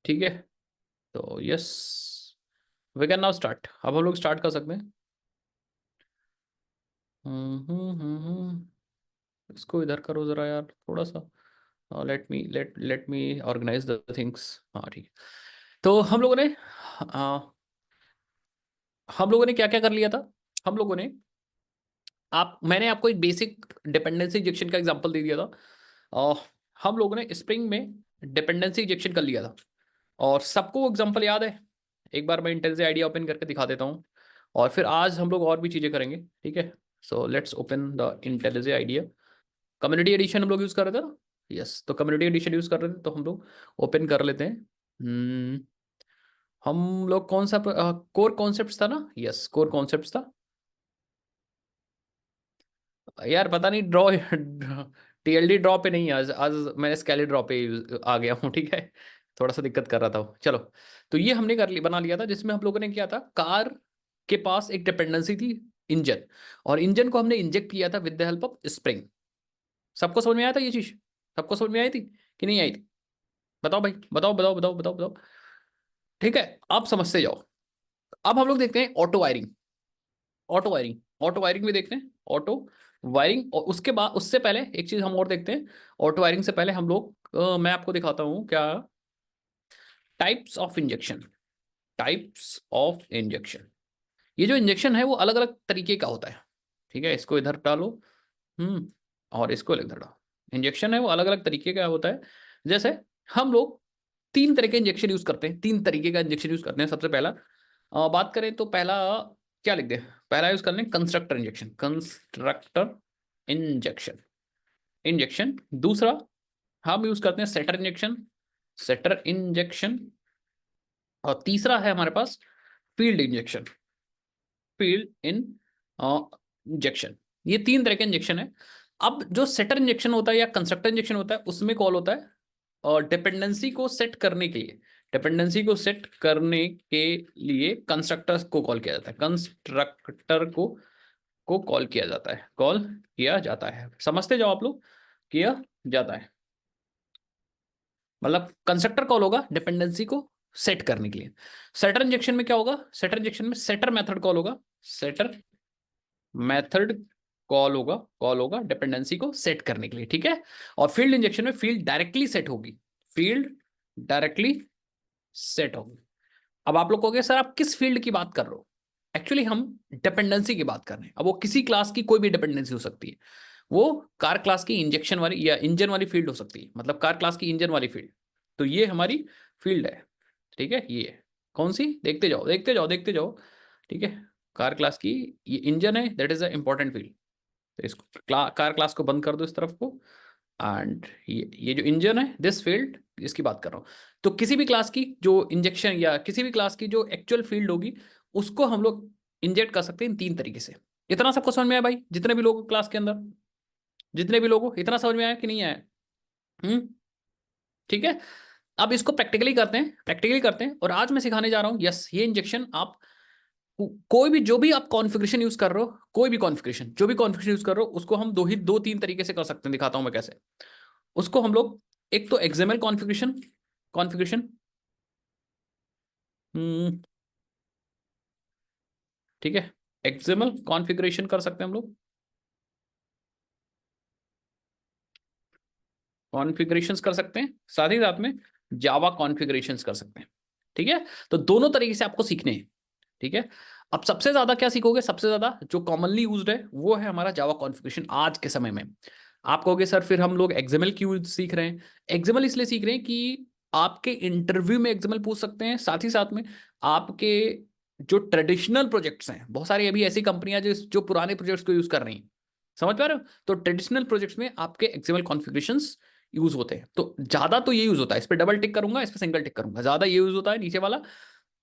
ठीक है, तो yes, we can now start. अब हम लोग स्टार्ट कर सकते हैं। इसको इधर करो जरा यार थोड़ा सा। Let me organise the things. हाँ ठीक है। तो हम लोगों ने क्या क्या कर लिया था। हम लोगों ने मैंने आपको एक बेसिक डिपेंडेंसी इंजेक्शन का एग्जांपल दे दिया था। अ, हम लोगों ने स्प्रिंग में डिपेंडेंसी इंजेक्शन कर लिया था, और सबको वो एग्जांपल याद है। एक बार मैं इंटेल से आइडिया ओपन करके दिखा देता हूँ, और फिर आज हम लोग और भी चीज़ें करेंगे। ठीक है, so let's open the Intel से आइडिया। कम्युनिटी एडिशन हम लोग यूज़ कर रहे थे ना। यस, तो कम्युनिटी एडिशन यूज़ कर रहे थे, तो हम लोग ओपन कर लेते हैं। हम लोग कौन सा कोर कॉन्सेप्ट था ना। यस, कोर कॉन्सेप्ट था यार। पता नहीं ड्रॉ टीएलडी ड्रॉ पे नहीं है आज। आज मैंने स्केली ड्रॉ पे आ गया हूँ। ठीक है, थोड़ा सा दिक्कत कर रहा था वो। चलो, तो ये हमने बना लिया था, जिसमें हम लोगों ने किया था, कार के पास एक डिपेंडेंसी थी, इंजन। और इंजन को हमने इंजेक्ट किया था with the help of spring. सबको समझ में आया था ये चीज? सबको समझ में आई थी कि नहीं आई थी? बताओ भाई, बताओ बताओ बताओ बताओ बताओ। ठीक है, आप समझते जाओ। अब हम लोग देखते हैं ऑटो वायरिंग। ऑटो वायरिंग भी देखते हैं, ऑटो वायरिंग। और उसके बाद, उससे पहले एक चीज हम और देखते हैं। ऑटो वायरिंग से पहले हम लोग मैं आपको दिखाता हूं क्या, types of injection. Types of injection, ये जो इंजेक्शन है वो अलग अलग तरीके का होता है। ठीक है, इसको इधर डालो। और इसको इधर डालो। इंजेक्शन है वो अलग अलग तरीके का होता है। जैसे हम लोग तीन तरह के इंजेक्शन यूज करते हैं, तीन तरीके का इंजेक्शन यूज करते हैं। सबसे पहला बात करें तो पहला क्या लिख दे, पहला यूज कर लें constructor injection. Constructor injection, injection. दूसरा हम यूज करते हैं सेटर इंजेक्शन, सेटर इंजेक्शन। और तीसरा है हमारे पास field injection, field in injection. ये तीन तरह के इंजेक्शन है। अब जो सेटर इंजेक्शन होता है या कंस्ट्रक्टर इंजेक्शन होता है, उसमें कॉल होता है और डिपेंडेंसी को सेट करने के लिए, डिपेंडेंसी को सेट करने के लिए कंस्ट्रक्टर को कॉल किया जाता है। कंस्ट्रक्टर को कॉल किया जाता है, कॉल किया जाता है। समझते जाओ आप लोग, किया जाता है मतलब कंस्ट्रक्टर कॉल होगा डिपेंडेंसी को सेट करने के लिए। सेटर इंजेक्शन में क्या होगा, सेटर इंजेक्शन में सेटर मेथड कॉल होगा, सेटर मेथड कॉल होगा डिपेंडेंसी को सेट करने के लिए। ठीक है, और फील्ड इंजेक्शन में फील्ड डायरेक्टली सेट होगी, फील्ड डायरेक्टली सेट होगी। अब आप लोग कहोगे सर आप किस फील्ड की बात कर रहे हो? एक्चुअली हम डिपेंडेंसी की बात कर रहे हैं। अब वो किसी क्लास की कोई भी डिपेंडेंसी हो सकती है। वो कार क्लास की इंजेक्शन वाली या इंजन वाली फील्ड हो सकती है, मतलब कार क्लास की इंजन वाली फील्ड। तो ये हमारी फील्ड है। ठीक है, ये है कौन सी, देखते जाओ देखते जाओ देखते जाओ। ठीक है, कार क्लास की ये इंजन है, that is a important field. तो इसको कार क्लास को बंद कर दो इस तरफ को। एंड ये जो इंजन है, दिस फील्ड, इसकी बात कर रहा हूँ। तो किसी भी क्लास की जो इंजेक्शन या किसी भी क्लास की जो एक्चुअल फील्ड होगी, उसको हम लोग इंजेक्ट कर सकते हैं इन तीन तरीके से। इतना सबको समझ में आया भाई? जितने भी लोग क्लास के अंदर, जितने भी लोग हो, इतना समझ में आया कि नहीं आया? हम्म, ठीक है। अब इसको प्रैक्टिकली करते हैं, प्रैक्टिकली करते हैं। और आज मैं सिखाने जा रहा हूँ, यस, ये इंजेक्शन आप कोई भी, जो भी आप कॉन्फ़िगरेशन यूज कर रहे हो, कोई भी कॉन्फ़िगरेशन, जो भी कॉन्फ़िगरेशन यूज कर रहे हो, उसको हम दो तीन तरीके से कर सकते हैं। दिखाता हूं मैं कैसे। उसको हम लोग, एक तो एक्सएमएल कॉन्फ़िगरेशन, कॉन्फ़िगरेशन, ठीक है, एक्सएमएल कॉन्फ़िगरेशन कर सकते हैं हम लोग, कॉन्फ़िगरेशंस कर सकते हैं, साथ ही साथ में जावा कॉन्फ़िगरेशंस कर सकते हैं। ठीक है, तो दोनों तरीके से आपको सीखने हैं। ठीक है, अब सबसे ज्यादा क्या सीखोगे, सबसे ज्यादा जो कॉमनली यूज्ड है वो है हमारा जावा कॉन्फ़िगरेशन आज के समय में। आप कहोगे सर फिर हम लोग एक्सएमएल क्यों सीख रहे हैं? एक्सएमएल इसलिए सीख रहे हैं कि आपके इंटरव्यू में एक्सएमएल पूछ सकते हैं, साथ ही साथ में आपके जो ट्रेडिशनल प्रोजेक्ट्स हैं, बहुत सारी अभी ऐसी कंपनियां जो पुराने प्रोजेक्ट्स को यूज कर रही हैं, समझ पा रहे हो? तो ट्रेडिशनल प्रोजेक्ट्स में आपके एक्सएमएल कॉन्फ़िगरेशंस यूज होते हैं। तो ज्यादा तो ये यूज होता है, इस पर डबल टिक करूंगा, इस पर सिंगल टिक करूंगा, ज्यादा ये यूज होता है नीचे वाला,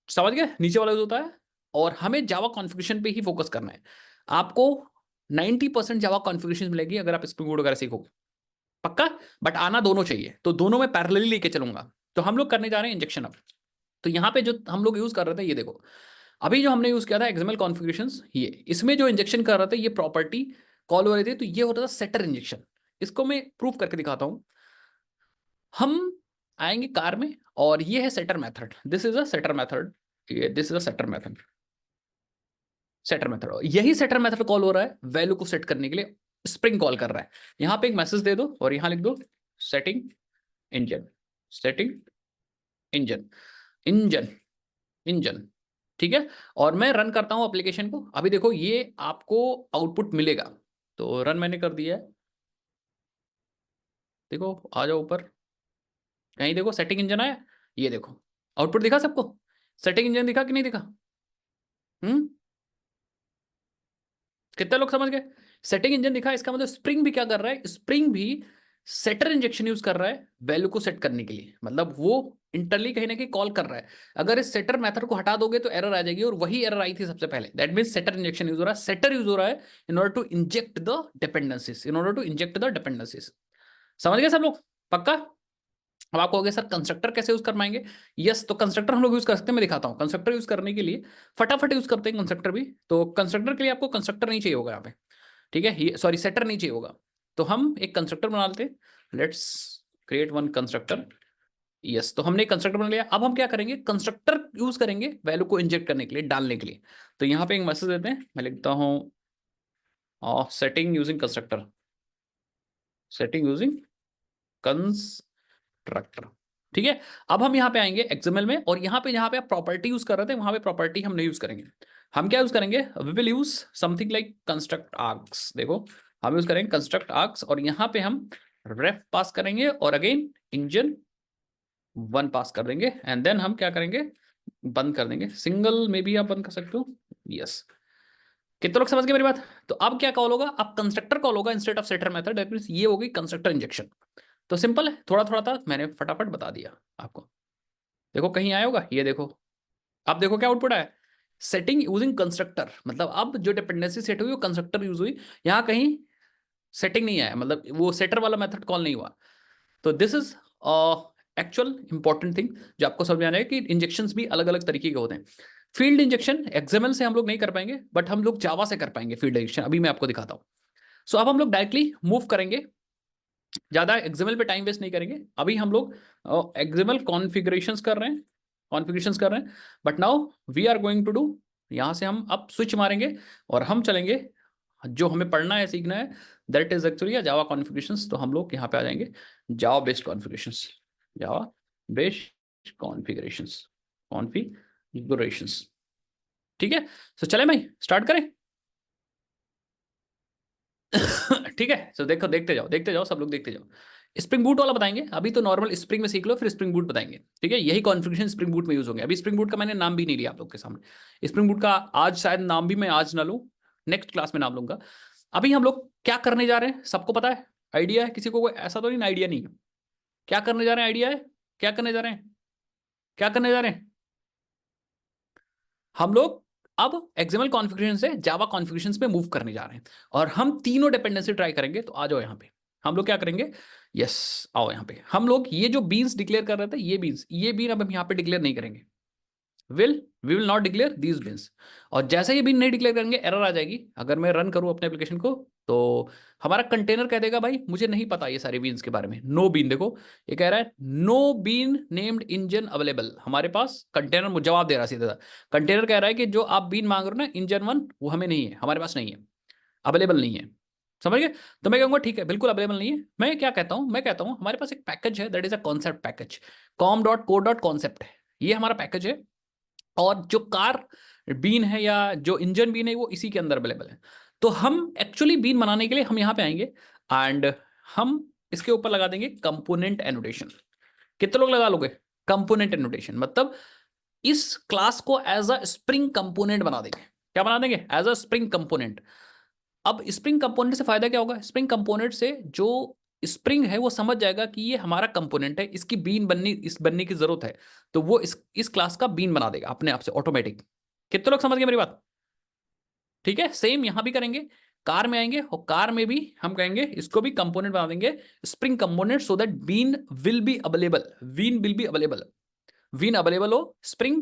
समझ गए, नीचे वाला यूज होता है। और हमें जावा कॉन्फ़िगरेशन पे ही फोकस करना है। आपको 90% जावा कॉन्फ़िगरेशन मिलेगी अगर आप स्प्रिंग बोर्ड वगैरह सीखोगे, पक्का। बट आना दोनों चाहिए, तो दोनों में पैरेलली लेके चलूंगा। तो हम लोग करने जा रहे हैं इंजेक्शन अब। तो यहाँ पे जो हम लोग यूज कर रहे थे, ये देखो, अभी जो हमने यूज किया था एक्सएमएल कॉन्फ़िगरेशंस, ये इसमें जो इंजेक्शन कर रहे थे, ये प्रॉपर्टी कॉल हो रही थी, तो ये होता था सेटर इंजेक्शन। इसको मैं प्रूफ करके दिखाता हूं। हम आएंगे कार में, और ये है setter method, this is a setter method, this is a setter method, setter method. यही सेटर मेथड कॉल हो रहा है वैल्यू को सेट करने के लिए, स्प्रिंग कॉल कर रहा है। यहां पे एक मैसेज दे दो और यहां लिख दो setting engine, setting engine, engine, engine, ठीक है। और मैं रन करता हूं एप्लीकेशन को, अभी देखो ये आपको आउटपुट मिलेगा। तो रन मैंने कर दिया है, देखो आ जाओ ऊपर, कहीं देखो सेटिंग इंजन आया, ये देखो आउटपुट दिखा सबको, सेटिंग इंजन दिखा कि नहीं दिखा? हम्म, कितने लोग समझ गए? सेटिंग इंजन दिखा, इसका मतलब स्प्रिंग भी क्या कर रहा है, स्प्रिंग भी सेटर इंजेक्शन यूज कर रहा है वैल्यू को सेट करने के लिए, मतलब वो इंटरली कहीं ना कहीं कॉल कर रहा है। अगर इस सेटर मेथड को हटा दोगे तो एरर आ जाएगी, और वही एरर आई थी सबसे पहले, that means setter injection use हो रहा है, सेटर यूज हो रहा है in order to inject the dependencies, in order to inject the dependencies. समझ गए सब लोग? पक्का? अब आपको हो गया सर कंस्ट्रक्टर कैसे यूज कर पाएंगे? यस, तो कंस्ट्रक्टर हम लोग यूज कर सकते हैं, मैं दिखाता हूं। कंस्ट्रक्टर यूज करने के लिए फटाफट यूज करते हैं कंस्ट्रक्टर भी। तो कंस्ट्रक्टर के लिए आपको कंस्ट्रक्टर नहीं चाहिए होगा यहाँ पे, ठीक है, सॉरी सेटर नहीं चाहिए होगा। तो हम एक कंस्ट्रक्टर बना लेते हैं, let's create one constructor. Yes, तो हमने कंस्ट्रक्टर बना लिया। अब हम क्या करेंगे, कंस्ट्रक्टर यूज करेंगे वैल्यू को इंजेक्ट करने के लिए, डालने के लिए। तो यहाँ पे एक मैसेज देते हैं, मैं लिखता हूँ setting using constructor, setting using constructor, ठीक है। अब हम यहाँ पे आएंगे एक्सएमएल में, और यहाँ पे जहाँ पे आप प्रॉपर्टी यूज कर रहे थे वहां पे प्रॉपर्टी हम नहीं यूज करेंगे। हम क्या यूज करेंगे, we will use something like construct args. देखो हम यूज करेंगे कंस्ट्रक्ट आर्क्स, और यहाँ पे हम रेफ पास करेंगे, और अगेन इंजन वन पास कर देंगे, एंड देन हम क्या करेंगे, बंद कर देंगे। सिंगल में भी आप बंद कर सकते हो, यस। कितने लोग समझ गए मेरी बात? तो अब क्या कॉल होगा, अब कंस्ट्रक्टर कॉल होगा instead of setter method, that means ये होगी कंस्ट्रक्टर इंजेक्शन। तो सिंपल है, थोड़ा थोड़ा था, मैंने फटाफट बता दिया आपको। देखो कहीं आया होगा, ये देखो, अब देखो क्या आउटपुट आया, सेटिंग यूजिंग कंस्ट्रक्टर, मतलब अब जो डिपेंडेंसी सेट हुई वो कंस्ट्रक्टर यूज हुई, यहाँ कहीं सेटिंग नहीं आया, मतलब वो सेटर वाला मेथड कॉल नहीं हुआ। तो this is actual important thing जो आपको समझ में आना है कि इंजेक्शंस भी अलग अलग तरीके के होते हैं। फील्ड इंजेक्शन एक्सएमएल से हम लोग नहीं कर पाएंगे, बट हम लोग जावा से कर पाएंगे फील्ड इंजेक्शन, अभी मैं आपको दिखाता हूँ। सो अब हम लोग डायरेक्टली मूव करेंगे, ज्यादा एक्सएमएल पे टाइम वेस्ट नहीं करेंगे। अभी हम लोग एक्सएमएल कॉन्फ़िगरेशंस कर रहे हैं, कॉन्फ़िगरेशंस कर रहे हैं, but now we are going to do, यहां से हम अब स्विच मारेंगे और हम चलेंगे, जो हमें पढ़ना है सीखना है that is actually Java configurations. तो हम लोग यहाँ पे आ जाएंगे, Java based configurations, Java based configurations, configurations, ठीक है। तो चले भाई स्टार्ट करें। ठीक है, तो देखो देखते जाओ, देखते जाओ, सब लोग देखते जाओ। स्प्रिंग बूट वाला बताएंगे, अभी तो नॉर्मल स्प्रिंग में सीख लो, फिर स्प्रिंग बूट बताएंगे, ठीक है। यही कॉन्फ़िगरेशन स्प्रिंग बूट में यूज होंगे। अभी स्प्रिंग बूट का मैंने नाम भी नहीं लिया आप लोग के सामने, स्प्रिंग बूट का आज शायद नाम भी मैं आज ना लूं, नेक्स्ट क्लास में नाम लूंगा। अभी हम लोग क्या करने जा रहे हैं सबको पता है, आइडिया है किसी को? कोई ऐसा तो नहीं ना आइडिया नहीं है? क्या करने जा रहे हैं, आइडिया है? क्या करने जा रहे हैं, क्या करने जा रहे हैं? हम लोग अब एक्सएमएल कॉन्फ़िगरेशन से जावा कॉन्फ़िगरेशंस में मूव करने जा रहे हैं, और हम तीनों डिपेंडेंसी ट्राई करेंगे। तो आ जाओ यहाँ पे, हम लोग क्या करेंगे, यस आओ यहाँ पे। हम लोग ये जो बीन्स डिक्लेयर कर रहे थे, ये बीन्स, ये बीन अब हम यहाँ पे डिक्लेयर नहीं करेंगे, we will not declare these beans. और जैसे ये बीन नहीं डिक्लेयर करेंगे एरर आ जाएगी। अगर मैं रन करूं अपने एप्लीकेशन को, तो हमारा कंटेनर कह देगा भाई मुझे नहीं पता ये सारे बीन्स के बारे में, नो बीन। देखो ये कह रहा है no bean named engine available, हमारे पास कंटेनर जवाब दे रहा है सीधा। कंटेनर कह रहा है कि जो आप बीन मांग रहे हो ना इंजन वन, वो हमें नहीं है, हमारे पास नहीं है, अवेलेबल नहीं है। समझ गए? तो मैं कहूंगा ठीक है बिल्कुल अवेलेबल नहीं है। मैं क्या कहता हूं, मैं कहता हूं हमारे पास एक पैकेज है, that is a concept package, com.co.concept है, ये हमारा पैकेज है। और जो कार बीन है या जो इंजन बीन है वो इसी के अंदर अवेलेबल है। तो हम एक्चुअली बीन बनाने के लिए हम यहां पे आएंगे, एंड हम इसके ऊपर लगा देंगे कंपोनेंट एनोटेशन। कितने लोग लगा लोगे? कंपोनेंट एनोटेशन मतलब इस क्लास को एज अ स्प्रिंग कंपोनेंट बना देंगे। क्या बना देंगे? As a Spring component. अब स्प्रिंग कंपोनेंट से फायदा क्या होगा, स्प्रिंग कंपोनेंट से जो स्प्रिंग है वो समझ जाएगा कि ये हमारा कंपोनेंट है, इसकी बीन बननी, इस बनने की जरूरत है, तो वो इस क्लास का बीन बना देगा अपने आप से ऑटोमेटिक। कितने लोग समझ गए मेरी बात? ठीक है, सेम यहां भी करेंगे, कार में आएंगे और कार में भी हम कहेंगे इसको भी कंपोनेंट बना देंगे, Spring component, so that bean will be available, bean will be available, bean available हो, स्प्रिंग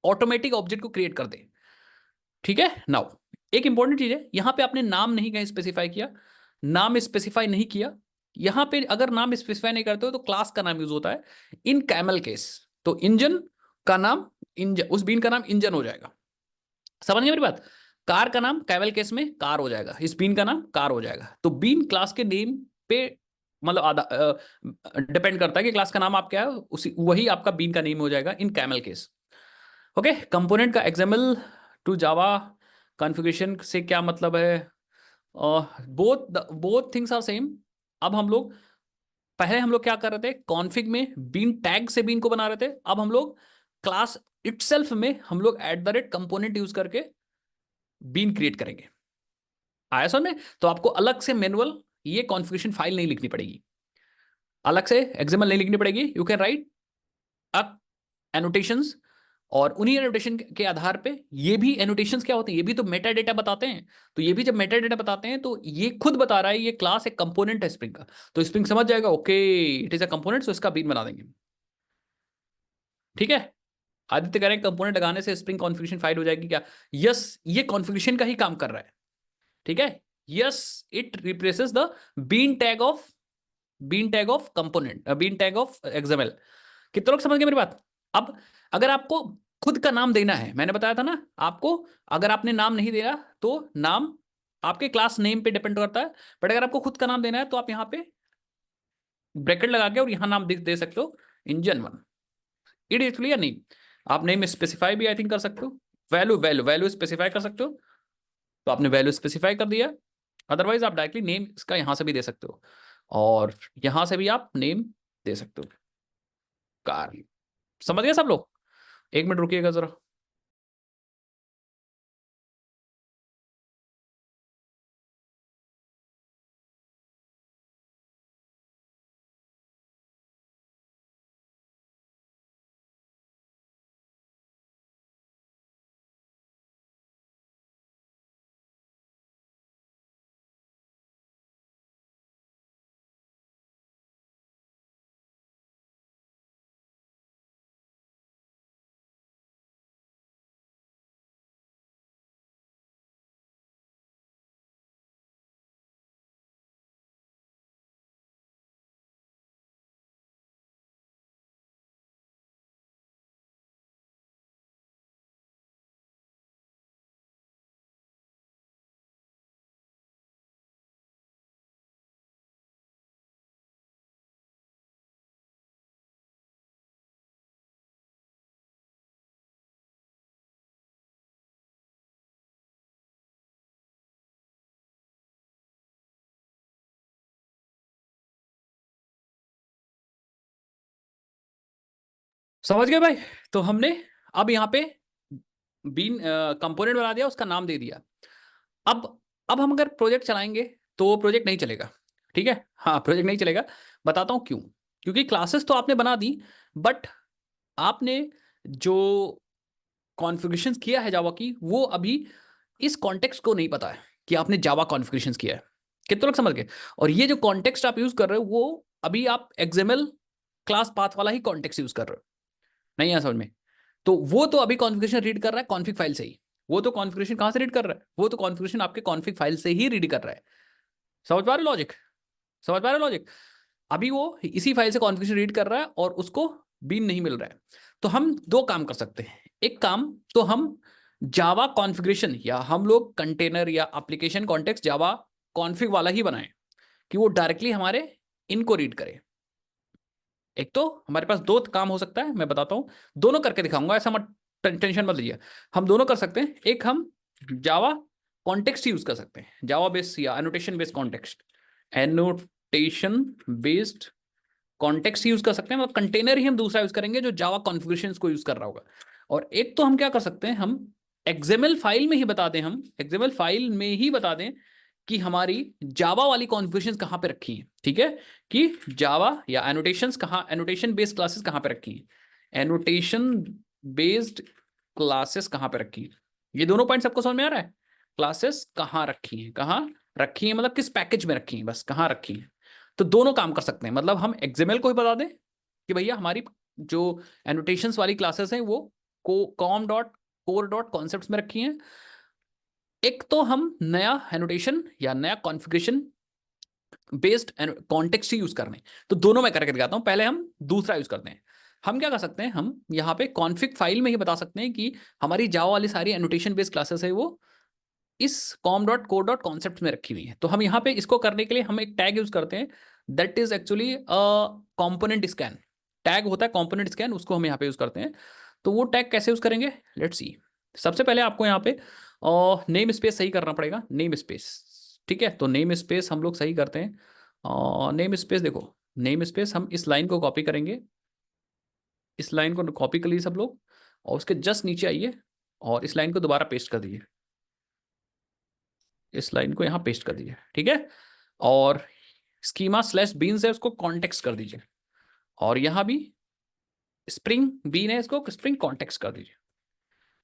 ऑटोमेटिक ऑब्जेक्ट को क्रिएट कर दे। ठीक है। नाउ एक इंपॉर्टेंट चीज है, यहां पे आपने नाम नहीं कहीं स्पेसिफाई किया, नाम स्पेसिफाई नहीं किया, यहां पे अगर नाम स्पेसिफाई नहीं करते हो तो क्लास का नाम यूज होता है। इन कैमल केस तो इंजन का नाम इंजन, उस बीन का नाम इंजन हो जाएगा। समझ गए मेरी बात? कार का नाम कैमल केस में कार हो जाएगा, इस बीन का नाम कार हो जाएगा। तो बीन क्लास के नेम पे मतलब आधा डिपेंड करता है कि क्लास का नाम आप क्या है, उसी वही आपका बीन का नेम हो जाएगा in camel case. Okay, component का एग्जाम्पल टू जावा कॉन्फ़िगरेशन से क्या मतलब है? Both both things are same. अब हम लोग पहले हम लोग क्या कर रहे थे, कॉन्फ़िग में बीन टैग से बीन को बना रहे थे। अब हम लोग क्लास इटसेल्फ में हम लोग @कंपोनेंट यूज करके बीन क्रिएट करेंगे। आया समझ में? तो आपको अलग से मैनुअल ये कॉन्फ़िगरेशन फाइल नहीं लिखनी पड़ेगी, अलग से एक्सएमएल नहीं लिखनी पड़ेगी। You can write a annotations, और उन्हीं एनोटेशन के आधार पे ये भी एनोटेशंस क्या होते हैं, ये भी तो मेटा डेटा बताते हैं। तो ये भी जब मेटा डेटा बताते हैं तो ये खुद बता रहा है ये क्लास एक कंपोनेंट है स्प्रिंग का, तो स्प्रिंग समझ जाएगा okay it is a component, so इसका बीन बना देंगे। ठीक है, आदित्य कह रहे हैं कंपोनेंट लगाने से स्प्रिंग कॉन्फ़िगरेशन फाइल हो जाएगी क्या? यस, ये कॉन्फ़िगरेशन का ही काम कर रहा है। ठीक है, yes, it replaces the bean tag of component, bean tag of XML. कितने लोग समझ गए मेरी बात? अब अगर आपको खुद का नाम देना है, मैंने बताया था ना आपको, अगर आपने नाम नहीं दिया तो नाम आपके क्लास नेम पे डिपेंड करता है, बट अगर आपको खुद का नाम देना है तो आप यहां पे ब्रैकेट लगा के और यहां नाम दे सकते हो engine one. It is clear? नहीं, आप नेम स्पेसिफाई भी आई थिंक कर सकते हो, वैल्यू स्पेसिफाई कर सकते हो, तो आपने वैल्यू स्पेसिफाई कर दिया। अदरवाइज आप डायरेक्टली नेम इसका यहां से भी दे सकते हो, और यहां से भी आप नेम दे सकते हो कार। समझ गए सब लोग? एक मिनट रुकिएगा जरा। समझ गए भाई? तो हमने अब यहाँ पे बीन कंपोनेंट बना दिया, उसका नाम दे दिया। अब अब हम अगर प्रोजेक्ट चलाएंगे तो प्रोजेक्ट नहीं चलेगा। ठीक है, हाँ प्रोजेक्ट नहीं चलेगा। बताता हूँ क्यों। क्योंकि क्लासेस तो आपने बना दी, बट आपने जो कॉन्फ़िगरेशन किया है जावा की, वो अभी इस कॉन्टेक्स्ट को नहीं पता है कि आपने जावा कॉन्फ़िगरेशन किया है। कितने लोग समझ गए? और ये जो कॉन्टेक्स्ट आप यूज कर रहे हो वो अभी आप एक्सएमएल क्लास पाथ वाला ही कॉन्टेक्स्ट यूज कर रहे हो, नहीं है समझ में? तो वो तो अभी कॉन्फ़िगरेशन रीड कर रहा है कॉन्फ़िग फाइल से ही। वो तो कॉन्फ़िगरेशन कहां से रीड कर रहा है? वो तो कॉन्फ़िगरेशन आपके कॉन्फ़िग फाइल से ही रीड कर रहा है। समझ पा रहे हो लॉजिक? समझ पा रहे हो लॉजिक? अभी वो इसी फाइल से कॉन्फ़िगरेशन रीड कर रहा है और उसको बीन नहीं मिल रहा है। तो हम दो काम कर सकते हैं। एक काम तो हम जावा कॉन्फ़िगरेशन या हम लोग कंटेनर या एप्लीकेशन कॉन्टेक्स्ट जावा कॉन्फ़िग वाला ही बनाएं कि वो डायरेक्टली हमारे इनको रीड करे। एक तो हमारे पास दो काम हो सकता है, मैं बताता हूं, दोनों करके दिखाऊंगा, ऐसा मत टेंशन मत लीजिए। हम दोनों कर सकते हैं। एक हम जावा कॉन्टेक्स्ट यूज कर सकते हैं, जावा बेस्ड या annotation based context, annotation based context use कर सकते हैं, मतलब कंटेनर ही हम दूसरा यूज करेंगे जो जावा कॉन्फ़िगरेशन को यूज कर रहा होगा। और एक तो हम क्या कर सकते हैं, हम एक्सएमएल फाइल में ही बता दें, हम एक्सएमएल फाइल में ही बता दें कि हमारी जावा वाली कॉन्फ़िगरेशंस कहाँ पे रखी हैं। ठीक है, कि जावा या एनोटेशंस कहाँ, एनोटेशन बेस्ड क्लासेस कहाँ पे रखी हैं, एनोटेशन बेस्ड क्लासेस कहाँ पे रखी हैं। ये दोनों पॉइंट सबको समझ में आ रहा है? क्लासेस कहाँ रखी हैं, कहाँ रखी हैं मतलब किस पैकेज में रखी हैं, बस कहाँ रखी हैं। तो दोनों काम कर सकते हैं, मतलब हम एक्सएमएल को ही बता दें कि भैया हमारी जो एनोटेशंस वाली क्लासेस हैं वो com dot core dot concept में रखी हैं। एक तो हम नया एनोटेशन या नया configuration based and context he use करने। तो दोनों मैं करके दिखाता हूं। पहले हम दूसरा यूज करते हैं। हम क्या कर सकते हैं, हम यहाँ पे कॉन्फिग फाइल में ही बता सकते हैं कि हमारी जावा वाली सारी एनोटेशन बेस्ड क्लासेस है वो इस com.core.concept में रखी हुई है। तो हम यहाँ पे इसको करने के लिए हम एक टैग यूज करते हैं, that is actually component scan. Tag होता है कॉम्पोनेंट स्कैन, उसको हम यहाँ पे यूज करते हैं। तो वो टैग कैसे यूज करेंगे, लेट्स सी। सबसे पहले आपको यहाँ पे नेम स्पेस सही करना पड़ेगा, नेम स्पेस। ठीक है, तो नेम स्पेस हम लोग सही करते हैं। नेम स्पेस देखो, नेम स्पेस हम इस लाइन को कॉपी करेंगे, इस लाइन को कॉपी कर लीजिए सब लोग, और उसके जस्ट नीचे आइए और इस लाइन को दोबारा पेस्ट कर दीजिए, इस लाइन को यहाँ पेस्ट कर दीजिए। ठीक है, और स्कीमा स्लैश बीन्स है उसको कॉन्टेक्स्ट कर दीजिए, और यहाँ भी स्प्रिंग बीन है इसको स्प्रिंग कॉन्टेक्स्ट कर दीजिए।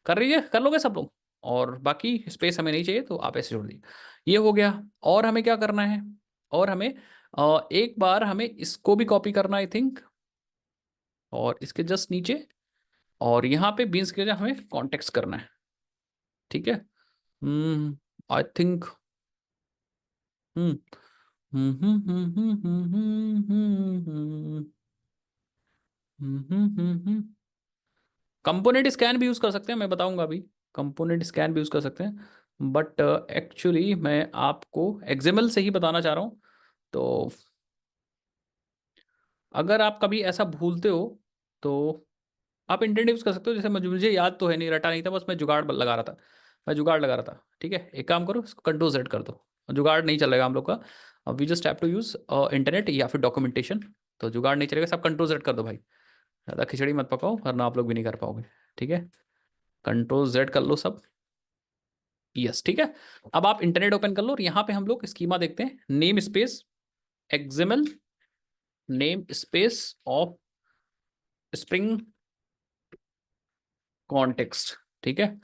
कर लीजिए, कर लोगे सब लोग, और बाकी स्पेस हमें नहीं चाहिए तो आप ऐसे जोड़ दीजिए। ये हो गया। और हमें क्या करना है, और हमें एक बार हमें इसको भी कॉपी करना आई थिंक, और इसके जस्ट नीचे, और यहाँ पे बीन्स के जगह हमें कॉन्टेक्स्ट करना है। ठीक है, I think hmm component scan भी यूज कर सकते हैं, मैं बताऊंगा अभी। कंपोनेंट स्कैन भी यूज कर सकते हैं, बट एक्चुअली मैं आपको एक्सएमएल से ही बताना चाह रहा हूँ। तो अगर आप कभी ऐसा भूलते हो तो आप इंटरनेट यूज कर सकते हो। जैसे मुझे याद तो है नहीं, रटा नहीं था, बस मैं जुगाड़ लगा रहा था, मैं जुगाड़ लगा रहा था। ठीक है, एक काम करो, इसको कंट्रोल जेड कर दो, जुगाड़ नहीं चलेगा हम लोग का। We just have to use internet या फिर डॉक्यूमेंटेशन। तो जुगाड़ नहीं चलेगा, सब कंट्रोल जेड कर दो भाई, ज़्यादा खिचड़ी मत पकाओ वरना आप लोग भी नहीं कर पाओगे। ठीक है, कंट्रोल जेड कर लो सब। यस, ठीक है। अब आप इंटरनेट ओपन कर लो और यहाँ पे हम लोग स्कीमा देखते हैं, name space XML name space of spring context. ठीक है,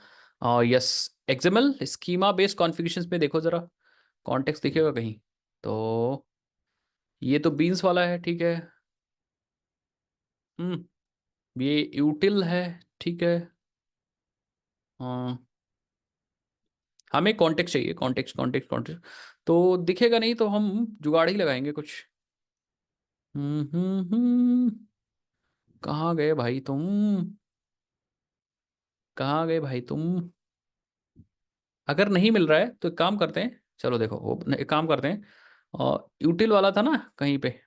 yes, XML schema based configurations में देखो जरा, कॉन्टेक्स्ट दिखेगा कहीं। तो ये तो बीन्स वाला है, ठीक है। ये यूटिल है, ठीक है। हाँ, हमें कॉन्टेक्स्ट चाहिए, कॉन्टेक्स्ट कॉन्टेक्स्ट कॉन्टेक्स्ट। तो दिखेगा नहीं तो हम जुगाड़ ही लगाएंगे कुछ। हम्म। कहाँ गए भाई तुम, कहाँ गए भाई तुम। अगर नहीं मिल रहा है तो एक काम करते हैं, चलो देखो एक काम करते हैं, और यूटिल वाला था ना कहीं पे,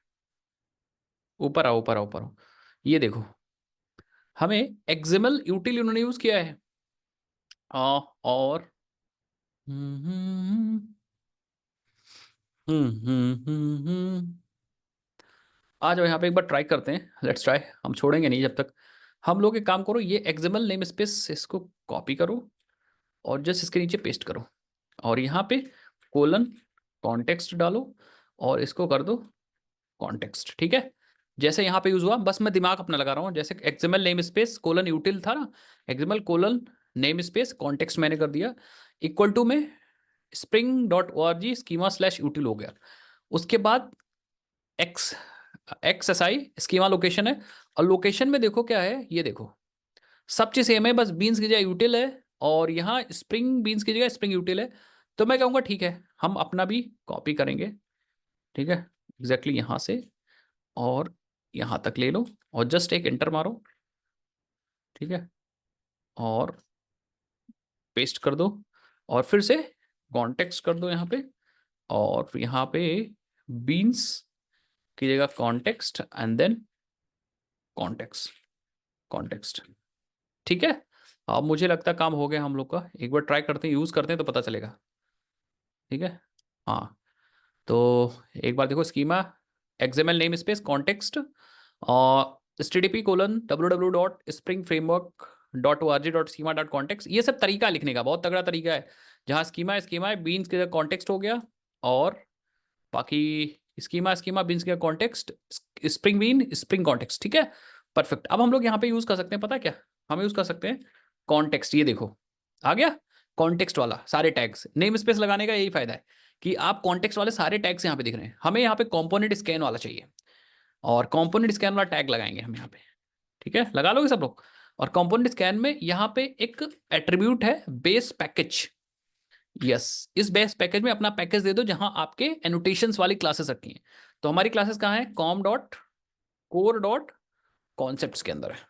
ऊपर आओ ऊपर आओ ऊपर आओ। ये देखो, हमें एक्सएमएल यूटिल उन्होंने यूज किया है। और आ जाओ यहाँ पे एक बार ट्राई करते हैं, लेट्स ट्राई, हम छोड़ेंगे नहीं जब तक। हम लोग एक काम करो, ये एक्सएमएल नेम स्पेस इसको कॉपी करो और जस्ट इसके नीचे पेस्ट करो, और यहाँ पे कोलन कॉन्टेक्स्ट डालो और इसको कर दो कॉन्टेक्स्ट। ठीक है, जैसे यहाँ पे यूज हुआ, बस मैं दिमाग अपना लगा रहा हूँ। जैसे XML name space colon util था ना, XML colon name space context मैंने कर दिया, इक्वल टू में Spring dot O R G schema slash util हो गया। उसके बाद X X S I schema location है, और लोकेशन में देखो क्या है, ये देखो सब चीज सेम है, बस बीन्स की जगह यूटिल है, और यहाँ स्प्रिंग बीन्स की जगह स्प्रिंग यूटिल है। तो मैं कहूँगा ठीक है, हम अपना भी कॉपी करेंगे। ठीक है, एग्जैक्टली यहाँ से और यहाँ तक ले लो, और जस्ट एक एंटर मारो। ठीक है, और पेस्ट कर दो, और फिर से कॉन्टेक्स्ट कर दो यहाँ पे, और यहाँ पे बीन्स की जगह context and then context context. ठीक है, अब मुझे लगता है काम हो गया हम लोग का। एक बार ट्राई करते हैं, यूज करते हैं तो पता चलेगा। ठीक है, हाँ, तो एक बार देखो schema XML name space context और http कोलन www.springframework.org.schema.context। ये सब तरीका है लिखने का, बहुत तगड़ा तरीका है। जहाँ स्कीमा है बीन्स के कॉन्टेक्स्ट हो गया, और बाकी स्कीमा स्कीमा बीन्स के context Spring bean Spring context. ठीक है, परफेक्ट। अब हम लोग यहाँ पे यूज कर सकते हैं, पता है क्या, हम यूज कर सकते हैं कॉन्टेक्स्ट। ये देखो आ गया कॉन्टेक्स्ट वाला, सारे टैग्स। नेम स्पेस लगाने का यही फायदा है कि आप कॉन्टेक्स्ट वाले सारे टैग्स यहाँ पे दिख रहे हैं। हमें यहाँ पे कंपोनेंट स्कैन वाला चाहिए, और कंपोनेंट स्कैन वाला टैग लगाएंगे हम यहाँ पे। ठीक है, लगा लोगे सब लोग। और कंपोनेंट स्कैन में यहाँ पे एक एट्रीब्यूट है बेस पैकेज, यस, इस बेस पैकेज में अपना पैकेज दे दो जहां आपके एनोटेशंस वाली क्लासेस रखी हैं। तो हमारी क्लासेस कहाँ है? Com dot core dot concepts के अंदर है।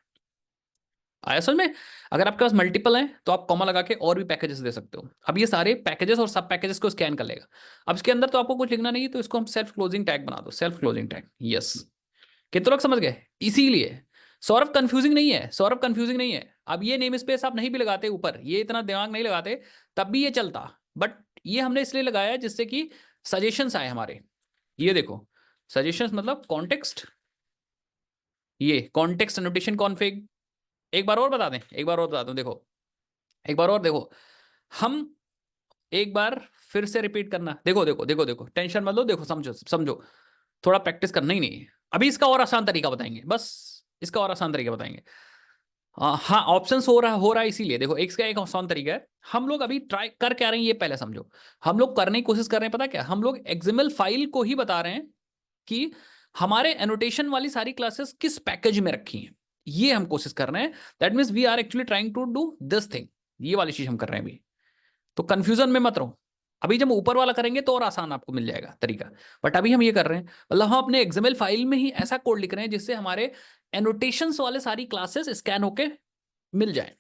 आया समझ में? अगर आपके पास मल्टीपल हैं तो आप कॉमा लगा के और भी पैकेजेस दे सकते हो। अब ये सारे पैकेजेस और सब पैकेजेस को स्कैन कर लेगा। अब इसके अंदर तो आपको कुछ लिखना नहीं है, तो इसको हम सेल्फ क्लोजिंग टैग बना दो, सेल्फ क्लोजिंग टैग। यस, कितने लोग समझ गए? इसीलिए सौरभ कंफ्यूजिंग नहीं है, सौरभ कंफ्यूजिंग नहीं है। अब ये नेम स्पेस आप नहीं भी लगाते ऊपर, ये इतना दिमाग नहीं लगाते, तब भी ये चलता। बट ये हमने इसलिए लगाया जिससे कि सजेशंस आए हमारे। ये देखो, सजेशंस मतलब कॉन्टेक्स्ट, ये कॉन्टेक्स्ट एनोटेशन कॉन्फ़िग। एक बार और बता दें, एक बार और बता दूं, देखो एक बार और देखो, हम एक बार फिर से रिपीट करना। देखो देखो देखो देखो, टेंशन मत लो, देखो समझो समझो, थोड़ा प्रैक्टिस करना ही नहीं है। अभी इसका और आसान तरीका बताएंगे, बस इसका और आसान तरीका बताएंगे। हाँ, ऑप्शंस हो रहा है इसीलिए। देखो, इसका एक आसान तरीका है। हम लोग अभी ट्राई कर क्या रहे हैं ये पहले समझो। हम लोग करने की कोशिश कर रहे हैं, पता क्या, हम लोग एक्सएमएल फाइल को ही बता रहे हैं कि हमारे एनोटेशन वाली सारी क्लासेस किस पैकेज में रखी हैं, ये हम कोशिश कर रहे हैं। That means we are actually trying to do this thing, ये वाली चीज हम कर रहे हैं अभी। तो कंफ्यूजन में मत रहो। अभी जब ऊपर वाला करेंगे तो और आसान आपको मिल जाएगा तरीका। बट अभी हम ये कर रहे हैं, मतलब हम अपने एक्सएमएल फाइल में ही ऐसा कोड लिख रहे हैं जिससे हमारे एनोटेशंस वाले सारी क्लासेस स्कैन होके मिल जाए।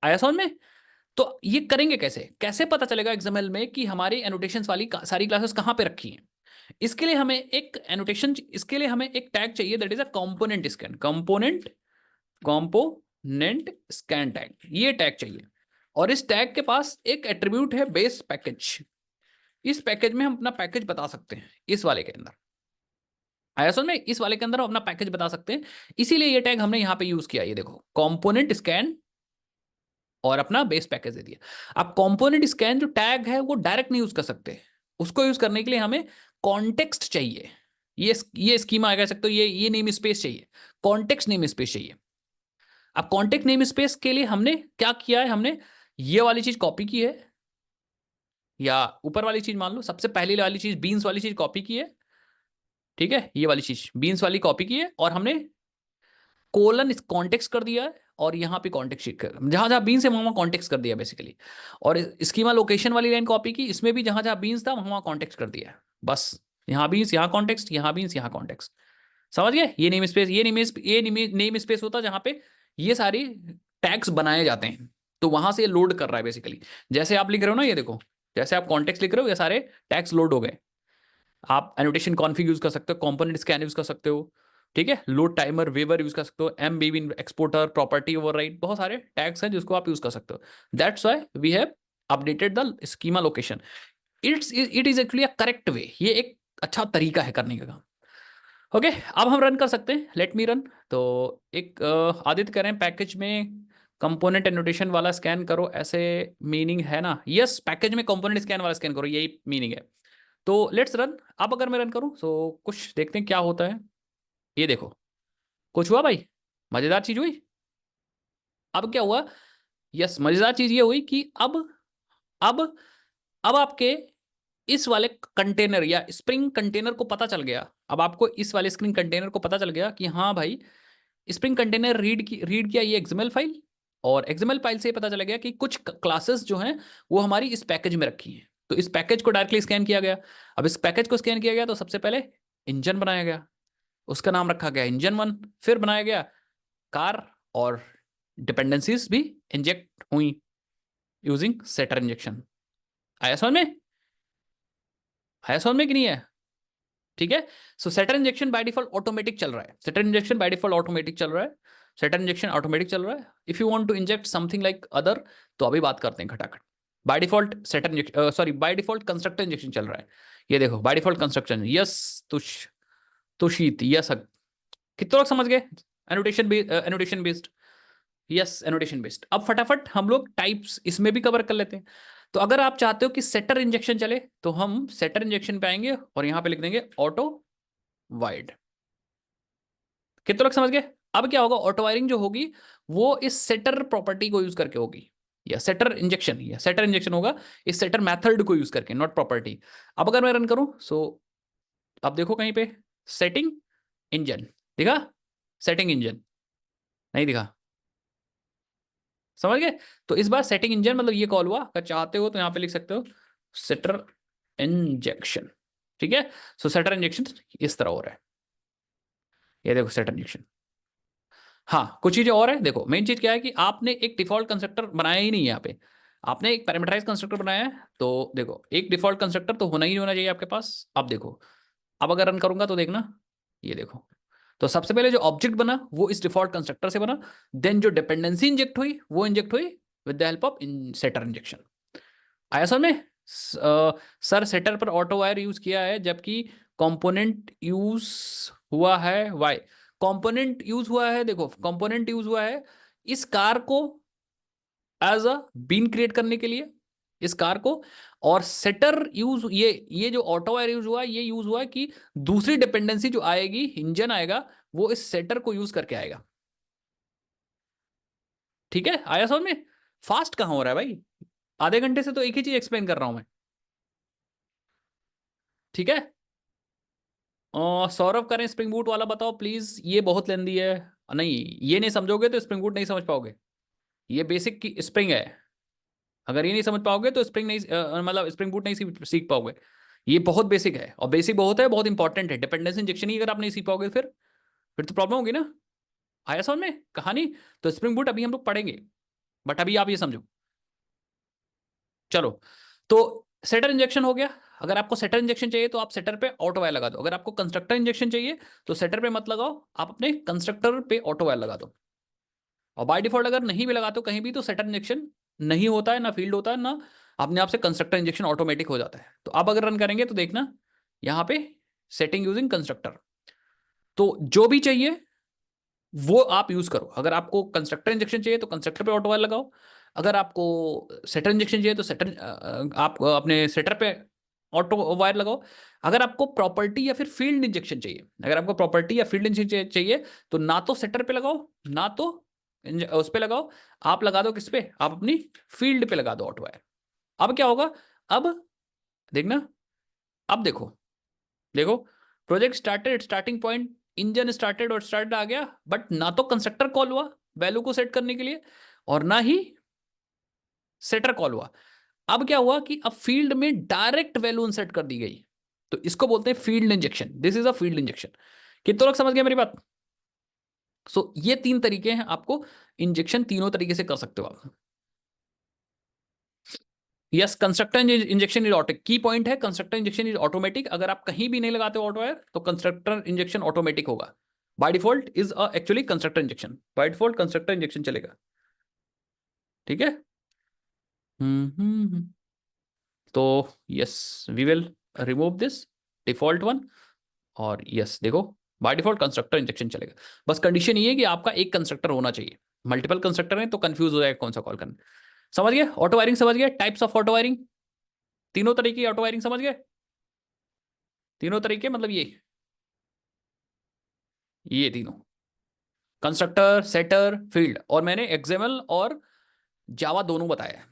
आया समझ में? तो ये करेंगे कैसे? कैसे पता चलेगा एक्सएमएल में कि हमारी एनोटेशंस वाली सारी क्लासेस कहां पे रखी हैं? इसके लिए हमें एक एनोटेशन, इसके लिए हमें एक टैग चाहिए, that is a component scan, component scan tag, ये टैग चाहिए। और इस टैग के पास एक एट्रीब्यूट है बेस पैकेज। इस पैकेज में हम अपना पैकेज बता सकते हैं, इस वाले के अंदर। आया समझ में? इस वाले के अंदर हम अपना पैकेज बता सकते हैं, इसीलिए ये टैग हमने यहां पे यूज किया। ये देखो, कंपोनेंट स्कैन और अपना बेस पैकेज दे दिया। अब कंपोनेंट स्कैन जो टैग है वो डायरेक्ट नहीं यूज कर सकते, उसको यूज करने के लिए हमें कॉन्टेक्स्ट चाहिए। ये स्कीमा कह सकते हो, ये नेम स्पेस चाहिए, कॉन्टेक्स्ट नेम स्पेस चाहिए। अब कॉन्टेक्स्ट नेम स्पेस के लिए हमने क्या किया है, हमने ये वाली चीज कॉपी की है, या ऊपर वाली चीज मान लो, सबसे पहले वाली चीज बीन्स वाली चीज कॉपी की है। ठीक है, ये वाली चीज बीन्स वाली कॉपी की है, और हमने कोलन कॉन्टेक्स्ट कर दिया है, और यहाँ पे कॉन्टेक्स्ट कर, जहां जहां बीन्स है वहां कॉन्टेक्स्ट कर दिया बेसिकली। और स्कीमा लोकेशन वाली लाइन कॉपी की, इसमें भी जहां जहां बीन्स था वहां कॉन्टेक्स्ट कर दिया है। बस यहाँ बीन्स, यहाँ कॉन्टेक्स्ट, यहाँ बीन्स, यहाँ कॉन्टेक्स्ट। समझ गए? ये नेम स्पेस, ये नेम स्पेस होता है जहां पे ये सारी टैग्स बनाए जाते हैं। तो वहां से ये लोड कर रहा है बेसिकली। जैसे आप लिख रहे हो ना, ये देखो, जैसे आप कॉन्टेक्स्ट लिख रहे हो, ये सारे टैग्स लोड हो गए। आप एनोटेशन कॉन्फ़िग यूज कर सकते हो, कंपोनेंट स्कैन यूज कर सकते हो, ठीक है, लोड टाइमर वेवर यूज कर सकते हो, एम बीबी एक्सपोर्टर, प्रॉपर्टी ओवरराइड, बहुत सारे टैग्स हैं जिसको आप यूज कर सकते हो। That's why we have updated the schema location. It is actually a correct way, ये एक अच्छा तरीका है करने का काम। ओके, अब हम रन कर सकते हैं, लेट मी रन। तो एक आदित्य कह रहे हैं पैकेज में कंपोनेंट एनोटेशन वाला स्कैन करो, ऐसे मीनिंग है ना? यस, पैकेज में कंपोनेंट स्कैन वाला स्कैन करो, यही मीनिंग है। तो लेट्स रन। अब अगर मैं रन करूं तो कुछ देखते हैं क्या होता है। ये देखो, कुछ हुआ भाई? मजेदार चीज हुई। अब क्या हुआ? यस, मजेदार चीज ये हुई कि अब अब आपके इस वाले कंटेनर या स्प्रिंग कंटेनर को पता चल गया। अब आपको इस वाले स्प्रिंग कंटेनर को पता चल गया कि हाँ भाई, स्प्रिंग कंटेनर रीड किया ये एक्सएमएल फाइल, और एक्सएमएल फाइल से पता चला गया कि कुछ क्लासेस जो हैं वो हमारी इस पैकेज में रखी हैं। तो इस पैकेज को डायरेक्टली स्कैन किया गया। अब इस पैकेज को स्कैन किया गया तो सबसे पहले इंजन बनाया गया, उसका नाम रखा गया इंजन वन। फिर बनाया गया कार, और डिपेंडेंसीज भी इंजेक्ट हुई यूजिंग सेटर इंजेक्शन। आया समझ में? आया समझ में कि नहीं है? ठीक है। So setter injection by default automatic चल रहा है, setter injection by default automatic चल रहा है, सेटर इंजेक्शन ऑटोमेटिक चल रहा है। If you want to inject something like other, तो अभी बात करते हैं खटाखट। By default setter injection, sorry, by default constructor injection चल रहा है। ये देखो, by default construction, yes, Tushit, yes. कितने लोग समझ गए? Annotation based, yes, annotation based. अब फटाफट हम लोग टाइप्स इसमें भी कवर कर लेते हैं। तो अगर आप चाहते हो कि सेटर इंजेक्शन चले, तो हम सेटर इंजेक्शन पे आएंगे और यहां पे लिख देंगे ऑटो वाइड। कितने लोग समझ गए? अब क्या होगा, ऑटो वायरिंग जो होगी वो इस सेटर प्रॉपर्टी को यूज करके होगी, या सेटर इंजेक्शन होगा इस सेटर मेथड को यूज करके, नॉट प्रॉपर्टी। अब अगर मैं रन करूं, सो अब देखो कहीं पे सेटिंग इंजन दिखा, सेटिंग इंजन नहीं दिखा। समझ गए? तो इस बार सेटिंग इंजन मतलब ये कॉल हुआ, अगर चाहते हो तो यहाँ पे लिख सकते हो सेटर इंजेक्शन, ठीक है। सो सेटर इंजेक्शन इस तरह हो रहा है, ये देखो सेटर इंजेक्शन। हाँ, कुछ चीजें और है, देखो मेन चीज क्या है कि आपने एक डिफॉल्ट कंस्ट्रक्टर बनाया ही नहीं है यहाँ पे, आपने एक पैरामीटराइज कंस्ट्रक्टर बनाया है। तो देखो एक डिफॉल्ट कंस्ट्रक्टर तो होना ही होना चाहिए आपके पास। अब देखो, अब अगर रन करूंगा तो देखना, ये देखो, तो सबसे पहले जो ऑब्जेक्ट बना वो इस डिफॉल्ट कंस्ट्रक्टर से बना, देन जो डिपेंडेंसी इंजेक्ट हुई वो इंजेक्ट हुई with the help of setter injection. आया समझ में? सर सेटर पर ऑटो वायर यूज किया है, जबकि कंपोनेंट यूज हुआ है वाई। कंपोनेंट यूज हुआ है, देखो कंपोनेंट यूज हुआ है इस कार को एज अ बीन क्रिएट करने के लिए, इस कार को। और सेटर यूज, ये जो ऑटो वायर यूज हुआ है ये यूज हुआ है कि दूसरी डिपेंडेंसी जो आएगी, इंजन आएगा, वो इस सेटर को यूज करके आएगा। ठीक है, आया समझ में? फास्ट कहां हो रहा है भाई, आधे घंटे से तो एक ही चीज एक्सप्लेन कर रहा हूं मैं। ठीक है, सौरभ करें स्प्रिंग बूट वाला बताओ प्लीज, ये बहुत लेंदी है। नहीं, ये नहीं समझोगे तो स्प्रिंग बूट नहीं समझ पाओगे, ये बेसिक की स्प्रिंग है। अगर ये नहीं समझ पाओगे तो स्प्रिंग नहीं मतलब स्प्रिंग बूट नहीं सीख पाओगे। ये बहुत बेसिक है, और बेसिक बहुत है, बहुत इंपॉर्टेंट है। डिपेंडेंसी इंजेक्शन ही अगर आप नहीं सीख पाओगे फिर तो प्रॉब्लम होगी ना। आया समझ में कहानी? तो स्प्रिंग बूट अभी हम लोग पढ़ेंगे, बट अभी आप ये समझो। चलो, तो सेटर इंजेक्शन हो गया। अगर आपको सेटर इंजेक्शन चाहिए तो आप सेटर पे ऑटो वायर लगा दो, अगर आपको कंस्ट्रक्टर इंजेक्शन चाहिए तो सेटर पे मत लगाओ, आप अपने कंस्ट्रक्टर पे ऑटो वायर लगा दो। और बाय डिफॉल्ट अगर नहीं भी लगाते हो कहीं भी तो सेटर इंजेक्शन नहीं होता है, ना फील्ड होता है, ना अपने आप से कंस्ट्रक्टर इंजेक्शन ऑटोमेटिक हो जाता है। तो अब अगर रन करेंगे तो देखना यहाँ पे सेटिंग यूजिंग कंस्ट्रक्टर, तो जो भी चाहिए वो आप यूज करो। अगर आपको कंस्ट्रक्टर इंजेक्शन चाहिए तो कंस्ट्रक्टर पे ऑटो वायर लगाओ, अगर आपको सेटर इंजेक्शन चाहिए तो सेटर आप अपने सेटर पे ऑटो वायर लगाओ। अगर आपको प्रॉपर्टी या फिर फील्ड इंजेक्शन चाहिए, अगर आपको प्रॉपर्टी या फील्ड इंजेक्शन चाहिए तो ना तो सेटर पे लगाओ ना तो उस पे लगाओ, आप लगा दो किस पे, आप अपनी फील्ड पे लगा दो ऑटो वायर। अब क्या होगा, अब देखना, अब देखो, देखो project started, starting point engine started और स्टार्ट आ गया, बट ना तो कंस्ट्रक्टर कॉल हुआ वैल्यू को सेट करने के लिए और ना ही सेटर कॉल हुआ। अब क्या हुआ कि अब फील्ड में डायरेक्ट वैल्यू सेट कर दी गई, तो इसको बोलते हैं field injection. This is a field injection. कितने लोग समझ गए मेरी बात? सो ये तीन तरीके हैं, आपको इंजेक्शन तीनों तरीके से कर सकते हो आप। Yes, constructor injection is auto, key point है कंस्ट्रक्टर इंजेक्शन इज ऑटोमेटिक। अगर आप कहीं भी नहीं लगाते ऑटो वायर तो कंस्ट्रक्टर इंजेक्शन ऑटोमेटिक होगा। By default is actually constructor injection, by default constructor injection चलेगा। ठीक है। हम्म। तो yes, we will remove this default one, और यस देखो बाय डिफॉल्ट कंस्ट्रक्टर इंजेक्शन चलेगा। बस कंडीशन ये है कि आपका एक कंस्ट्रक्टर होना चाहिए, मल्टीपल कंस्ट्रक्टर है तो कंफ्यूज हो जाएगा कौन सा कॉल करना। समझ गए? ऑटो वायरिंग समझ गए, टाइप्स ऑफ ऑटो वायरिंग, तीनों तरीके की ऑटो वायरिंग समझ गए। तीनों तरीके मतलब ये तीनों, कंस्ट्रक्टर सेटर फील्ड, और मैंने एक्सएमएल और जावा दोनों बताया है,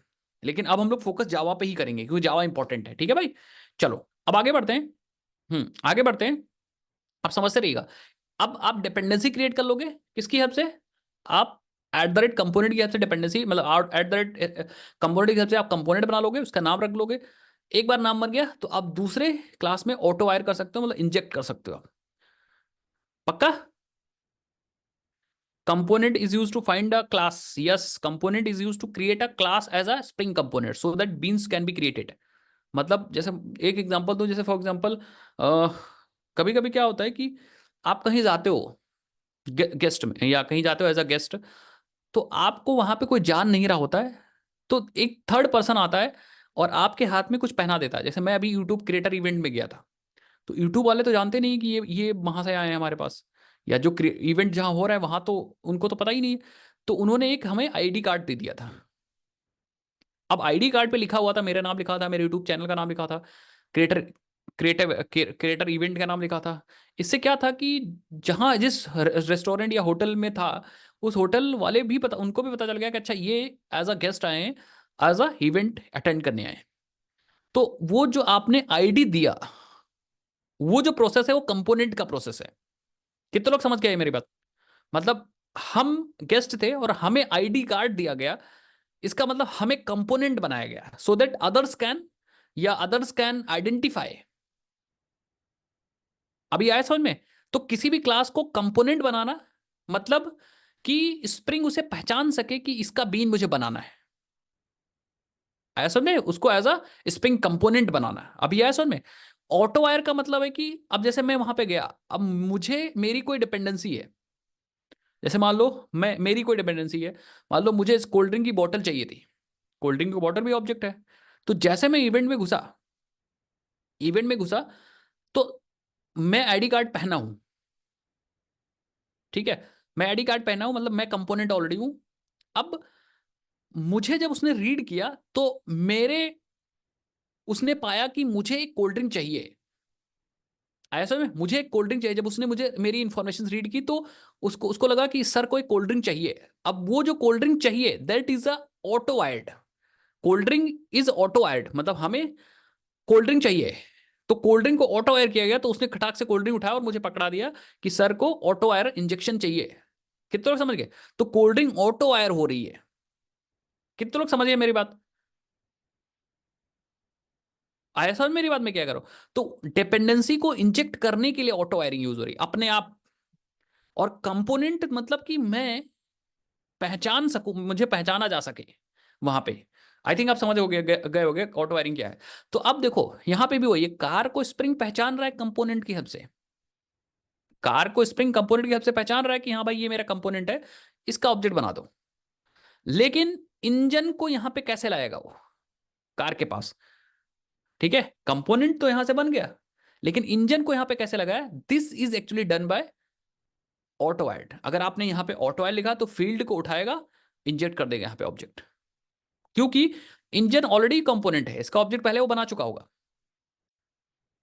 लेकिन अब हम लोग फोकस जावा पे ही करेंगे क्योंकि जावा इंपॉर्टेंट है। ठीक है भाई, चलो अब आगे बढ़ते हैं। आगे बढ़ते हैं, आप समझते रहिएगा। अब आप डिपेंडेंसी क्रिएट कर लोगे किसकी हेल्प से, आप एट द रेट कंपोनेंट की हेल्प से डिपेंडेंसी, मतलब एट द रेट कंपोनेंट की हेल्प से आप कंपोनेंट बना लोगे, उसका नाम रख लोगे। एक बार नाम बन गया तो आप दूसरे क्लास में ऑटो वायर कर सकते हो, मतलब इंजेक्ट कर सकते हो आप। पक्का? component is used to find a class, yes component is used to create a class as a spring component so that beans can be created। मतलब जैसे एक एग्जांपल दो, जैसे फॉर एग्जांपल कभी कभी क्या होता है कि आप कहीं जाते हो गेस्ट में, या कहीं जाते हो एज अ गेस्ट, तो आपको वहां पे कोई जान नहीं रहा होता है, तो एक थर्ड पर्सन आता है और आपके हाथ में कुछ पहना देता है। जैसे मैं अभी यूट्यूब क्रिएटर इवेंट में गया था, तो यूट्यूब वाले तो जानते नहीं कि ये वहां से आए हैं हमारे पास, या जो इवेंट जहां हो रहा है वहां तो उनको तो पता ही नहीं है। तो उन्होंने एक हमें आईडी कार्ड दे दिया था। अब आईडी कार्ड पे लिखा हुआ था, मेरा नाम लिखा था, मेरे यूट्यूब चैनल का नाम लिखा था, क्रिएटर क्रिएटिव क्रिएटर इवेंट का नाम लिखा था। इससे क्या था कि जहां जिस रेस्टोरेंट या होटल में था, उस होटल वाले भी पता, उनको भी पता चल गया कि अच्छा ये एज अ गेस्ट आए हैं, एज अ इवेंट अटेंड करने आए हैं। तो वो जो आपने आईडी दिया, वो जो प्रोसेस है वो कंपोनेंट का प्रोसेस है। कितने लोग समझ गए मेरी बात? मतलब हम गेस्ट थे और हमें आईडी कार्ड दिया गया, इसका मतलब हमें कंपोनेंट बनाया गया so that others can identify. अभी आया समझ में? तो किसी भी क्लास को कंपोनेंट बनाना मतलब कि स्प्रिंग उसे पहचान सके कि इसका बीन मुझे बनाना है। आया समझ में? उसको एज अ स्प्रिंग कंपोनेंट बनाना। अभी आया समझ में? ऑटो वायर का मतलब है कि अब जैसे मैं वहां पे गया, अब मुझे मेरी कोई डिपेंडेंसी है, जैसे मान लो मैं मेरी कोई डिपेंडेंसी है, मान लो मुझे इस कोल्ड ड्रिंक की बोतल चाहिए थी, कोल्ड ड्रिंक की बोतल भी ऑब्जेक्ट है। तो जैसे मैं इवेंट में घुसा तो मैं आईडी कार्ड पहना हूं, ठीक है, मैं आईडी कार्ड पहना हूं मतलब मैं कंपोनेंट ऑलरेडी हूं। अब मुझे जब उसने रीड किया तो मेरे उसने पाया कि मुझे एक कोल्ड ड्रिंक चाहिए। आया समझ में? मुझे एक कोल्ड ड्रिंक चाहिए, जब उसने मुझे मेरी इंफॉर्मेशन रीड की तो उसको उसको लगा कि सर को एक कोल्ड ड्रिंक चाहिए। अब वो जो कोल्ड ड्रिंक चाहिए that is a auto wired, cold drink is auto wired, मतलब हमें कोल्ड ड्रिंक चाहिए। तो कोल्ड ड्रिंक को ऑटो वायर किया गया, तो उसने खटाक से कोल्ड ड्रिंक उठाया और मुझे पकड़ा दिया कि सर को ऑटो वायर इंजेक्शन चाहिए। कितने लोग समझ गए? तो कोल्ड ड्रिंक ऑटो वायर हो रही है। कितने लोग समझ गए मेरी बात? आया समझ मेरी बात में क्या करो? तो डिपेंडेंसी को इंजेक्ट करने के लिए ऑटो वायरिंग यूज हो रही है अपने आप। और कंपोनेंट मतलब कि मैं पहचान सकूं, मुझे पहचाना जा सके वहां पे। आई थिंक आप समझ हो गए होगे ऑटो वायरिंग क्या है। तो अब देखो यहां पे भी वही है, कार को स्प्रिंग पहचान रहा है कंपोनेंट की हेल्प से, कार को स्प्रिंग कंपोनेंट की हेल्प से पहचान रहा है कि हाँ भाई ये मेरा कंपोनेंट है, इसका ऑब्जेक्ट बना दो। लेकिन इंजन को यहां पे कैसे लाएगा वो कार के पास? ठीक है, कंपोनेंट तो यहां से बन गया, लेकिन इंजन को यहां पे कैसे लगाया? This is actually done by auto wired. अगर आपने यहां पे ऑटो वायर्ड लिखा तो फील्ड को उठाएगा, इंजेक्ट कर देगा यहां पे ऑब्जेक्ट, क्योंकि इंजन ऑलरेडी कंपोनेंट है, इसका ऑब्जेक्ट पहले वो बना चुका होगा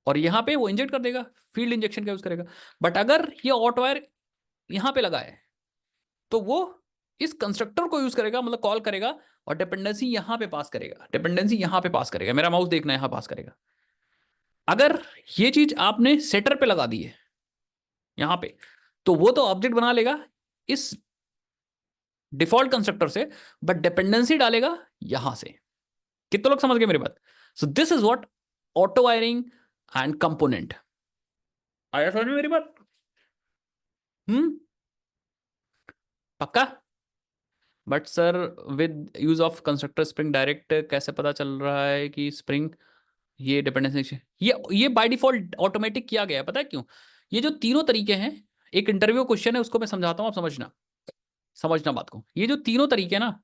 और यहां पे वो इंजेक्ट कर देगा, फील्ड इंजेक्शन का यूज करेगा। बट अगर ये ऑटो वायर यहां पे लगा है तो वो इस कंस्ट्रक्टर को यूज करेगा, मतलब कॉल करेगा और डिपेंडेंसी यहां पे पास करेगा, डिपेंडेंसी यहां पे पास करेगा, मेरा माउस देखना यहां पास करेगा। अगर ये चीज आपने सेटर पे लगा दी है यहां पे, तो वो तो ऑब्जेक्ट बना लेगा इस डिफॉल्ट कंस्ट्रक्टर से, बट डिपेंडेंसी डालेगा यहां से। कितने लोग समझ गए मेरी बात? सो this is what auto wiring and component. आया समझ में मेरी बात? हम्म। पक्का? But sir with use of constructor spring direct कैसे पता चल रहा है कि स्प्रिंग ये डिपेंडेंसी, ये बाय डिफॉल्ट ऑटोमेटिक किया गया है, पता है क्यों? ये जो तीनों तरीके हैं, एक इंटरव्यू क्वेश्चन है उसको मैं समझाता हूं, आप समझना, समझना बात को। ये जो तीनों तरीके हैं ना,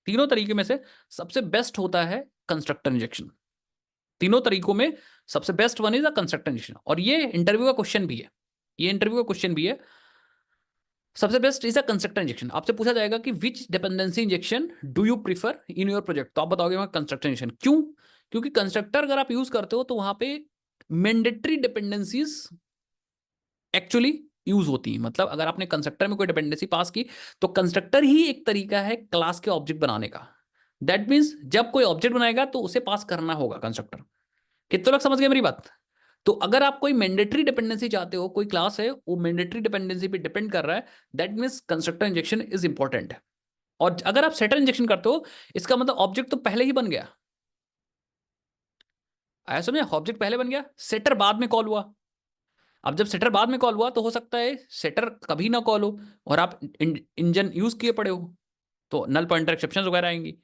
तीनों तरीके में से सबसे बेस्ट होता है कंस्ट्रक्टर इंजेक्शन। तीनों तरीकों में सबसे best one is a constructor injection, और ये इंटरव्यू का क्वेश्चन भी है, ये इंटरव्यू का क्वेश्चन भी है। सबसे best is a constructor injection. आपसे पूछा जाएगा कि which dependency injection do you prefer in your project, तो आप बताओगे कंस्ट्रक्टर इंजेक्शन। क्यों? क्योंकि कंस्ट्रक्टर अगर आप यूज करते हो तो वहां पे मैंडेटरी डिपेंडेंसीज एक्चुअली यूज होती है। मतलब अगर आपने कंस्ट्रक्टर में कोई डिपेंडेंसी पास की तो कंस्ट्रक्टर ही एक तरीका है क्लास के ऑब्जेक्ट बनाने का। दैट मीन्स जब कोई ऑब्जेक्ट बनाएगा तो उसे पास करना होगा कंस्ट्रक्टर। कितने लोग समझ गए मेरी बात? तो अगर आप कोई मैंडेटरी डिपेंडेंसी चाहते हो, कोई क्लास है वो मैंडेटरी डिपेंडेंसी पे डिपेंड कर रहा है, that means constructor injection is important. और अगर आप सेटर इंजेक्शन करते हो, इसका मतलब ऑब्जेक्ट तो पहले ही बन गया। आया समझे? ऑब्जेक्ट पहले बन गया, सेटर बाद में कॉल हुआ। अब जब सेटर बाद में कॉल हुआ तो हो सकता है सेटर कभी ना कॉल हो और आप इंजन यूज किए पड़े हो, तो नल पॉइंटर एक्सेप्शन वगैरह आएंगी।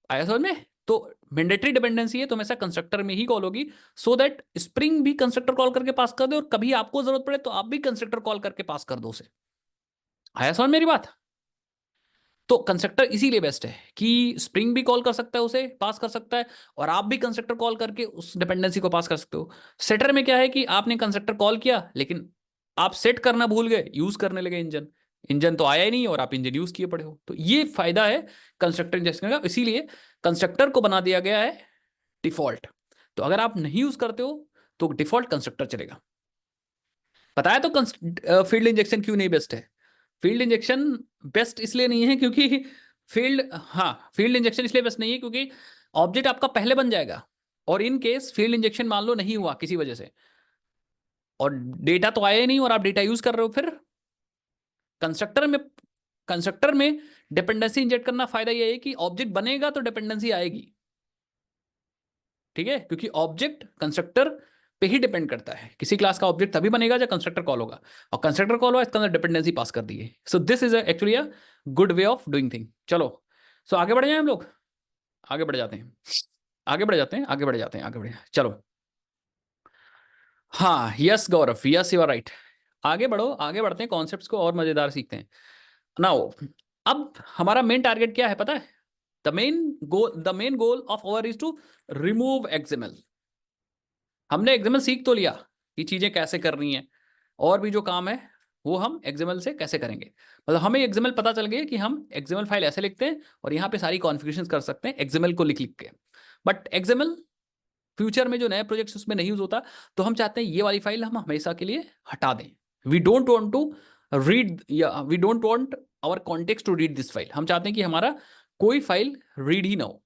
आया समझ में? तो मैंडेटरी डिपेंडेंसी है तो हमेशा कंस्ट्रक्टर में ही कॉल होगी, सो दैट स्प्रिंग भी कंस्ट्रक्टर कॉल करके पास कर दे और कभी आपको जरूरत पड़े तो आप भी कंस्ट्रक्टर कॉल करके पास कर दो उसे। आया समझ मेरी बात? तो कंस्ट्रक्टर इसीलिए बेस्ट है कि स्प्रिंग भी कॉल कर सकता है, उसे पास कर सकता है, और आप भी कंस्ट्रक्टर कॉल करके उस डिपेंडेंसी को पास कर सकते हो। सेटर में क्या है कि आपने कंस्ट्रक्टर कॉल किया लेकिन आप सेट करना भूल गए, यूज करने लगे इंजन, इंजन तो आया ही नहीं और आप इंजन यूज किए पड़े हो। तो ये फायदा है कंस्ट्रक्टर इंजेक्शन का, इसीलिए कंस्ट्रक्टर को बना दिया गया है डिफॉल्ट। तो अगर आप नहीं यूज करते हो तो डिफॉल्ट कंस्ट्रक्टर चलेगा। बताया तो फील्ड इंजेक्शन क्यों नहीं बेस्ट है? फील्ड इंजेक्शन बेस्ट इसलिए नहीं है क्योंकि फील्ड इंजेक्शन इसलिए बेस्ट नहीं है क्योंकि ऑब्जेक्ट आपका पहले बन जाएगा, और इन केस फील्ड इंजेक्शन मान लो नहीं हुआ किसी वजह से और डेटा तो आया ही नहीं और आप डेटा यूज कर रहे हो, फिर कंस्ट्रक्टर में कंस्ट्रक्टर में डिपेंडेंसी इंजेक्ट करना फायदा ये है कि ऑब्जेक्ट बनेगा तो डिपेंडेंसी आएगी, ठीक है, क्योंकि ऑब्जेक्ट कंस्ट्रक्टर पे ही डिपेंड करता है। किसी क्लास का ऑब्जेक्ट तभी बनेगा जब कंस्ट्रक्टर कॉल होगा, और कंस्ट्रक्टर कॉल हुआ इसके अंदर डिपेंडेंसी पास कर दी है। So this is actually a good way of doing thing. चलो, सो आगे बढ़ जाए हम लोग, आगे बढ़ जाते हैं, आगे बढ़ जाते हैं, आगे बढ़ जाते हैं, आगे बढ़े, चलो। हाँ, yes Gaurav, yes you are right. आगे बढ़ो, आगे बढ़ते हैं, कॉन्सेप्ट्स को और मजेदार सीखते हैं। नाउ अब हमारा मेन टारगेट क्या है पता है? The main goal of our is to remove XML. हमने एक्सएमएल सीख तो लिया कि चीजें कैसे करनी है, और भी जो काम है वो हम एक्सएमएल से कैसे करेंगे। मतलब हमें एक्सएमएल पता चल गया कि हम एक्सएमएल फाइल ऐसे लिखते हैं और यहाँ पे सारी कॉन्फ़िगरेशंस कर सकते हैं एक्सएमएल को लिख लिख के। बट एक्सएमएल फ्यूचर में जो नए प्रोजेक्ट्स उसमें नहीं यूज होता, तो हम चाहते हैं ये वाली फाइल हम हमेशा के लिए हटा दें। We don't want to read, या we don't want our context to read this file. हम चाहते हैं कि हमारा कोई फाइल रीड ही ना हो।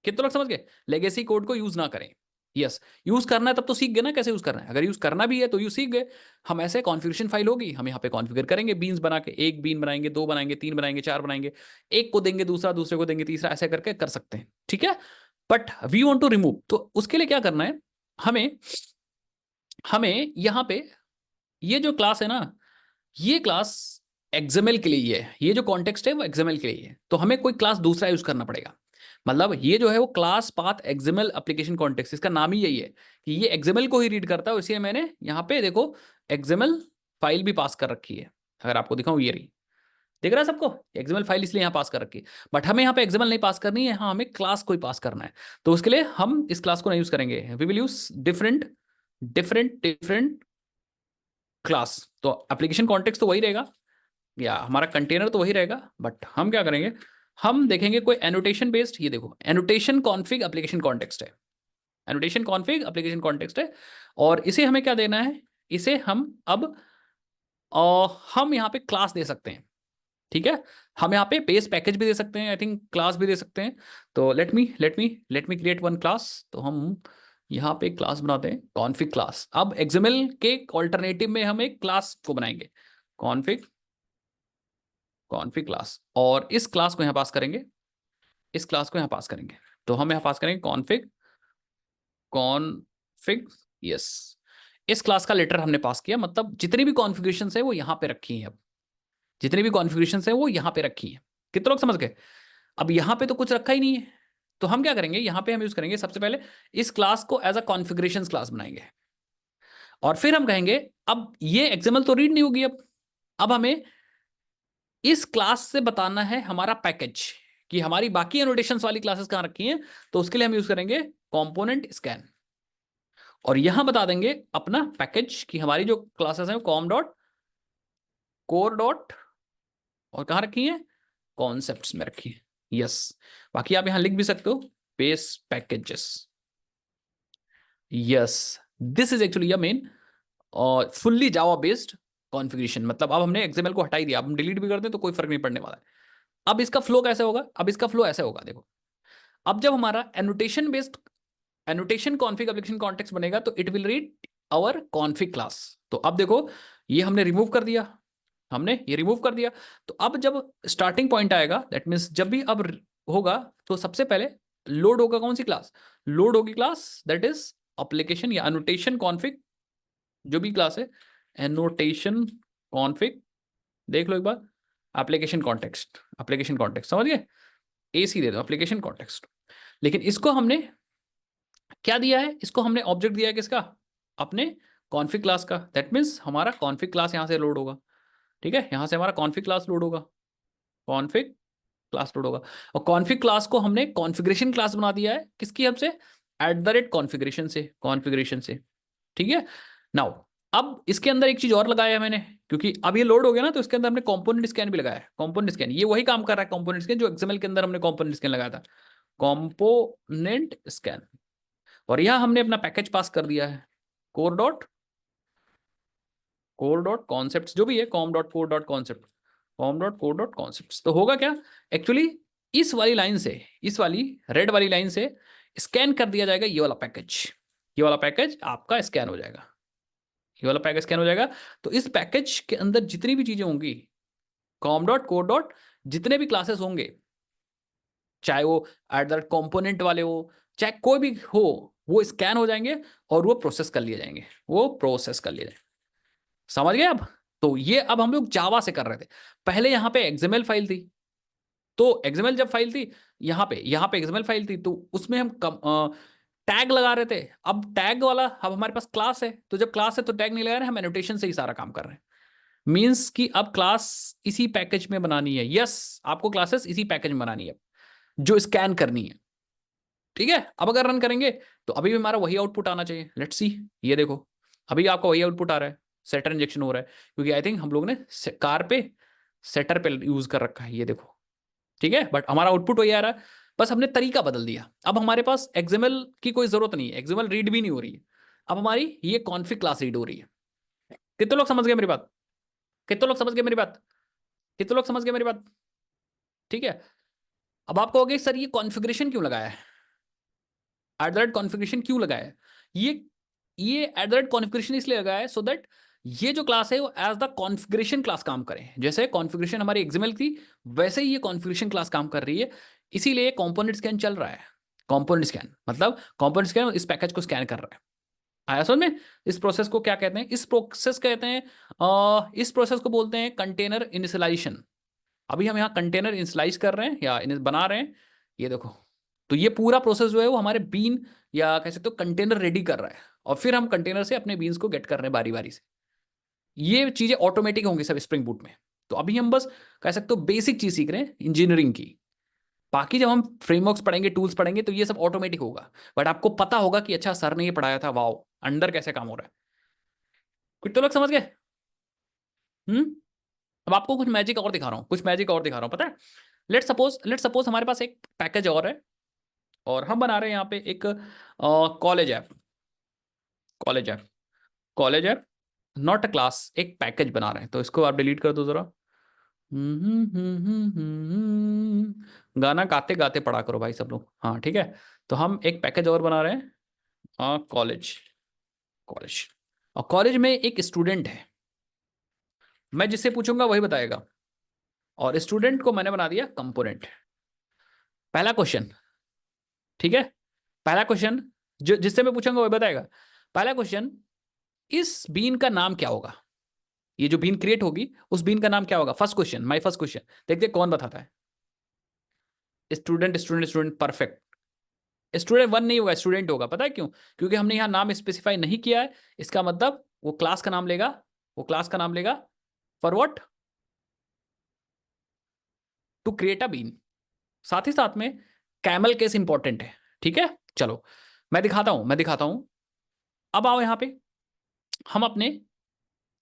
कितने लोग समझ गए? लेगेसी कोड को यूज ना करें। यस, यूज करना है तब तो सीख गए ना कैसे यूज करना है। अगर यूज करना भी है तो यूज सीख गए। हम ऐसे कॉन्फ़िगरेशन फाइल होगी, हम यहाँ पे कॉन्फ़िगर करेंगे बीन्स बना के, एक बीन बनाएंगे, दो बनाएंगे, तीन बनाएंगे, चार बनाएंगे, एक को देंगे दूसरा, दूसरे को देंगे तीसरा, ऐसे करके कर सकते हैं, ठीक है। But we want to remove, तो उसके लिए क्या करना है हमें? हमें यहाँ पे ये जो क्लास है ना, ये क्लास एक्सएमएल के लिए है, ये जो कॉन्टेक्स्ट है वो एक्सएमएल के लिए है, तो हमें कोई क्लास दूसरा यूज करना पड़ेगा। मतलब ये जो है वो class path XML application context, इसका नाम ही यही है कि ये एक्सएमएल को ही रीड करता है। इसलिए मैंने यहाँ पे देखो एक्सएमएल फाइल भी पास कर रखी है। अगर आपको दिखाऊं, ये रही, दिख रहा है सबको? एक्सएमएल फाइल इसलिए यहाँ पास कर रखी है। बट हमें यहाँ पे एक्सएमएल नहीं पास करनी है, हाँ हमें क्लास को ही पास करना है। तो उसके लिए हम इस क्लास को नहीं यूज करेंगे, we will use different different different class. तो एप्लीकेशन कॉन्टेक्स्ट तो वही रहेगा, या हमारा कंटेनर तो वही रहेगा, बट हम क्या करेंगे, हम देखेंगे कोई एनोटेशन बेस्ड। ये देखो, एनोटेशन कॉन्फिग एप्लीकेशन कॉन्टेक्स्ट है, एनोटेशन कॉन्फिग एप्लीकेशन कॉन्टेक्स्ट है। और इसे हमें क्या देना है? इसे हम अब हम यहाँ पे क्लास दे सकते हैं, ठीक है। हम यहाँ पे बेस पैकेज भी दे सकते हैं, आई थिंक क्लास भी दे सकते हैं। तो late me create one class. तो हम यहाँ पे क्लास बनाते हैं, कॉन्फिग क्लास। अब एक्सएमएल के ऑल्टरनेटिव में हम एक क्लास को बनाएंगे, कॉन्फिग कॉन्फिग क्लास, और इस क्लास को यहाँ पास करेंगे, इस क्लास को यहाँ पास करेंगे। तो हम यहाँ पास करेंगे कॉन्फिग यस। इस क्लास का लेटर हमने पास किया, मतलब जितनी भी कॉन्फ़िगरेशंस है वो यहाँ पे रखी हैं। अब जितनी भी कॉन्फ़िगरेशंस है वो यहाँ पे रखी हैं। कितने लोग समझ गए? अब यहाँ पे तो कुछ रखा ही नहीं है, तो हम क्या करेंगे, यहाँ पे हम यूज करेंगे सबसे पहले इस क्लास को एज अ कॉन्फ़िगरेशन क्लास बनाएंगे। और फिर हम कहेंगे अब ये एक्सएमएल तो रीड नहीं होगी, अब हमें इस क्लास से बताना है हमारा पैकेज, कि हमारी बाकी एनोटेशंस वाली क्लासेस कहाँ रखी हैं। तो उसके लिए हम यूज करेंगे कंपोनेंट स्कैन, और यहां बता देंगे अपना पैकेज कि हमारी जो क्लासेस हैं कॉम डॉट कोर डॉट, और कहाँ रखी है? कॉन्सेप्ट्स में रखी है। यस, बाकी आप यहां लिख भी सकते हो base packages. Yes, this is actually main और फुल्ली जावा बेस्ड कॉन्फ़िगरेशन। मतलब अब हमने एक्सएमएल को हटा ही दिया, अब हम डिलीट भी कर दें तो कोई फर्क नहीं पड़ने वाला है। अब इसका फ्लो कैसे होगा? अब इसका फ्लो ऐसे होगा, देखो। अब जब हमारा annotation based annotation config application context बनेगा तो it will read our config class. तो अब देखो, ये हमने रिमूव कर दिया, हमने ये रिमूव कर दिया। तो अब जब स्टार्टिंग पॉइंट आएगा, दैट मीन्स जब भी अब होगा, तो सबसे पहले लोड होगा कौन सी क्लास? लोड होगी क्लास दैट इज एप्लीकेशन या एनोटेशन कॉन्फिग, जो भी क्लास है एनोटेशन कॉन्फिग। देख लो एक बार, एप्लीकेशन कॉन्टेक्स्ट, एप्लीकेशन कॉन्टेक्स्ट समझ गए? एसी दे दो, एप्लीकेशन कॉन्टेक्स्ट। लेकिन इसको हमने क्या दिया है? इसको हमने ऑब्जेक्ट दिया है किसका? अपने कॉन्फिग क्लास का। दैट मीन्स हमारा कॉन्फिग क्लास यहाँ से लोड होगा, ठीक है, यहाँ से हमारा कॉन्फिग क्लास लोड होगा, कॉन्फिग क्लास लोड होगा। और कॉन्फिग क्लास को हमने कॉन्फ़िगरेशन क्लास बना दिया है, किसकी हेल्प से? @कॉन्फ़िगरेशन से, कॉन्फ़िगरेशन से, ठीक है। नाउ अब इसके अंदर एक चीज और लगाया है मैंने, क्योंकि अब ये लोड हो गया ना, तो इसके अंदर हमने कंपोनेंट स्कैन भी लगाया है। कंपोनेंट स्कैन ये वही काम कर रहा है, कंपोनेंट स्कैन जो एक्सएमएल के अंदर हमने कंपोनेंट स्कैन लगाया था, कंपोनेंट स्कैन। और यहां हमने अपना पैकेज पास कर दिया है, कोर डॉट कॉन्सेप्ट, जो भी है com dot core dot concept, com dot core dot concept. तो होगा क्या एक्चुअली, इस वाली लाइन से, इस वाली रेड वाली लाइन से स्कैन कर दिया जाएगा ये वाला पैकेज। ये वाला पैकेज आपका स्कैन हो जाएगा, ये वाला पैकेज स्कैन हो जाएगा। तो इस पैकेज के अंदर जितनी भी चीजें होंगी कॉम डॉट कोड डॉट जितने भी क्लासेस होंगे, चाहे वो एट द कॉम्पोनेंट वाले हो, चाहे कोई भी हो, वो स्कैन हो जाएंगे और वो प्रोसेस कर लिए जाएंगे, वो प्रोसेस कर लिए जाएंगे। समझ गए अब? तो ये अब हम लोग जावा से कर रहे थे। पहले यहां पे एक्सएमएल फाइल थी, तो एक्सएमएल जब फाइल थी, यहाँ पे एक्सएमएल फाइल थी, तो उसमें हम टैग लगा रहे थे। अब टैग वाला, अब हमारे पास क्लास है, तो जब क्लास है तो टैग नहीं लगा रहे, हम एनोटेशन से ही सारा काम कर रहे हैं। मींस कि अब क्लास इसी पैकेज में बनानी है। यस, आपको क्लासेस इसी पैकेज में बनानी है जो स्कैन करनी है। ठीक है, अब अगर रन करेंगे तो अभी भी हमारा वही आउटपुट आना चाहिए। लेट्स सी, ये देखो, अभी आपका वही आउटपुट आ रहा है, सेटर इंजेक्शन हो रहा है, क्योंकि आई थिंक हम लोग ने कार पे सेटर पे यूज कर रखा है, ये देखो। ठीक है, बट हमारा आउटपुट वही आ रहा है, बस हमने तरीका बदल दिया। अब हमारे पास एक्सएमएल की कोई जरूरत नहीं है, एक्सएमएल रीड भी नहीं हो रही है, अब हमारी ये कॉन्फिग क्लास रीड हो रही है। कितने लोग समझ गए मेरी बात? कितने लोग समझ गए मेरी बात? कितने लोग समझ गए मेरी बात? ठीक है, अब आप कहोगे सर ये कॉन्फ़िगरेशन क्यों लगाया है, एट द रेट कॉन्फ़िगरेशन क्यों लगाया है? ये एट द रेट कॉन्फ़िगरेशन इसलिए लगाया है सो दैट ये जो क्लास है वो एज द कॉन्फ़िगरेशन क्लास काम करे। जैसे कॉन्फ़िगरेशन हमारी एक्सएमएल थी, वैसे ही ये कॉन्फ़िगरेशन क्लास काम कर रही है, इसीलिए कंपोनेंट स्कैन चल रहा है। कंपोनेंट स्कैन मतलब कंपोनेंट स्कैन इस पैकेज को स्कैन कर रहा है। आया समझ में? इस प्रोसेस को क्या कहते हैं? इस प्रोसेस कहते हैं, इस प्रोसेस को बोलते हैं कंटेनर इनिशियलाइजेशन। अभी हम यहाँ कंटेनर इनिशियलाइज कर रहे हैं या बना रहे हैं, ये देखो। तो ये पूरा प्रोसेस जो है वो हमारे बीन या कह सकते हो कंटेनर रेडी कर रहा है, और फिर हम कंटेनर से अपने बीन्स को गेट कर रहे हैं बारी बारी से। ये चीजें ऑटोमेटिक होंगी सब स्प्रिंग बूट में। तो अभी हम बस कह सकते हो बेसिक चीज सीख रहे हैं इंजीनियरिंग की। बाकी जब हम फ्रेमवर्क्स पढ़ेंगे, टूल्स पढ़ेंगे, तो ये सब ऑटोमेटिक होगा, बट आपको पता होगा कि अच्छा सर ने ये पढ़ाया था, वाओ अंडर कैसे काम हो रहा है। कुछ तो लोग समझ गए? हम्म। अब आपको कुछ मैजिक और दिखा रहा हूँ, कुछ मैजिक और दिखा रहा हूँ, पता है? लेट सपोज हमारे पास एक पैकेज और है, और हम बना रहे हैं यहाँ पे एक college app. College app, college app, not a class, एक पैकेज बना रहे हैं। तो इसको आप डिलीट कर दो जरा। गाना गाते गाते पढ़ा करो भाई सब लोग, हाँ ठीक है। तो हम एक पैकेज और बना रहे हैं, कॉलेज। कॉलेज, और कॉलेज में एक स्टूडेंट है, मैं जिससे पूछूंगा वही बताएगा, और स्टूडेंट को मैंने बना दिया कंपोनेंट। पहला क्वेश्चन, ठीक है, पहला क्वेश्चन जो जिससे मैं पूछूंगा वही बताएगा। पहला क्वेश्चन, इस बीन का नाम क्या होगा? ये जो बीन क्रिएट होगी उस बीन का नाम क्या होगा? First question, my first question, देखते कौन बताता है। Student student student, perfect. Student one नहीं होगा, स्टूडेंट होगा। पता है क्यों? क्योंकि हमने यहां नाम स्पेसिफाई नहीं किया है। इसका मतलब वो क्लास का नाम लेगा, वो क्लास का नाम लेगा for what? To create a bean. साथ ही साथ में कैमल केस इंपॉर्टेंट है। ठीक है, चलो मैं दिखाता हूं। अब आओ यहां पे, हम अपने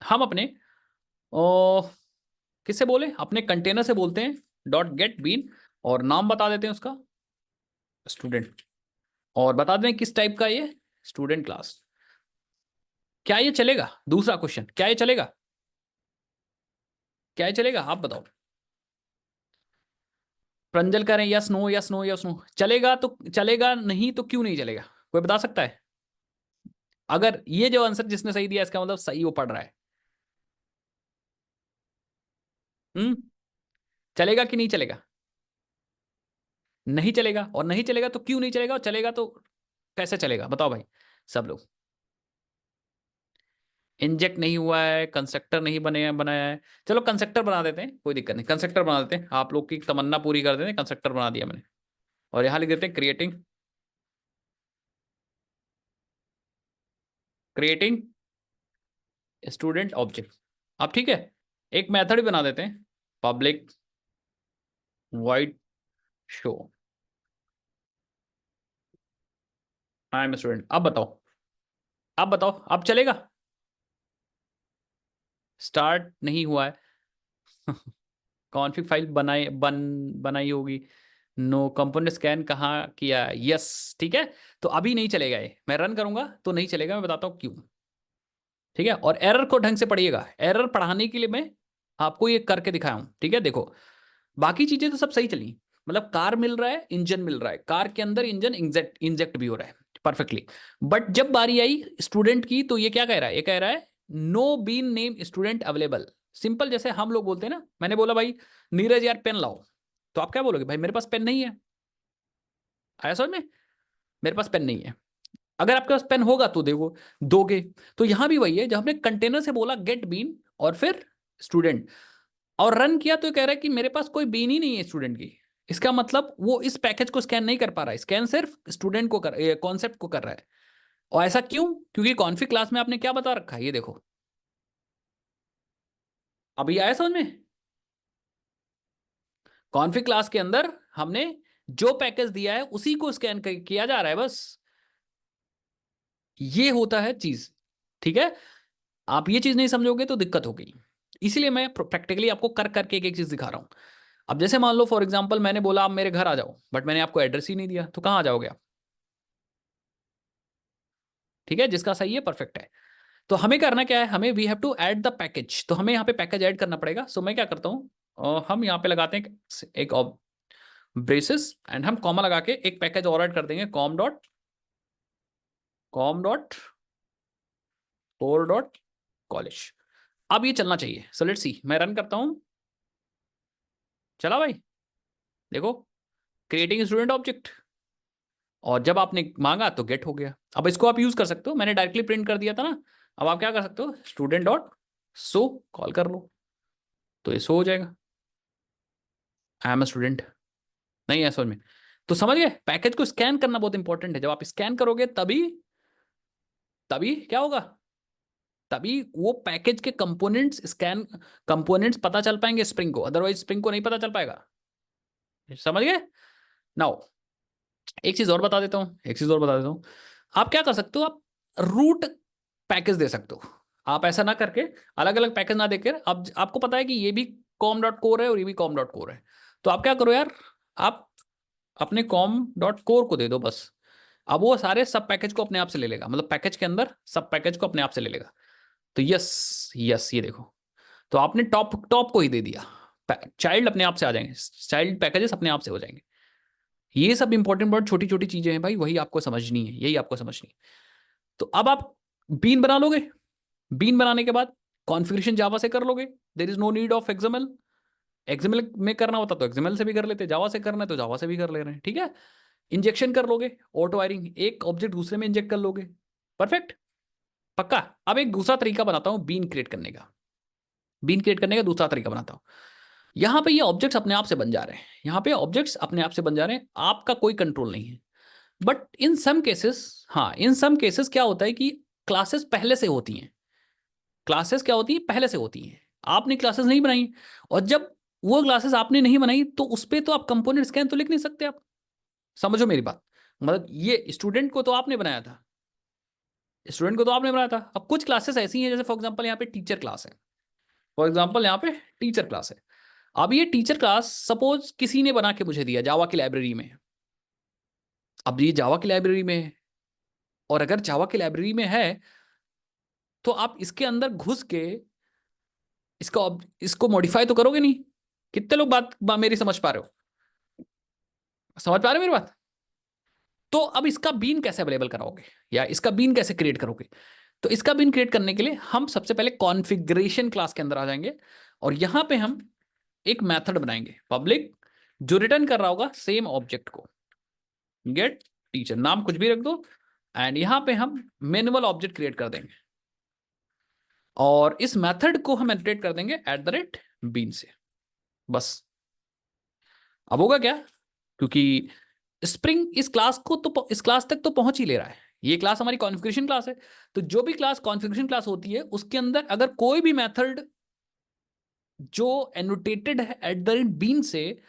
हम अपने ओ, किससे बोले? अपने कंटेनर से बोलते हैं डॉट गेट बीन, और नाम बता देते हैं उसका स्टूडेंट, और बता दें किस टाइप का ये स्टूडेंट क्लास। क्या ये चलेगा? दूसरा क्वेश्चन, क्या ये चलेगा? क्या ये चलेगा? आप बताओ। प्रंजल करें yes no yes no yes no, चलेगा तो चलेगा, नहीं तो क्यों नहीं चलेगा? कोई बता सकता है? अगर ये जो आंसर जिसने सही दिया इसका मतलब सही वो पढ़ रहा है। हम्म। चलेगा कि नहीं चलेगा? नहीं चलेगा, और नहीं चलेगा तो क्यों नहीं चलेगा, और चलेगा तो कैसे चलेगा? बताओ भाई सब लोग। इंजेक्ट नहीं हुआ है, कंस्ट्रक्टर नहीं बनाया है। चलो कंस्ट्रक्टर बना देते हैं, कोई दिक्कत नहीं, कंस्ट्रक्टर बना देते हैं, आप लोग की तमन्ना पूरी कर देते हैं, कंस्ट्रक्टर बना दिया मैंने। और यहां लिख देते हैं क्रिएटिंग, क्रिएटिंग स्टूडेंट ऑब्जेक्ट। अब ठीक है, एक मेथड भी बना देते हैं, public wide show I am student. अब बताओ, अब बताओ, अब चलेगा? स्टार्ट नहीं हुआ है। कॉन्फ़िग फाइल बनाई होगी। नो कंपोनेंट स्कैन कहाँ किया है? यस, ठीक है। तो अभी नहीं चलेगा, ये मैं रन करूंगा तो नहीं चलेगा, मैं बताता हूँ क्यों। ठीक है, और एरर को ढंग से पढ़िएगा, एरर पढ़ाने के लिए मैं आपको ये करके दिखाया हूं। ठीक है, देखो बाकी चीजें तो सब सही चली, मतलब कार मिल रहा है, इंजन मिल रहा है, कार के अंदर इंजन इंजेक्ट इंजेक्ट भी हो रहा है परफेक्टली। बट जब बारी आई स्टूडेंट की, तो ये क्या कह रहा है? ये कह रहा है no bean name student available. Simple जैसे हम लोग बोलते हैं ना, मैंने बोला भाई नीरज यार पेन लाओ, तो आप क्या बोलोगे? भाई मेरे पास पेन नहीं है। आया समझ में? मेरे पास पेन नहीं है। अगर आपके पास पेन होगा तो देखो दोगे। तो यहां भी वही है, जब हमने कंटेनर से बोला गेट बीन और फिर स्टूडेंट और रन किया, तो कह रहा है कि मेरे पास कोई बीन ही नहीं है स्टूडेंट की। इसका मतलब वो इस पैकेज को स्कैन नहीं कर पा रहा है, स्कैन सिर्फ स्टूडेंट को कर, कॉन्सेप्ट को कर रहा है। और ऐसा क्यों? क्योंकि कॉन्फिग क्लास में आपने क्या बता रखा है, ये देखो। अभी आया समझ में? कॉन्फिग क्लास के अंदर हमने जो पैकेज दिया है उसी को स्कैन किया जा रहा है बस। ये होता है चीज। ठीक है? आप ये चीज नहीं समझोगे तो दिक्कत होगी। इसीलिए मैं प्रैक्टिकली आपको कर करके एक एक चीज दिखा रहा हूं। अब जैसे मान लो फॉर एग्जांपल मैंने बोला आप मेरे घर आ जाओ, बट मैंने आपको एड्रेस ही नहीं दिया, तो कहां आ जाओगे आप? ठीक है, जिसका सही है परफेक्ट है। तो हमें करना क्या है, हमें we have to add the package, तो हमें यहाँ पे पैकेज ऐड करना पड़ेगा। सो मैं क्या करता हूँ, हम यहाँ पे लगाते हैं एक ब्रेसेस एंड हम कॉमा लगा के एक पैकेज और ऐड कर देंगे, com dot core dot college. अब ये चलना चाहिए। सो लेट्स सी, मैं रन करता हूँ। चला भाई, देखो क्रिएटिंग स्टूडेंट ऑब्जेक्ट, और जब आपने मांगा तो गेट हो गया। अब इसको आप यूज कर सकते हो, मैंने डायरेक्टली प्रिंट कर दिया था ना। अब आप क्या कर सकते हो, स्टूडेंट डॉट सो कॉल कर लो, तो ये सो हो जाएगा, आई एम अ स्टूडेंट। नहीं है समझ में? तो समझ गए, पैकेज को स्कैन करना बहुत इंपॉर्टेंट है। जब आप स्कैन करोगे तभी तभी क्या होगा, तभी वो पैकेज के कंपोनेंट्स पता चल पाएंगे स्प्रिंग को, अदरवाइज स्प्रिंग को नहीं पता चल पाएगा। समझ गए? नाउ एक चीज और बता देता हूं, आप क्या कर सकते हो, आप रूट पैकेज दे सकते हो। आप ऐसा ना करके अलग अलग पैकेज ना देकर, अब आपको पता है कि ये भी कॉम डॉट कोर है और ये भी कॉम डॉट कोर है, तो आप क्या करो यार, आप अपने कॉम डॉट कोर को दे दो बस। अब वो सारे सब पैकेज को अपने आप से ले लेगा, मतलब पैकेज के अंदर सब पैकेज को अपने आप से ले लेगा। तो यस यस, ये देखो, तो आपने टॉप टॉप को ही दे दिया, चाइल्ड अपने आप से आ जाएंगे, चाइल्ड पैकेजेस अपने आप से हो जाएंगे। ये सब इंपॉर्टेंट बहुत छोटी छोटी चीजें हैं भाई, वही आपको समझनी है, यही आपको समझनी है। तो अब आप बीन बना लोगे, बीन बनाने के बाद कॉन्फ़िगरेशन जावा से कर लोगे, there is no need of XML. XML में करना होता तो एक्सएमएल से भी कर लेते, जावा से करना है तो जावा से भी कर ले रहे हैं। ठीक है? इंजेक्शन कर लोगे, ऑटो वायरिंग, एक ऑब्जेक्ट दूसरे में इंजेक्ट कर लोगे। परफेक्ट, पक्का। अब एक दूसरा तरीका बनाता हूं बीन क्रिएट करने का, बीन क्रिएट करने का दूसरा तरीका बनाता हूं। यहां पे ये ऑब्जेक्ट्स अपने आप से बन जा रहे हैं, यहां पे ऑब्जेक्ट्स अपने आप से बन जा रहे हैं, आपका कोई कंट्रोल नहीं है। बट इन सम केसेस, हाँ इन सम केसेस क्या होता है कि क्लासेस पहले से होती हैं, क्लासेस क्या होती हैं, पहले से होती हैं, आपने क्लासेस नहीं बनाई। और जब वो क्लासेस आपने नहीं बनाई तो उस पर तो आप कंपोनेंट स्कैन तो लिख नहीं सकते आप। समझो मेरी बात, मतलब ये स्टूडेंट को तो आपने बनाया था, स्टूडेंट को तो आपने बनाया था। अब कुछ क्लासेस ऐसी हैं, जैसे फॉर एग्जांपल यहाँ पे टीचर क्लास है, फॉर एग्जांपल यहाँ पे टीचर क्लास है। अब ये टीचर क्लास सपोज किसी ने बना के मुझे दिया जावा की लाइब्रेरी में। अब ये जावा की लाइब्रेरी में है, और अगर जावा की लाइब्रेरी में है तो आप इसके अंदर घुस के इसको मॉडिफाई तो करोगे नहीं। कितने लोग मेरी समझ पा रहे हो? समझ पा रहे हो मेरी बात? तो अब इसका बीन कैसे अवेलेबल कराओगे, या इसका बीन कैसे क्रिएट करोगे? तो इसका बीन क्रिएट करने के लिए हम सबसे पहले कॉन्फ़िगरेशन क्लास के अंदर आ जाएंगे, और यहां पे हम एक मेथड बनाएंगे पब्लिक, जो रिटर्न कर रहा होगा सेम ऑब्जेक्ट को, गेट टीचर, नाम कुछ भी रख दो, एंड यहां पे हम मैनुअल ऑब्जेक्ट क्रिएट कर देंगे, और इस मेथड को हम एडिट कर देंगे @bean से। बस अब होगा क्या, क्योंकि स्प्रिंग इस क्लास तक तो पहुंच ही ले रहा है, ये क्लास हमारी कॉन्फ़िगरेशन क्लास है। तो जो भी क्लास कॉन्फ़िगरेशन क्लास होती है उसके अंदर अगर कोई भी मेथड जो एनोटेटेड है @bean से,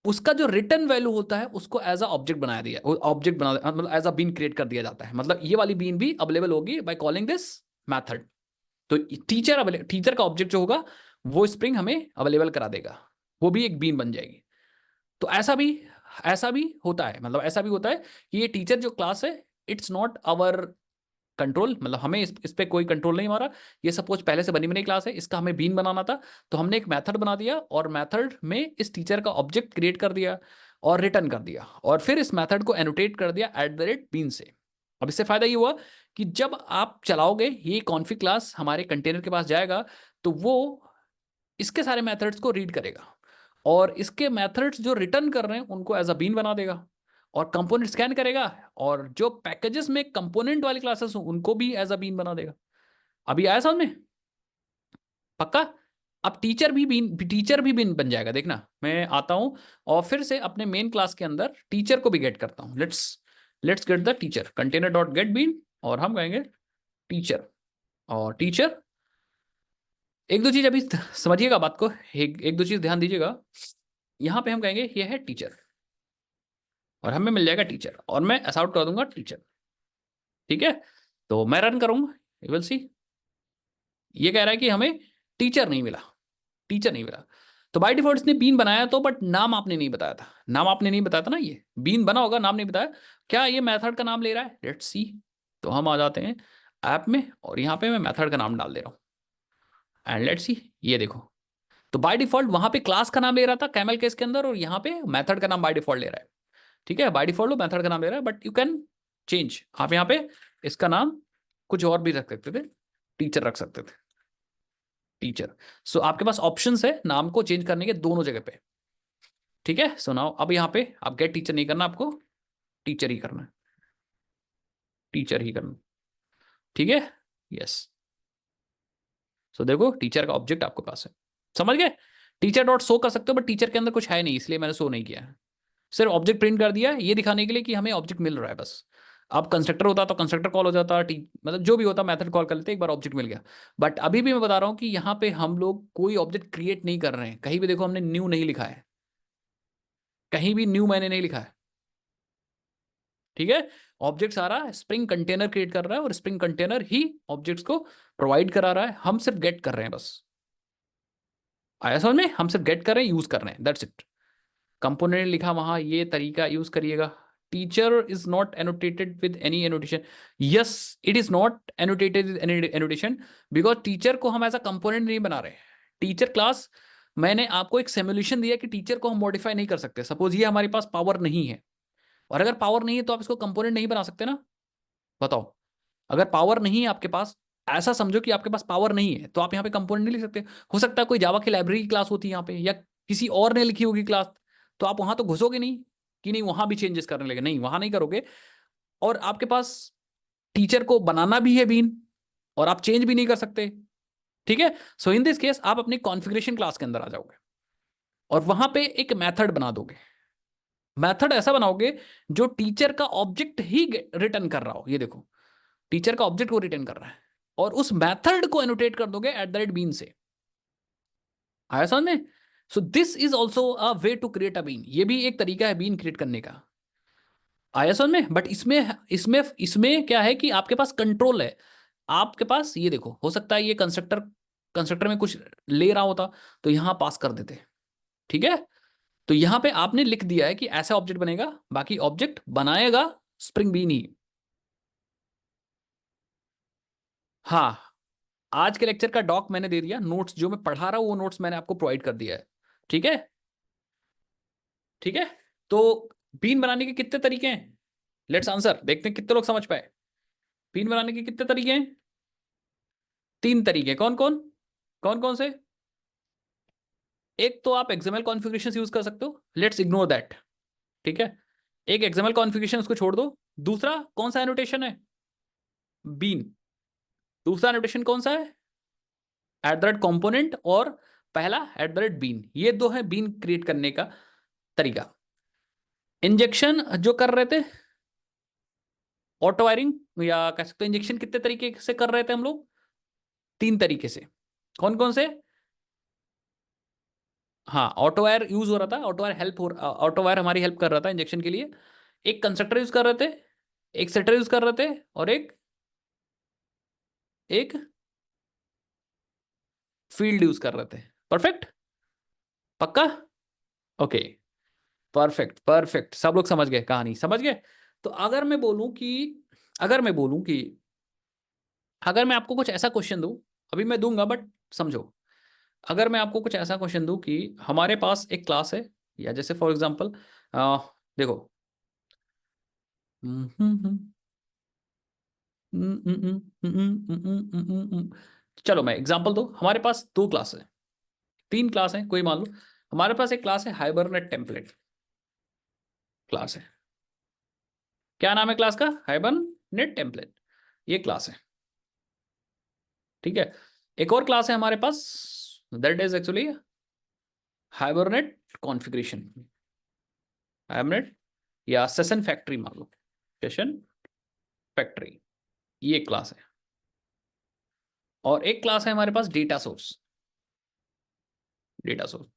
उसका जो रिटर्न वैल्यू होता है उसको एज अ ऑब्जेक्ट बनाया दिया, ऑब्जेक्ट बना, मतलब एज अ बीन क्रिएट कर दिया जाता है। मतलब ये वाली बीन भी अवेलेबल होगी बाय कॉलिंग दिस मेथड। तो टीचर का ऑब्जेक्ट जो होगा वो स्प्रिंग हमें अवेलेबल करा देगा, वो भी एक बीन बन जाएगी। तो ऐसा भी होता है, मतलब ऐसा भी होता है कि ये टीचर जो क्लास है, इट्स नॉट आवर कंट्रोल, मतलब हमें इस पे कोई कंट्रोल नहीं हमारा। ये सपोज पहले से बनी बनी क्लास है, इसका हमें बीन बनाना था, तो हमने एक मेथड बना दिया और मेथड में इस टीचर का ऑब्जेक्ट क्रिएट कर दिया और रिटर्न कर दिया, और फिर इस मेथड को एनोटेट कर दिया @bean से। अब इससे फायदा ये हुआ कि जब आप चलाओगे ये कॉन्फिग क्लास हमारे कंटेनर के पास जाएगा, तो वो इसके सारे मेथड्स को रीड करेगा और इसके मेथड्स जो रिटर्न कर रहे हैं उनको एज अ बीन बना देगा और कंपोनेंट स्कैन करेगा और जो पैकेजेस में कंपोनेंट वाली क्लासेस हो उनको भी एज अ बीन बना देगा। अभी आया समझ में? पक्का? अब टीचर भी बीन बन जाएगा। देखना मैं आता हूं और फिर से अपने मेन क्लास के अंदर टीचर को भी गेट करता हूं। Let's get the teacher container dot get bean और हम कहेंगे टीचर। और टीचर एक दो चीज अभी समझिएगा बात को, एक दो चीज ध्यान दीजिएगा। यहां पे हम कहेंगे ये है टीचर और हमें मिल जाएगा टीचर और मैं असाउट कर दूंगा टीचर। ठीक है, तो मैं रन करूंगा, यू विल सी। ये कह रहा है कि हमें टीचर नहीं मिला, टीचर नहीं मिला। तो बाय डिफॉल्ट इसने बीन बनाया तो, बट नाम आपने नहीं बताया था, नाम आपने नहीं बताया था ना। ये बीन बना होगा, नाम नहीं बताया। क्या ये मेथड का नाम ले रहा है? Let's see. तो हम आ जाते हैं ऐप में और यहाँ पे मैं मेथड का नाम डाल दे रहा हूँ एंड लेट्स सी। ये देखो, तो बाय डिफॉल्ट वहां पे क्लास का नाम ले रहा था कैमल केस के अंदर और यहाँ पे मेथड का नाम बाय डिफॉल्ट ले रहा है। ठीक है, बाय डिफॉल्ट मेथड का नाम ले रहा है, बट यू कैन चेंज। आप यहाँ पे इसका नाम कुछ और भी रख सकते थे, टीचर रख सकते थे, टीचर। सो आपके पास ऑप्शंस है नाम को चेंज करने के दोनों जगह पे। ठीक है, सो नाउ अब यहाँ पे आप गेट टीचर नहीं करना, आपको टीचर ही करना है, टीचर ही करना। ठीक है, यस। सो देखो टीचर का ऑब्जेक्ट आपके पास है, समझ गए? टीचर डॉट शो कर सकते हो बट टीचर के अंदर कुछ है नहीं, इसलिए मैंने शो नहीं किया है। सिर्फ ऑब्जेक्ट प्रिंट कर दिया ये दिखाने के लिए कि हमें ऑब्जेक्ट मिल रहा है बस। अब कंस्ट्रक्टर होता तो कंस्ट्रक्टर कॉल हो जाता, मतलब जो भी होता मेथड कॉल कर लेते, एक बार ऑब्जेक्ट मिल गया। बट अभी भी मैं बता रहा हूं कि यहाँ पे हम लोग कोई ऑब्जेक्ट क्रिएट नहीं कर रहे हैं, कहीं भी देखो हमने न्यू नहीं लिखा है, कहीं भी न्यू मैंने नहीं लिखा है। ठीक है, ऑब्जेक्ट सारा स्प्रिंग कंटेनर क्रिएट कर रहा है और स्प्रिंग कंटेनर ही ऑब्जेक्ट्स को प्रोवाइड करा रहा है, हम सिर्फ गेट कर रहे हैं बस। आया समझ में? हम सिर्फ गेट कर रहे हैं, यूज कर रहे हैं, दैट्स इट। कंपोनेंट लिखा वहां, ये तरीका यूज करिएगा। Teacher is not annotated with any annotation. Yes, it is not annotated with any annotation because teacher को हम एज अ कंपोनेंट नहीं बना रहे। टीचर क्लास मैंने आपको एक सिमुलेशन दिया कि टीचर को हम मॉडिफाई नहीं कर सकते। सपोज ये हमारे पास पावर नहीं है, और अगर पावर नहीं है तो आप इसको कंपोनेंट नहीं बना सकते ना। बताओ, अगर पावर नहीं है आपके पास, ऐसा समझो कि आपके पास पावर नहीं है तो आप यहाँ पे कंपोनेंट नहीं लिख सकते। हो सकता है कोई जावा की लाइब्रेरी की क्लास होती है यहाँ पे, या किसी और ने लिखी होगी क्लास, तो आप वहां तो घुसोगे नहीं कि नहीं वहां भी चेंजेस करने लगे, नहीं वहां नहीं करोगे। और आपके पास टीचर को बनाना भी है बीन, और आप चेंज भी नहीं कर सकते। ठीक है, सो इन दिस केस आप अपनी कॉन्फ़िगरेशन क्लास के अंदर आ जाओगे और वहां पे एक मेथड बना दोगे। मेथड ऐसा बनाओगे जो टीचर का ऑब्जेक्ट ही रिटर्न कर रहा हो। ये देखो, टीचर का ऑब्जेक्ट को रिटर्न कर रहा है और उस मेथड को एनोटेट कर दोगे एट द रेट बीन से। आया समझ में? So this is also a way to create a bean, ये भी एक तरीका है बीन क्रिएट करने का। आया समझ में? बट इसमें इसमें इसमें क्या है कि आपके पास कंट्रोल है। आपके पास ये देखो, हो सकता है ये कंस्ट्रक्टर कंस्ट्रक्टर में कुछ ले रहा होता तो यहां पास कर देते। ठीक है, तो यहां पे आपने लिख दिया है कि ऐसा ऑब्जेक्ट बनेगा, बाकी ऑब्जेक्ट बनाएगा स्प्रिंग बीन ही। हाँ, आज के लेक्चर का डॉक मैंने दे दिया, नोट्स जो मैं पढ़ा रहा हूं वो नोट्स मैंने आपको प्रोवाइड कर दिया है। ठीक है, ठीक है। तो बीन बनाने के कितने तरीके हैं? लेट्स आंसर, देखते हैं कितने लोग समझ पाए। बीन बनाने के कितने तरीके हैं? तीन तरीके। कौन कौन? कौन कौन से? एक तो आप एक्सएमएल कॉन्फ़िगरेशन यूज कर सकते हो, लेट्स इग्नोर दैट। ठीक है, एक एक्सएमएल कॉन्फ़िगरेशन उसको छोड़ दो। दूसरा कौन सा एनोटेशन है? बीन। दूसरा एनोटेशन कौन सा है? एट द रेट कॉम्पोनेंट, और पहला एट द रेट बीन। ये दो है बीन क्रिएट करने का तरीका। इंजेक्शन जो कर रहे थे, ऑटो वायरिंग या कह सकते हो इंजेक्शन, कितने तरीके से कर रहे थे हम लोग? तीन तरीके से। कौन कौन से? हाँ, ऑटो वायर यूज हो रहा था, ऑटो वायर हमारी हेल्प कर रहा था इंजेक्शन के लिए। एक कंस्ट्रक्टर यूज कर रहे थे, एक सेटर यूज कर रहे थे, और एक एक फील्ड यूज कर रहे थे। परफेक्ट? पक्का? ओके, परफेक्ट परफेक्ट, सब लोग समझ गए, कहानी समझ गए। तो अगर मैं बोलूं कि अगर मैं आपको कुछ ऐसा क्वेश्चन दूं, अभी मैं दूंगा बट समझो। अगर मैं आपको कुछ ऐसा क्वेश्चन दूं कि हमारे पास एक क्लास है, या जैसे फॉर एग्जांपल देखो, चलो मैं एग्जांपल दो, हमारे पास 2 क्लास है, 3 क्लास है, कोई मान लो। हमारे पास एक क्लास है हाइबरनेट टेम्पलेट क्लास है। क्या नाम है क्लास का? हाइबरनेट टेम्पलेट, ये क्लास है, ठीक है। एक और क्लास है हमारे पास, that is actually hibernate configuration, hibernate या सेशन फैक्ट्री मान लो, सेशन फैक्ट्री, ये क्लास है। और एक क्लास है हमारे पास डेटा सोर्स, डेटा सोर्स,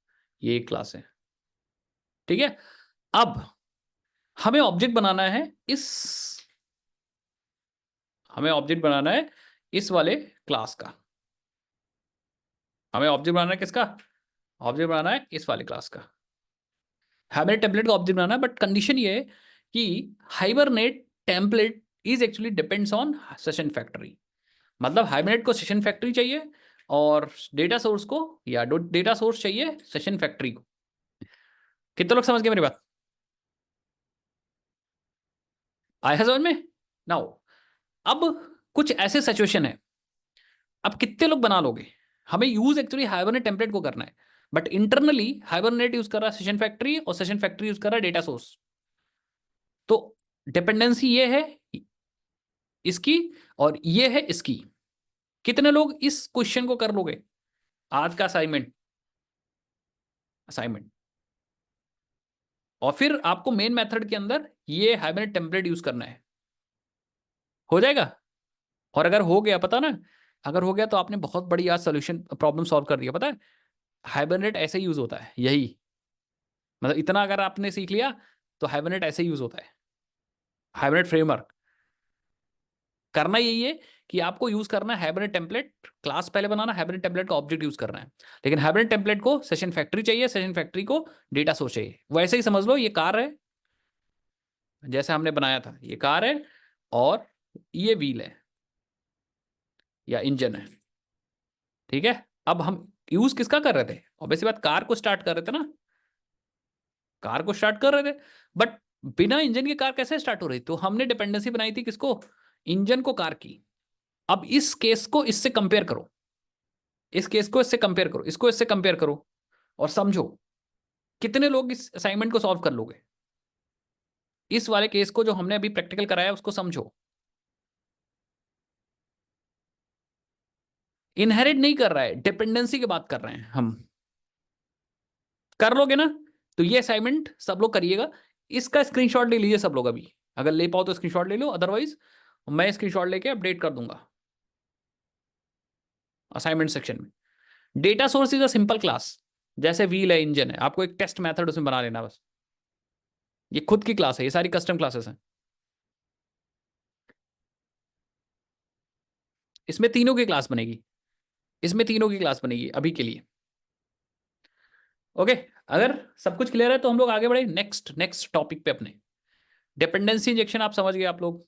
ये एक क्लास है, ठीक है। अब हमें ऑब्जेक्ट बनाना है इस, हमें ऑब्जेक्ट बनाना है इस वाले क्लास का, हमें ऑब्जेक्ट बनाना है किसका? ऑब्जेक्ट बनाना है इस वाले क्लास का, हाइबरनेट टेम्पलेट का ऑब्जेक्ट बनाना है। बट कंडीशन ये है कि hibernate template is actually depends on session factory, मतलब हाइबरनेट को सेशन फैक्ट्री चाहिए और डेटा सोर्स को, या डेटा सोर्स चाहिए सेशन फैक्ट्री को। कितने लोग समझ गए मेरी बात? आया समझ में? नाउ अब कुछ ऐसे सिचुएशन है, अब कितने लोग बना लोगे? हमें यूज एक्चुअली हाइबरनेट टेम्पलेट को करना है, बट इंटरनली हाइबरनेट यूज कर रहा है सेशन फैक्ट्री और सेशन फैक्ट्री यूज कर रहा है डेटा सोर्स। तो डिपेंडेंसी ये है इसकी और ये है इसकी। कितने लोग इस क्वेश्चन को कर लोगे? आज का असाइनमेंट, असाइनमेंट। और फिर आपको मेन मेथड के अंदर ये हाइबरनेट टेम्पलेट यूज करना है, हो जाएगा। और अगर हो गया, पता ना, अगर हो गया तो आपने बहुत बड़ी आज सोल्यूशन प्रॉब्लम सॉल्व कर दिया, पता है। हाइबरनेट ऐसे यूज होता है, यही, मतलब इतना अगर आपने सीख लिया तो हाइबरनेट ऐसे यूज होता है। हाइबरनेट फ्रेमवर्क करना यही है कि आपको यूज करना है हाइबरनेट टेम्पलेट, क्लास पहले बनाना, हाइबरनेट टेम्पलेट का ऑब्जेक्ट यूज करना है। लेकिन हाइबरनेट टेम्पलेट को सेशन फैक्ट्री चाहिए, सेशन फैक्ट्री को डेटा सोर्स चाहिए। वैसे ही समझ लो ये कार है, जैसे हमने बनाया था, ये कार है और ये व्हील है या इंजन है, ठीक है। अब हम यूज किसका कर रहे थे? ऑब्वियसली बात, कार को स्टार्ट कर रहे थे ना, कार को स्टार्ट कर रहे थे। बट बिना इंजन की कार कैसे स्टार्ट हो रही? तो हमने डिपेंडेंसी बनाई थी किसको? इंजन को कार की। अब इस केस को इससे कंपेयर करो, इस केस को इससे कंपेयर करो, इसको इससे कंपेयर करो और समझो कितने लोग इस असाइनमेंट को सॉल्व कर लोगे। इस वाले केस को जो हमने अभी प्रैक्टिकल कराया उसको समझो। इनहेरिट नहीं कर रहा है, डिपेंडेंसी की बात कर रहे हैं हम। कर लोगे ना? तो ये असाइनमेंट सब लोग करिएगा। इसका स्क्रीनशॉट ले लीजिए सब लोग अभी, अगर ले पाओ तो स्क्रीनशॉट ले लो, अदरवाइज मैं स्क्रीनशॉट लेके अपडेट कर दूंगा असाइनमेंट सेक्शन में। Data source is a simple class, जैसे व्हील है, इंजन है, आपको एक टेस्ट मेथड उसमें बना लेना बस। ये खुद की क्लास है, ये सारी कस्टम क्लासेस हैं। इसमें तीनों की क्लास बनेगी, इसमें तीनों की क्लास बनेगी अभी के लिए। ओके, अगर सब कुछ क्लियर है तो हम लोग आगे बढ़े नेक्स्ट नेक्स्ट टॉपिक पे अपने। डिपेंडेंसी इंजेक्शन आप समझ गए आप लोग।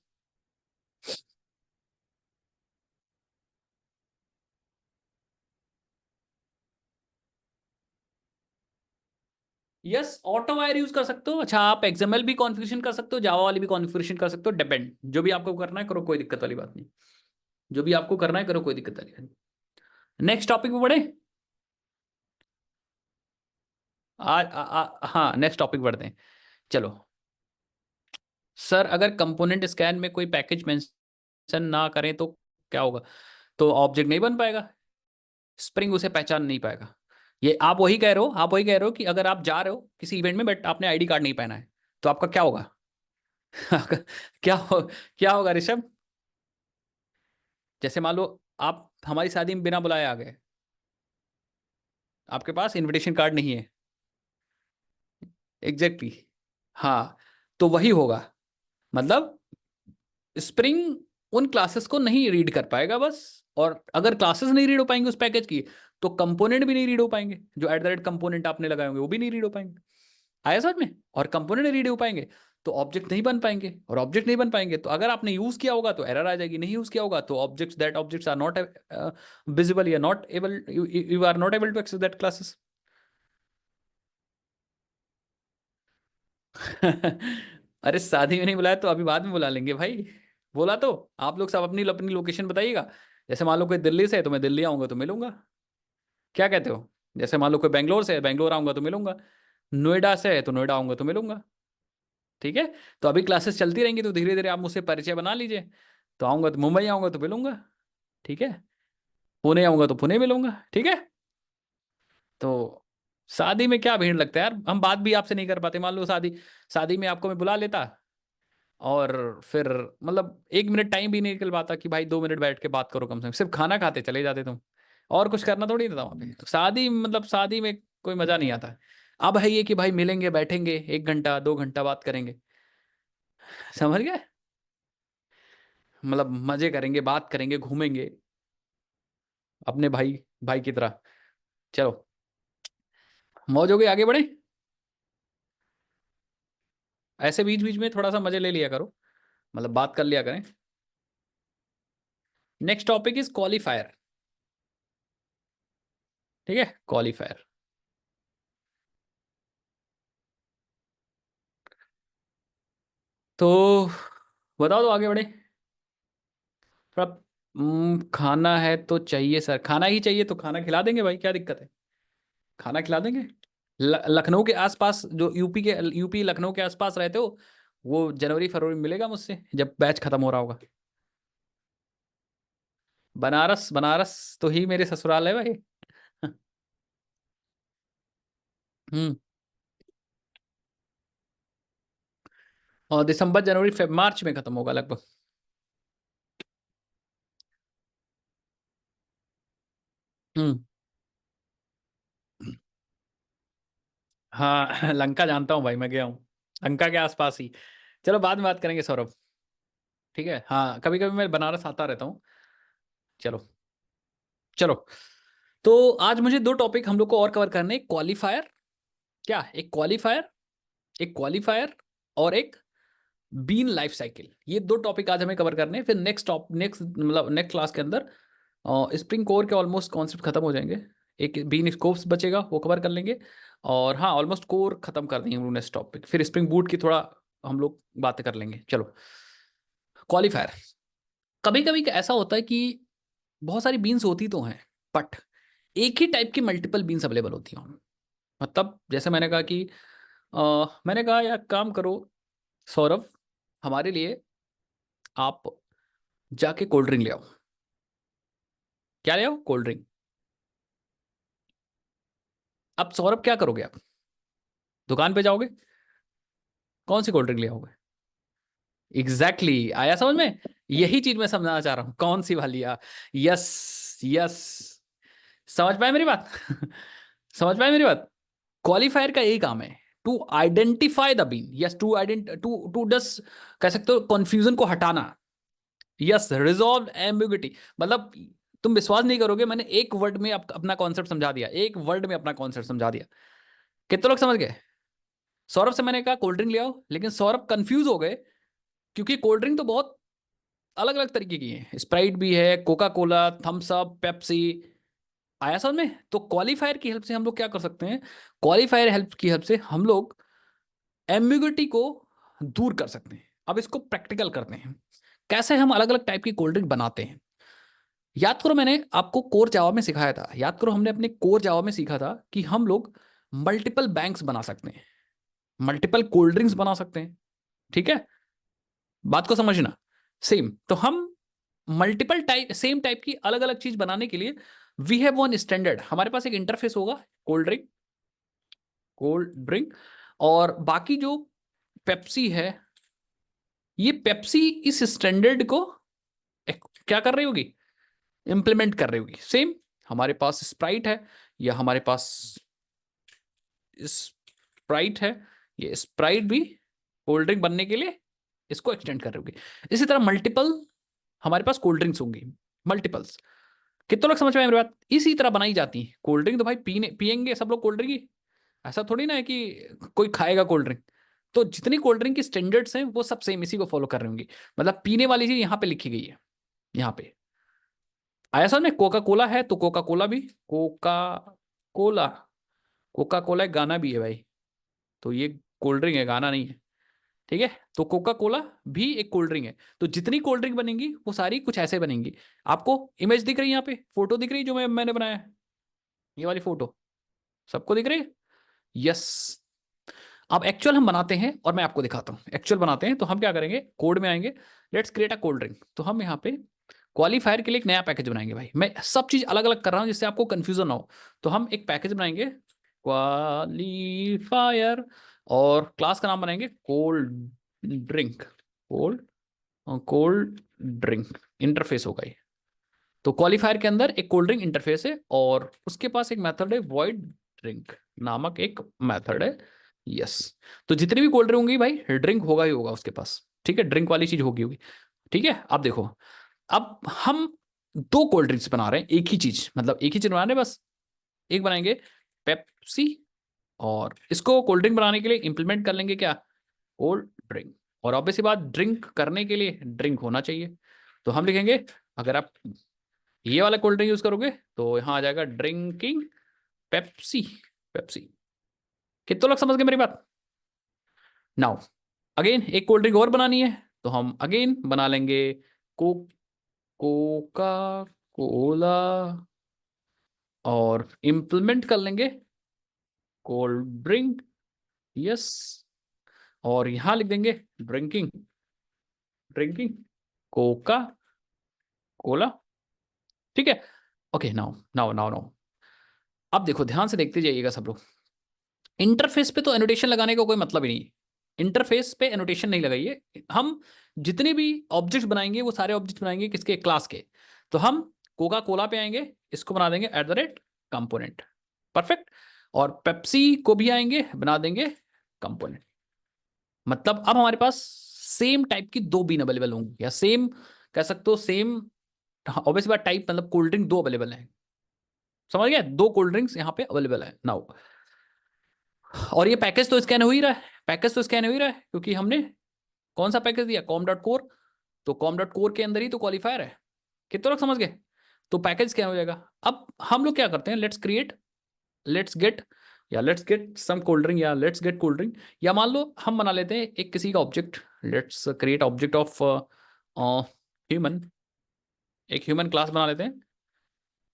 यस, ऑटो वायर यूज कर सकते हो। अच्छा, आप एक्सएमएल भी कॉन्फ़िगरेशन कर सकते हो, जावा वाली भी कॉन्फ़िगरेशन कर सकते हो, डिपेंड, जो भी आपको करना है करो, कोई दिक्कत वाली बात नहीं। जो भी आपको करना है करो, कोई दिक्कत वाली बात नहीं। नेक्स्ट टॉपिक पे बढ़े। हाँ, नेक्स्ट टॉपिक बढ़ते हैं। चलो सर, अगर कंपोनेंट स्कैन में कोई पैकेज मेंशन ना करें तो क्या होगा? तो ऑब्जेक्ट नहीं बन पाएगा, स्प्रिंग उसे पहचान नहीं पाएगा। ये आप वही कह रहे हो, आप वही कह रहे हो कि अगर आप जा रहे हो किसी इवेंट में बट आपने आईडी कार्ड नहीं पहना है तो आपका क्या होगा? क्या हो, क्या होगा ऋषभ? जैसे मान लो आप हमारी शादी में बिना बुलाए आ गए, आपके पास इनविटेशन कार्ड नहीं है। Exactly exactly. हाँ, तो वही होगा, मतलब स्प्रिंग उन क्लासेस को नहीं रीड कर पाएगा बस। और अगर क्लासेस नहीं रीड हो पाएंगे उस पैकेज की, तो कंपोनेंट भी नहीं रीड हो पाएंगे, जो एट द रेट कंपोनेंट आपने लगाए होंगे वो भी नहीं रीड हो पाएंगे। आया समझ में? और कंपोनेंट रीड हो पाएंगे तो ऑब्जेक्ट नहीं बन पाएंगे, और ऑब्जेक्ट नहीं बन पाएंगे तो अगर आपने यूज किया होगा तो एरर आ जाएगी, नहीं यूज किया होगा तो objects, that objects are not visible या not able, you are not able to access that classes. अरे शादी में नहीं बुलाया तो अभी बाद में बुला लेंगे भाई। बोला तो आप लोग सब अपनी अपनी लोकेशन बताइएगा, जैसे मान लो कोई दिल्ली से है तो मैं दिल्ली आऊंगा तो मिलूंगा, क्या कहते हो? जैसे मान लो कोई बेंगलोर से है, बेंगलोर आऊंगा तो मिलूंगा, नोएडा से है तो नोएडा आऊंगा तो मिलूंगा। ठीक है, तो अभी क्लासेस चलती रहेंगी तो धीरे धीरे आप मुझसे परिचय बना लीजिए। तो आऊंगा तो मुंबई आऊंगा तो मिलूंगा, ठीक है, पुणे आऊंगा तो पुणे मिलूंगा, ठीक है। तो शादी में क्या भीड़ लगता है यार, हम बात भी आपसे नहीं कर पाते। मान लो शादी, शादी में आपको मैं बुला लेता और फिर मतलब 1 मिनट टाइम भी नहीं निकल पाता कि भाई 2 मिनट बैठ के बात करो, कम से कम सिर्फ खाना खाते चले जाते तुम, और कुछ करना थोड़ी ना था वहाँ पे। तो शादी मतलब शादी में कोई मजा नहीं आता। अब है ये कि भाई मिलेंगे, बैठेंगे, 1 घंटा 2 घंटा बात करेंगे, समझ गए? मतलब मजे करेंगे, बात करेंगे, घूमेंगे अपने भाई भाई की तरह। चलो, मौज हो गई, आगे बढ़े। ऐसे बीच बीच में थोड़ा सा मजे ले लिया करो, मतलब बात कर लिया करें। Next topic is qualifier. ठीक है, क्वालिफायर। तो बताओ, तो आगे बढ़े थोड़ा। खाना है तो चाहिए सर, खाना ही चाहिए तो खाना खिला देंगे भाई, क्या दिक्कत है, खाना खिला देंगे। लखनऊ के आसपास, जो यूपी के, यूपी लखनऊ के आसपास रहते हो, वो जनवरी फरवरी में मिलेगा मुझसे जब बैच खत्म हो रहा होगा। बनारस, बनारस तो ही मेरे ससुराल है भाई। हम्म। और दिसंबर जनवरी फेब मार्च में खत्म होगा लगभग। हम्म। हाँ लंका जानता हूँ भाई, मैं गया हूँ लंका के आसपास ही। चलो बाद में बात करेंगे सौरभ। ठीक है, हाँ कभी कभी मैं बनारस आता रहता हूँ। चलो, चलो। तो आज मुझे दो टॉपिक हम लोग को और कवर करने, क्वालिफायर, क्या एक क्वालिफायर, एक क्वालिफायर, और एक बीन लाइफ साइकिल। ये दो टॉपिक आज हमें कवर करने हैं। फिर नेक्स्ट मतलब नेक्स्ट क्लास के अंदर स्प्रिंग कोर के ऑलमोस्ट कॉन्सेप्ट खत्म हो जाएंगे। एक बीन स्कोप्स बचेगा, वो कवर कर लेंगे। और हाँ, ऑलमोस्ट कोर खत्म कर देंगे हम लोग नेक्स्ट टॉपिक। फिर स्प्रिंग बूट की थोड़ा हम लोग बातें कर लेंगे। चलो, क्वालिफायर। कभी कभी ऐसा होता है कि बहुत सारी बीन्स होती तो हैं, बट एक ही टाइप की मल्टीपल बीन्स अवेलेबल होती हैं। मतलब जैसे मैंने कहा कि मैंने कहा यार काम करो सौरभ, हमारे लिए आप जाके कोल्ड ड्रिंक ले आओ। क्या ले आओ? Cold drink. अब सौरभ क्या करोगे आप? दुकान पे जाओगे, कौन सी कोल्ड ड्रिंक ले आओगे? एग्जैक्टली exactly, आया समझ में? यही चीज मैं समझाना चाह रहा हूं, कौन सी वाली यस, यस। समझ पाए मेरी बात? समझ पाए मेरी बात? क्वालिफायर का यही काम है, to identify the bean, yes, to does, कह सकते हो कंफ्यूजन को हटाना। Yes, resolve ambiguity. मतलब तुम विश्वास नहीं करोगे, मैंने एक वर्ड में अपना कॉन्सेप्ट समझा दिया, एक वर्ड में अपना कॉन्सेप्ट समझा दिया। कितने लोग समझ गए? सौरभ से मैंने कहा कोल्ड ड्रिंक ले आओ, लेकिन सौरभ कंफ्यूज हो गए, क्योंकि कोल्ड ड्रिंक तो बहुत अलग अलग तरीके की है, स्प्राइट भी है, Coca Cola, Thums Up, Pepsi. आया समझ में? तो क्वालिफायर की हेल्प से हम लोग क्या कर सकते हैं, क्वालिफायर हेल्प की हेल्प से हम लोग एम्बिग्यूटी को दूर कर सकते हैं। अब इसको प्रैक्टिकल करते हैं, कैसे हम अलग अलग टाइप की कोल्ड ड्रिंक बनाते हैं। याद करो, मैंने आपको कोर जावा में सिखाया था, याद करो हमने अपने कोर जावा में सीखा था कि हम लोग मल्टीपल बैंक्स बना सकते हैं, मल्टीपल कोल्ड ड्रिंक्स बना सकते हैं। ठीक है, बात को समझना। सेम तो हम मल्टीपल टाइप, सेम टाइप की अलग अलग चीज बनाने के लिए वी हैव वन स्टैंडर्ड, हमारे पास एक इंटरफेस होगा, कोल्ड ड्रिंक, कोल्ड ड्रिंक। और बाकी जो पेप्सी है, ये पेप्सी इस स्टैंडर्ड को क्या कर रही होगी, इंप्लीमेंट कर रही होगी। सेम हमारे पास स्प्राइट है, या हमारे पास स्प्राइट है, ये स्प्राइट भी कोल्ड ड्रिंक बनने के लिए इसको एक्सटेंड कर रही होगी। इसी तरह मल्टीपल हमारे पास कोल्ड ड्रिंक्स होंगी, मल्टीपल्स। कितने लोग समझ में आए मेरी बात? इसी तरह बनाई जाती है कोल्ड ड्रिंक। तो भाई पीने पियेंगे सब लोग कोल्ड ड्रिंक ही, ऐसा थोड़ी ना है कि कोई खाएगा कोल्ड ड्रिंक। तो जितनी कोल्ड ड्रिंक की स्टैंडर्ड्स हैं वो सब सेम इसी को फॉलो कर रही होंगी। मतलब पीने वाली चीज यहाँ पे लिखी गई है, यहाँ पे। आया समझ में? कोका कोला है तो कोका कोला भी, कोका कोला, कोका कोला एक गाना भी है भाई। तो ये कोल्ड ड्रिंक है, गाना नहीं है। ठीक है। तो कोका कोला भी एक कोल्ड ड्रिंक है। तो जितनी कोल्ड ड्रिंक बनेंगी वो सारी कुछ ऐसे बनेंगी। आपको इमेज दिख रही है यहाँ पे, फोटो दिख रही है जो मैंने बनाया है, ये वाली फोटो सबको दिख रही है? यस। अब एक्चुअल हम बनाते हैं और मैं आपको दिखाता हूं एक्चुअल बनाते हैं। तो हम क्या करेंगे, कोड में आएंगे, let's create a cold drink. तो हम यहाँ पे क्वालीफायर के लिए एक नया पैकेज बनाएंगे। भाई मैं सब चीज अलग अलग कर रहा हूं जिससे आपको कंफ्यूजन ना हो। तो हम एक पैकेज बनाएंगे क्वालीफायर, और क्लास का नाम बनाएंगे cold drink. Cold cold drink interface होगा ये। तो क्वालीफायर के अंदर एक कोल्ड ड्रिंक इंटरफेस है और उसके पास एक मेथड है वॉइड ड्रिंक नामक एक मेथड है। यस। तो जितनी भी कोल्ड ड्रिंक होंगी भाई, ड्रिंक होगा ही होगा उसके पास। ठीक है, ड्रिंक वाली चीज होगी होगी। ठीक है, अब देखो, अब हम दो कोल्ड ड्रिंक्स बना रहे हैं, एक ही चीज, मतलब एक ही चीज बना रहे हैं बस। एक बनाएंगे पेप्सी, और इसको कोल्ड ड्रिंक बनाने के लिए इंप्लीमेंट कर लेंगे क्या, कोल्ड ड्रिंक। और ऑब्वियसली बात, ड्रिंक करने के लिए ड्रिंक होना चाहिए। तो हम लिखेंगे, अगर आप ये वाला कोल्ड ड्रिंक यूज करोगे तो यहां आ जाएगा ड्रिंकिंग पेप्सी। पेप्सी। कितने लोग समझ गए मेरी बात? नाउ अगेन एक कोल्ड ड्रिंक और बनानी है, तो हम अगेन बना लेंगे को कोका कोला, और इंप्लीमेंट कर लेंगे कोल्ड ड्रिंक। यस। और यहां लिख देंगे ड्रिंकिंग ड्रिंकिंग कोका कोला। ठीक है। Okay, now now now now अब देखो, ध्यान से देखते जाइएगा सब लोग। इंटरफेस पे तो एनोटेशन लगाने का कोई मतलब ही नहीं है। इंटरफेस पे एनोटेशन नहीं लगाइए। हम जितने भी ऑब्जेक्ट्स बनाएंगे वो सारे ऑब्जेक्ट्स बनाएंगे किसके, क्लास के। तो हम कोका कोला पे आएंगे, इसको बना देंगे कंपोनेंट। परफेक्ट। और पेप्सी को भी आएंगे, बना देंगे कंपोनेंट। मतलब अब हमारे पास सेम टाइप की दो बीन अवेलेबल होंगी, या सेम कह सकते हो सेम। ऑब्वियस बात, टाइप मतलब कोल्ड ड्रिंक दो अवेलेबल है। समझ गया, दो कोल्ड ड्रिंक्स यहाँ पे अवेलेबल है नाउ। और ये पैकेज तो स्कैन हो ही रहा है, पैकेज तो स्कैन हो ही रहा है, क्योंकि हमने कौन सा पैकेज दिया, कॉम डॉट कोर। तो कॉम डॉट कोर के अंदर ही तो क्वालिफायर है। कितने लोग समझ गए? तो पैकेज स्कैन हो जाएगा। अब हम लोग क्या करते हैं, लेट्स गेट या let's get some cold drink, या लेट्स गेट कोल्ड ड्रिंक। या मान लो हम बना लेते हैं एक किसी का object, let's create object of human. एक ह्यूमन क्लास बना लेते हैं।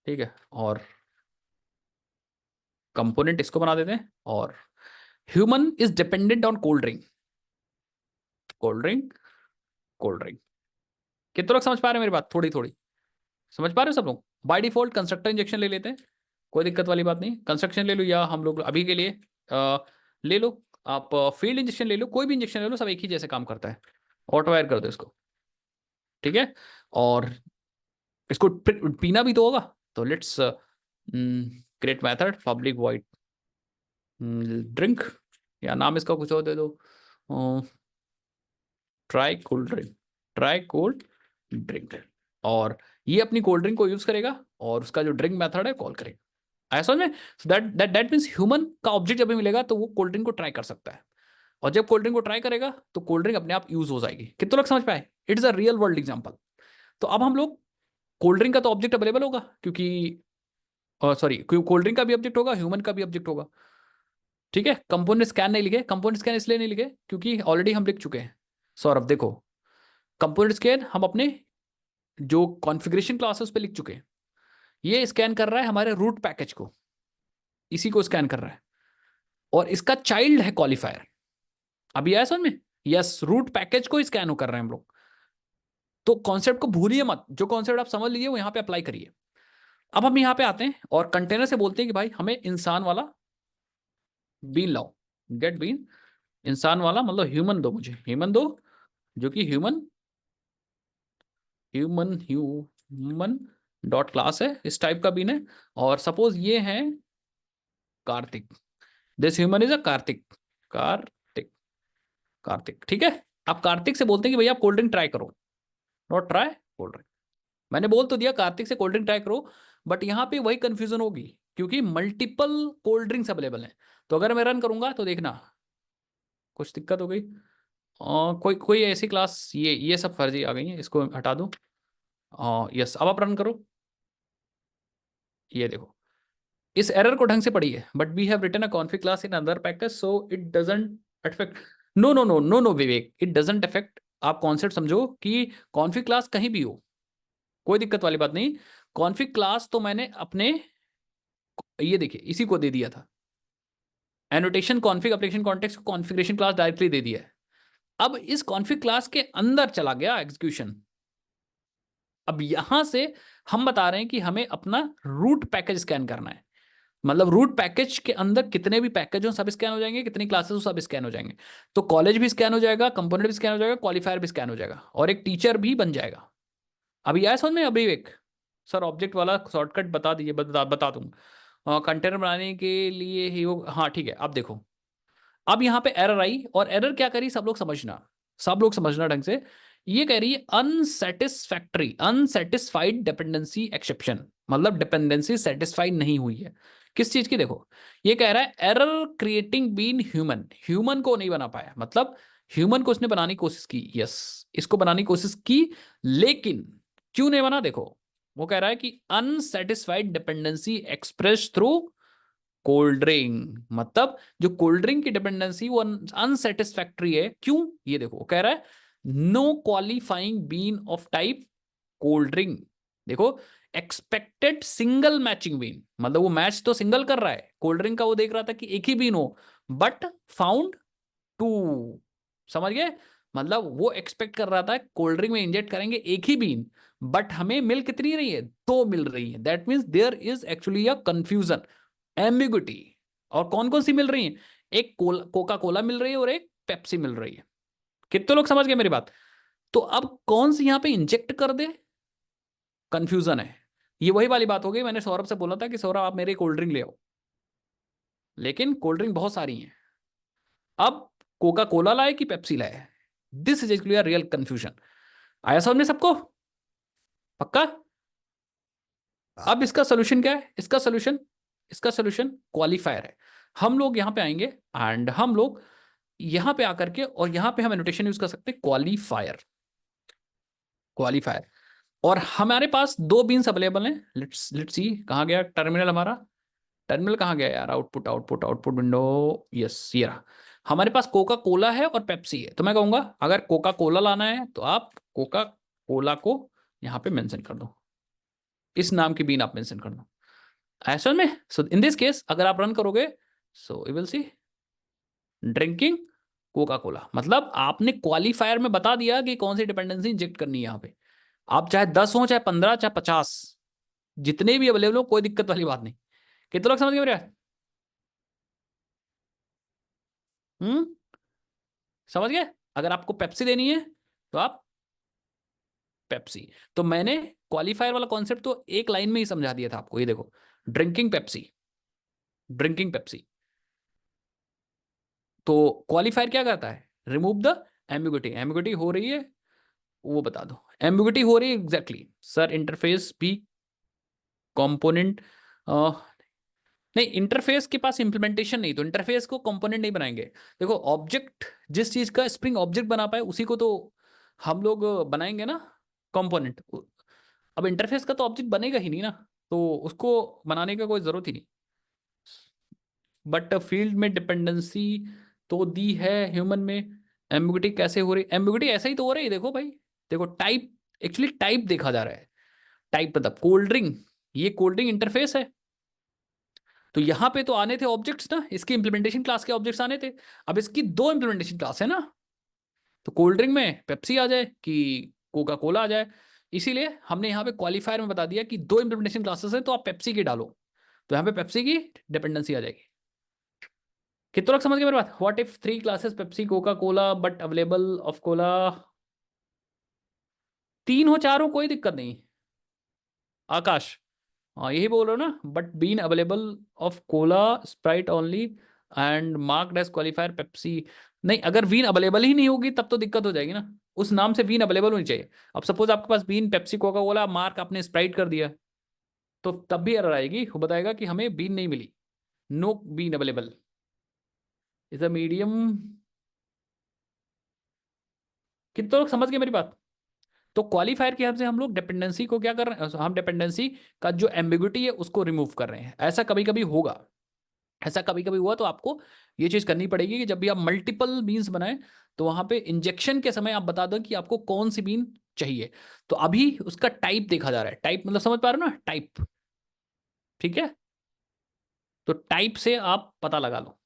ठीक है, और कंपोनेंट इसको बना देते हैं, और human is dependent on cold drink. Cold drink cold drink. कितने लोग समझ पा रहे हैं मेरी बात? थोड़ी थोड़ी समझ पा रहे हो सब लोग? बाय डिफॉल्ट कंस्ट्रक्टर इंजेक्शन ले लेते हैं, कोई दिक्कत वाली बात नहीं। कंस्ट्रक्शन ले लो, या हम लोग अभी के लिए ले लो, आप फील्ड इंजेक्शन ले लो, कोई भी इंजेक्शन ले लो, सब एक ही जैसे काम करता है। ऑटो वायर कर दो इसको। ठीक है। और इसको पीना भी तो होगा। तो let's create method public void drink, या नाम इसका कुछ और दे दो, try cold drink. Try cold drink. और ये अपनी कोल्ड ड्रिंक को यूज करेगा, और उसका जो ड्रिंक मेथड है कॉल करेगा। ऐसा में दैट मीन्स ह्यूमन का ऑब्जेक्ट जब भी मिलेगा तो वो कोल्ड ड्रिंक को ट्राई कर सकता है। और जब कोल्ड ड्रिंक को ट्राई करेगा तो कोल्ड ड्रिंक अपने आप यूज हो जाएगी। कितने लोग समझ पाए? It is a real world example. तो अब हम लोग, कोल्ड ड्रिंक का तो ऑब्जेक्ट अवेलेबल होगा, क्योंकि सॉरी, कोल्ड ड्रिंक का भी ऑब्जेक्ट होगा, ह्यूमन का भी ऑब्जेक्ट होगा। ठीक है। कंपोनेंट स्कैन नहीं लिखे, कंपोनेंट स्कैन इसलिए नहीं लिखे क्योंकि ऑलरेडी हम लिख चुके हैं। सौरभ देखो, कंपोनेंट स्कैन हम अपने जो कॉन्फ़िगरेशन क्लास है उस पर लिख चुके हैं। ये स्कैन कर रहा है हमारे रूट पैकेज को, इसी को स्कैन कर रहा है, और इसका चाइल्ड है क्वालिफायर। अभी आया समझ में? यस, रूट पैकेज को स्कैन कर रहे हैं हम लोग। तो कॉन्सेप्ट को भूलिए मत, जो कॉन्सेप्ट आप समझ लीजिए वो यहां पे अप्लाई करिए। अब हम यहां पे आते हैं और कंटेनर से बोलते हैं कि भाई हमें इंसान वाला बीन लाओ। गेट बीन, इंसान वाला मतलब ह्यूमन दो, मुझे ह्यूमन दो, जो कि human human human dot class है, इस टाइप का बीन है। और सपोज ये है Kartik, this human is a Kartik. Kartik Kartik. ठीक है। आप कार्तिक से बोलते हैं कि भैया आप कोल्ड ड्रिंक ट्राई करो, नॉट ट्राई कोल्ड ड्रिंक। मैंने बोल तो दिया कार्तिक से कोल्ड ड्रिंक ट्राई करो, बट यहां पे वही कंफ्यूजन होगी, क्योंकि मल्टीपल कोल्ड ड्रिंक्स अवेलेबल हैं। तो अगर मैं रन करूंगा तो देखना कुछ दिक्कत हो गई। कोई कोई ऐसी क्लास, ये सब फर्जी आ गई है, इसको हटा दो। यस, अब आप रन करो। ये देखो, इस एरर को ढंग से पढ़िए, but we have written a config class in other package so it doesn't affect. No no no no no Vivek, it doesn't affect. आप कॉन्सेप्ट समझो कि कॉन्फिग क्लास कहीं भी हो, कोई दिक्कत वाली बात नहीं। कॉन्फिग क्लास तो मैंने अपने, ये देखिए इसी को दे दिया था, एनोटेशन कॉन्फिग एप्लीकेशन कॉन्टेक्स्ट को कॉन्फ़िगरेशन क्लास डायरेक्टली दे दिया है। अब इस कॉन्फिग क्लास के अंदर चला गया एग्जीक्यूशन। अब यहां से हम बता रहे हैं कि हमें अपना रूट पैकेज स्कैन करना है। मतलब रूट पैकेज के अंदर कितने भी पैकेज हो सब स्कैन हो जाएंगे, कितनी क्लासेस हो सब स्कैन हो जाएंगे। तो कॉलेज भी स्कैन हो जाएगा, कंपोनेंट भी स्कैन हो जाएगा, क्वालिफायर भी स्कैन हो जाएगा, और एक टीचर भी बन जाएगा। अभी आया समझ में? अभी एक सर ऑब्जेक्ट वाला शॉर्टकट बता दीजिए, बता दूंगा। कंटेनर बनाने के लिए ही वो, हाँ ठीक है। अब देखो, अब यहां पे एरर आई, और एरर क्या करी सब लोग समझना, सब लोग समझना ढंग से। ये कह रही है अनसेटिस्फैक्ट्री, अनसेटिस्फाइड डिपेंडेंसी एक्सेप्शन, मतलब डिपेंडेंसी सेटिस्फाइड नहीं हुई है। किस चीज की? देखो ये कह रहा है error creating bean human, human को नहीं बना पाया, मतलब ह्यूमन को उसने बनाने की कोशिश की, यस इसको बनाने की कोशिश की, लेकिन क्यों नहीं बना? देखो वो कह रहा है कि unsatisfied dependency express through cold drink, मतलब जो कोल्ड ड्रिंक की डिपेंडेंसी वो अनसेटिस्फैक्ट्री है। क्यों? ये देखो कह रहा है no qualifying bean of type cold drink. देखो एक्सपेक्टेड सिंगल मैचिंग बीन, मतलब वो मैच तो सिंगल कर रहा है कोल्ड ड्रिंक का, वो देख रहा था कि एक ही बीन हो, बट फाउंड टू। समझ गए? मतलब वो एक्सपेक्ट कर रहा था कोल्ड ड्रिंक में इंजेक्ट करेंगे एक ही बीन, बट हमें मिल कितनी रही है? दो मिल रही है। That means there is actually a confusion, ambiguity. और कौन कौन सी मिल रही है? एक कोका कोला मिल रही है और एक पेप्सी मिल रही है। कितने लोग समझ गए मेरी बात? तो अब कौन सी यहां पे इंजेक्ट कर दे, कंफ्यूजन है। ये वही वाली बात हो गई, मैंने सौरभ से बोला था कि सौरभ आप मेरे कोल्ड ड्रिंक ले आओ, लेकिन कोल्ड ड्रिंक बहुत सारी हैं। अब कोका कोला लाए कि पेप्सी लाए? This is actually real confusion. आया समझ में सबको? पक्का? अब इसका सोल्यूशन क्या है? इसका सोल्यूशन क्वालिफायर है। हम लोग यहां पे आएंगे एंड हम लोग यहां पे आकर के, और यहां पे हम एनोटेशन यूज कर सकते हैं क्वालिफायर, क्वालिफायर। और हमारे पास दो बीन्स अवेलेबल हैं। लेट्स सी कहां गया टर्मिनल हमारा, टर्मिनल कहाँ गया यार? Output output output window, yes ये रहा। हमारे पास कोका कोला है और पेप्सी है, तो मैं कहूंगा अगर कोका कोला लाना है तो आप कोका कोला को यहाँ पे मेंशन कर दो, इस नाम की बीन आप मेंशन कर दो। ऐसा में सो इन दिस केस अगर आप रन करोगे, so you will see drinking Coca Cola, मतलब आपने क्वालिफायर में बता दिया कि कौन सी डिपेंडेंसी इंजेक्ट करनी है यहाँ पे। आप चाहे 10 हो, चाहे 15, चाहे 50, जितने भी अवेलेबल हो, कोई दिक्कत वाली बात नहीं। कितने लोग समझ गए मेरे? हम्म, समझ गए? अगर आपको पेप्सी देनी है तो आप पेप्सी। तो मैंने क्वालिफायर वाला कॉन्सेप्ट तो एक लाइन में ही समझा दिया था आपको, ये देखो ड्रिंकिंग पेप्सी, ड्रिंकिंग पेप्सी। तो क्वालिफायर क्या करता है? रिमूव द एम्बिग्युइटी, एम्बिग्युइटी हो रही है वो बता दो, एम्बिग्युइटी हो रही है एग्जैक्टली सर, इंटरफेस भी कंपोनेंट, नहीं इंटरफेस के पास इंप्लीमेंटेशन नहीं, तो इंटरफेस को कंपोनेंट नहीं बनाएंगे। देखो ऑब्जेक्ट जिस चीज का स्प्रिंग ऑब्जेक्ट बना पाए उसी को तो हम लोग बनाएंगे ना कंपोनेंट। अब इंटरफेस का तो ऑब्जेक्ट बनेगा ही नहीं ना, तो उसको बनाने का कोई जरूरत ही नहीं। बट फील्ड में डिपेंडेंसी तो दी है ह्यूमन में, एम्बिग्युइटी कैसे हो रही? एम्बिग्युइटी ऐसा ही तो हो रही है, देखो भाई, देखो टाइप, एक्चुअली टाइप देखा जा रहा है। टाइप मतलब कोल्ड ड्रिंक, ये कोल्ड ड्रिंक इंटरफेस है, तो यहां पे तो आने थे ऑब्जेक्ट्स ना, इसकी इंप्लीमेंटेशन क्लास के ऑब्जेक्ट्स आने थे। अब इसकी दो इंप्लीमेंटेशन क्लास है ना, तो कोल्ड ड्रिंक में पेप्सी आ जाए कि कोका कोला आ जाए। इसीलिए हमने यहाँ पे क्वालिफायर में बता दिया कि दो इंप्लीमेंटेशन क्लासेस है, तो आप पेप्सी की डालो, तो यहाँ पे पेप्सी की डिपेंडेंसी आ जाएगी। कितना लोग समझ गए मेरी बात? What if three classes Pepsi Coca Cola but available of Cola, तीन हो चार हो कोई दिक्कत नहीं। आकाश, हाँ यही बोल रहे हो ना, but bean available of cola Sprite only and marked as qualifier Pepsi. नहीं, अगर वीन अवेलेबल ही नहीं होगी तब तो दिक्कत हो जाएगी ना, उस नाम से वीन अवेलेबल होनी चाहिए। अब सपोज आपके पास bean Pepsi Coca Cola mark आपने स्प्राइट कर दिया, तो तब भी एरर आएगी, वो बताएगा कि हमें बीन नहीं मिली, no bean available is a medium. कितने लोग समझ गए मेरी बात? तो क्वालिफायर की हेल्प से हम लोग डिपेंडेंसी को क्या कर रहे हैं, हम डिपेंडेंसी का जो एम्बिग्युइटी है उसको रिमूव कर रहे हैं। ऐसा कभी कभी होगा, ऐसा कभी कभी हुआ तो आपको ये चीज करनी पड़ेगी कि जब भी आप मल्टीपल बीन्स बनाए तो वहां पे इंजेक्शन के समय आप बता दो कि आपको कौन सी बीन चाहिए। तो अभी उसका टाइप देखा जा रहा है, टाइप मतलब समझ पा रहे हो ना, टाइप। ठीक है, तो टाइप से आप पता लगा लो।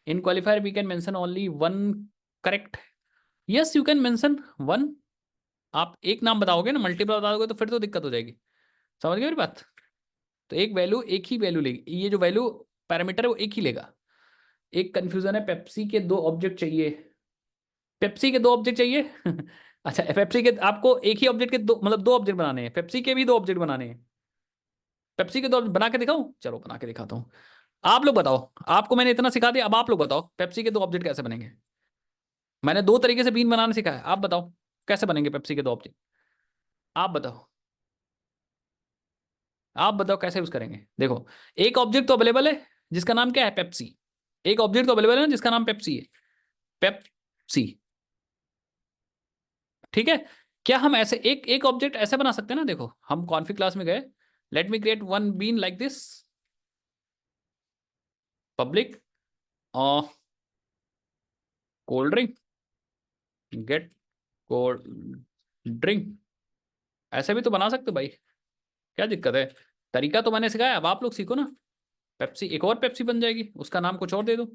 In qualifier we can mention only one correct. Yes you can mention one. आप एक नाम बताओगे ना, मल्टीपल बताओगे तो फिर तो दिक्कत हो जाएगी। समझ गए मेरी बात? तो एक वैल्यू एक ही वैल्यू लेगी, ये जो वैल्यू पैरामीटर है वो एक ही लेगा। एक कंफ्यूजन है, पेप्सी के दो ऑब्जेक्ट चाहिए। पेप्सी के दो ऑब्जेक्ट चाहिए अच्छा, पेप्सी के आपको एक ही ऑब्जेक्ट के दो मतलब दो ऑब्जेक्ट बनाने हैं, पेप्सी के भी दो ऑब्जेक्ट बनाने हैं। पेप्सी के दो बना के दिखाऊं? चलो बना के दिखाता हूँ। आप लोग बताओ, आपको मैंने इतना सिखा दिया, अब आप लोग बताओ पेप्सी के दो ऑब्जेक्ट कैसे बनेंगे। मैंने दो तरीके से बीन बनाना सिखाया, आप बताओ कैसे बनेंगे पेप्सी के दो ऑब्जेक्ट। आप बताओ, आप बताओ कैसे यूज करेंगे। देखो, एक ऑब्जेक्ट तो अवेलेबल है जिसका नाम क्या है, पेप्सी। एक ऑब्जेक्ट तो अवेलेबल है जिसका नाम पेप्सी है, पेप्सी। ठीक है, क्या हम ऐसे एक एक ऑब्जेक्ट ऐसे बना सकते हैं ना? देखो, हम कॉन्फिग क्लास में गए, let me create one bean like this, public cold drink, get cold drink. ऐसे भी तो बना सकते हो भाई, क्या दिक्कत है? तरीका तो मैंने सिखाया, अब आप लोग सीखो ना। पेप्सी, एक और पेप्सी बन जाएगी, उसका नाम कुछ और दे दो।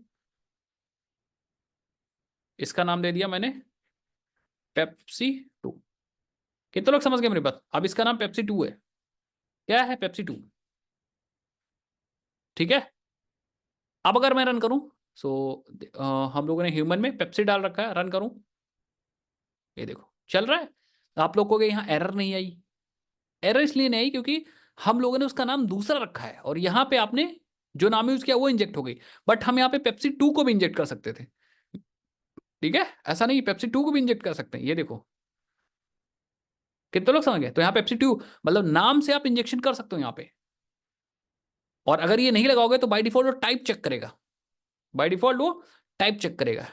इसका नाम दे दिया मैंने पेप्सी टू। कितने लोग समझ गए मेरी बात? अब इसका नाम पेप्सी टू है। क्या है? Pepsi two. ठीक है, अब अगर मैं रन करूं, सो हम लोगों ने ह्यूमन में पेप्सी डाल रखा है, रन करूं, ये देखो चल रहा है। तो आप लोगों को यहाँ एरर नहीं आई। एरर इसलिए नहीं आई क्योंकि हम लोगों ने उसका नाम दूसरा रखा है और यहाँ पे आपने जो नाम यूज किया वो इंजेक्ट हो गई। बट हम यहाँ पे पेप्सी टू को भी इंजेक्ट कर सकते थे। ठीक है, ऐसा नहीं, पेप्सी टू को भी इंजेक्ट कर सकते हैं, ये देखो। कितने लोग समझ गए? तो यहाँ पेप्सी टू मतलब नाम से आप इंजेक्शन कर सकते हो यहाँ पे। और अगर ये नहीं लगाओगे तो बाय डिफॉल्ट वो टाइप चेक करेगा, बाय डिफॉल्ट वो टाइप चेक करेगा।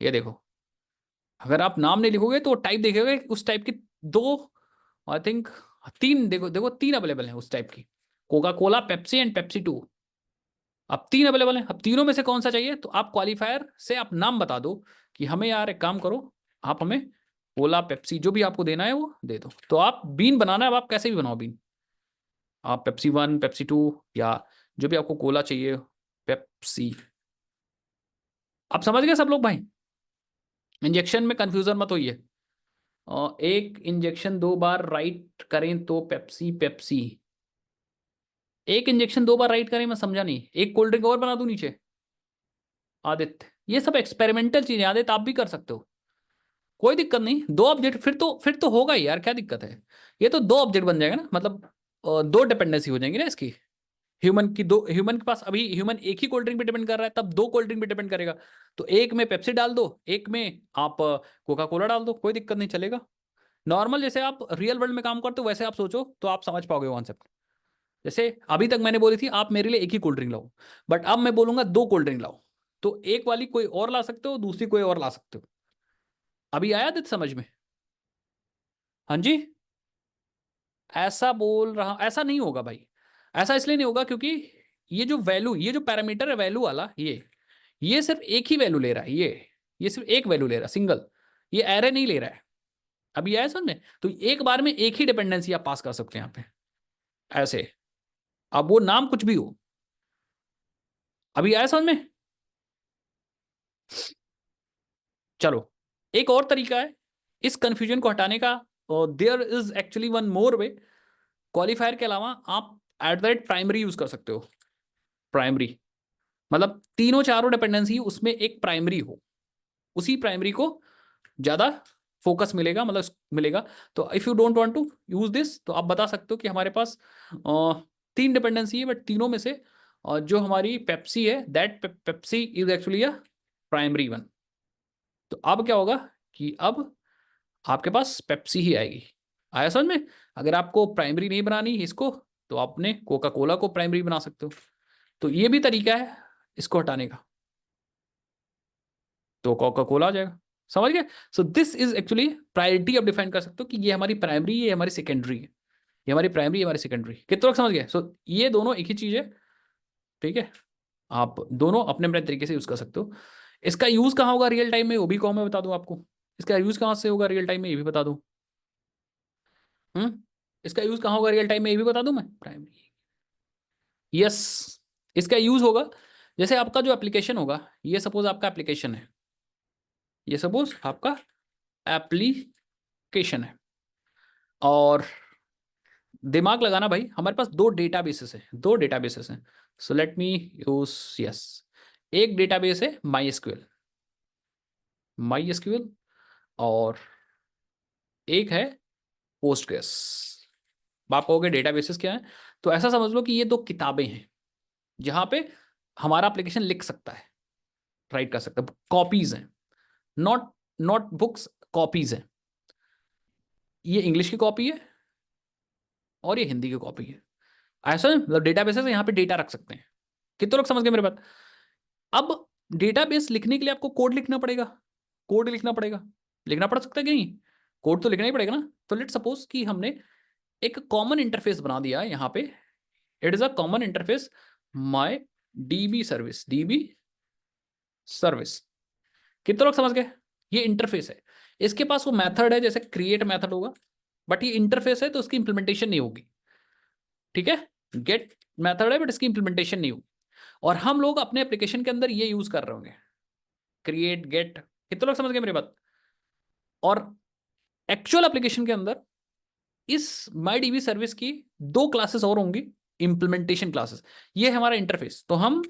ये देखो, अगर आप नाम नहीं लिखोगे तो टाइप देखेगा कि उस टाइप की दो, आई थिंक तीन, देखो देखो तीन अवेलेबल है उस टाइप की, Coca Cola, Pepsi and Pepsi two. अब तीन अवेलेबल है, अब तीनों में से कौन सा चाहिए? तो आप क्वालिफायर से आप नाम बता दो कि हमें यार एक काम करो, आप हमें कोला पेप्सी जो भी आपको देना है वो दे दो। तो आप बीन बनाना है, अब आप कैसे भी बनाओ बीन, आप पेप्सी वन, पेप्सी टू, या जो भी आपको कोला चाहिए, पेप्सी। आप समझ गए सब लोग भाई? इंजेक्शन में कंफ्यूजन मत होइए। एक इंजेक्शन दो बार राइट करें तो पेप्सी पेप्सी। एक इंजेक्शन दो बार राइट करें, मैं समझा नहीं। एक कोल्ड ड्रिंक और बना दूं नीचे? आदित्य, ये सब एक्सपेरिमेंटल चीजें आदित्य, आप भी कर सकते हो, कोई दिक्कत नहीं। दो ऑब्जेक्ट फिर तो होगा ही यार, क्या दिक्कत है? ये तो दो ऑब्जेक्ट बन जाएगा ना, मतलब दो डिपेंडेंसी हो जाएंगी ना इसकी। ह्यूमन की दो, ह्यूमन के पास अभी ह्यूमन एक ही कोल्ड ड्रिंक पे डिपेंड कर रहा है, तब दो कोल्ड ड्रिंक पे डिपेंड करेगा। तो एक में पेप्सी डाल दो, एक में आप कोका कोला डाल दो, कोई दिक्कत नहीं, चलेगा। नॉर्मल जैसे आप रियल वर्ल्ड में काम करते हो वैसे आप सोचो तो आप समझ पाओगे कॉन्सेप्ट। जैसे अभी तक मैंने बोली थी आप मेरे लिए एक ही कोल्ड ड्रिंक लाओ, बट अब मैं बोलूंगा दो कोल्ड ड्रिंक लाओ। तो एक वाली कोई और ला सकते हो, दूसरी कोई और ला सकते हो। अभी आया दित समझ में? हाँ जी। ऐसा बोल रहा, ऐसा नहीं होगा भाई। ऐसा इसलिए नहीं होगा क्योंकि ये जो वैल्यू, ये जो पैरामीटर है वैल्यू वाला, ये सिर्फ एक ही वैल्यू ले रहा है, ये सिर्फ एक वैल्यू ले रहा है, सिंगल। ये एरे नहीं ले रहा है। अभी आया समझ में? तो एक बार में एक ही डिपेंडेंसी आप पास कर सकते हैं यहाँ पे, ऐसे। अब वो नाम कुछ भी हो। अभी आया समझ में? चलो, एक और तरीका है इस कंफ्यूजन को हटाने का। There is actually one more way. Qualifier के अलावा आप at the rate primary use कर सकते हो। प्राइमरी मतलब तीनों चारों डिपेंडेंसी उसमें एक प्राइमरी हो, उसी प्राइमरी को ज्यादा फोकस मिलेगा, मतलब मिलेगा। तो if you don't want to use this तो आप बता सकते हो कि हमारे पास तीन डिपेंडेंसी है, बट तीनों में से जो हमारी पेप्सी है, that Pepsi is actually a primary one. तो अब क्या होगा कि अब आपके पास पेप्सी ही आएगी। आया समझ में? अगर आपको प्राइमरी नहीं बनानी इसको, तो आपने कोका कोला को प्राइमरी बना सकते हो। तो ये भी तरीका है इसको हटाने का, तो कोका कोला आ जाएगा। समझ गए? सो दिस इज एक्चुअली प्रायोरिटी, आप डिफाइन कर सकते हो कि ये हमारी प्राइमरी, ये हमारी सेकेंडरी है। ये हमारी प्राइमरी, ये हमारी सेकेंडरी। कितने लोग समझ गए? सो ये दोनों एक ही चीज है। ठीक है, आप दोनों अपने अपने तरीके से यूज कर सकते हो। इसका यूज कहाँ होगा रियल टाइम में, वो भी कहो, मैं बता दूं आपको। इसका यूज कहाँ से होगा रियल टाइम में, ये भी बता दूं। हम्म इसका यूज कहाँ होगा रियल टाइम में, ये भी बता दूं मैं। Primary, yes. इसका यूज होगा, जैसे आपका जो एप्लीकेशन होगा, ये सपोज आपका एप्लीकेशन है, ये सपोज आपका एप्लीकेशन है, और दिमाग लगाना भाई, हमारे पास दो डेटाबेसेस है, दो डेटाबेसेस हैं। So let me use, yes. एक डेटाबेस है माई एसक्यूएल, माई एसक्यूएल, और एक है पोस्टग्रेस। आप कहोगे डेटाबेसेस क्या है, तो ऐसा समझ लो कि ये दो किताबें हैं जहां पे हमारा एप्लीकेशन लिख सकता है, राइट कर सकता है, कॉपीज हैं, नॉट नॉट बुक्स, कॉपीज हैं। ये इंग्लिश की कॉपी है और ये हिंदी की कॉपी है। ऐसा मतलब डेटाबेसेस यहाँ पे डेटा रख सकते हैं। कितने लोग समझ गए मेरे बात। अब डेटाबेस लिखने के लिए आपको कोड लिखना पड़ेगा, कोड लिखना पड़ेगा, लिखना पड़ सकता है कि नहीं, कोड तो लिखना ही पड़ेगा ना। तो लेट सपोज कि हमने एक कॉमन इंटरफेस बना दिया है यहाँ पे, it is a common interface my dB service, dB service. कितने लोग समझ गए। ये इंटरफेस है, इसके पास वो मेथड है, जैसे क्रिएट मेथड होगा, बट ये इंटरफेस है तो उसकी इंप्लीमेंटेशन नहीं होगी। ठीक है, गेट मेथड है बट इसकी इंप्लीमेंटेशन नहीं होगी, और हम लोग अपने एप्लीकेशन के अंदर ये यूज कर रहे होंगे, क्रिएट गेट। कितने लोग समझ गए मेरी बात। और एक्चुअल एप्लीकेशन के अंदर इस माई डीबी सर्विस की दो क्लासेस और होंगी, इंप्लीमेंटेशन क्लासेस। ये है हमारा इंटरफेस, तो हम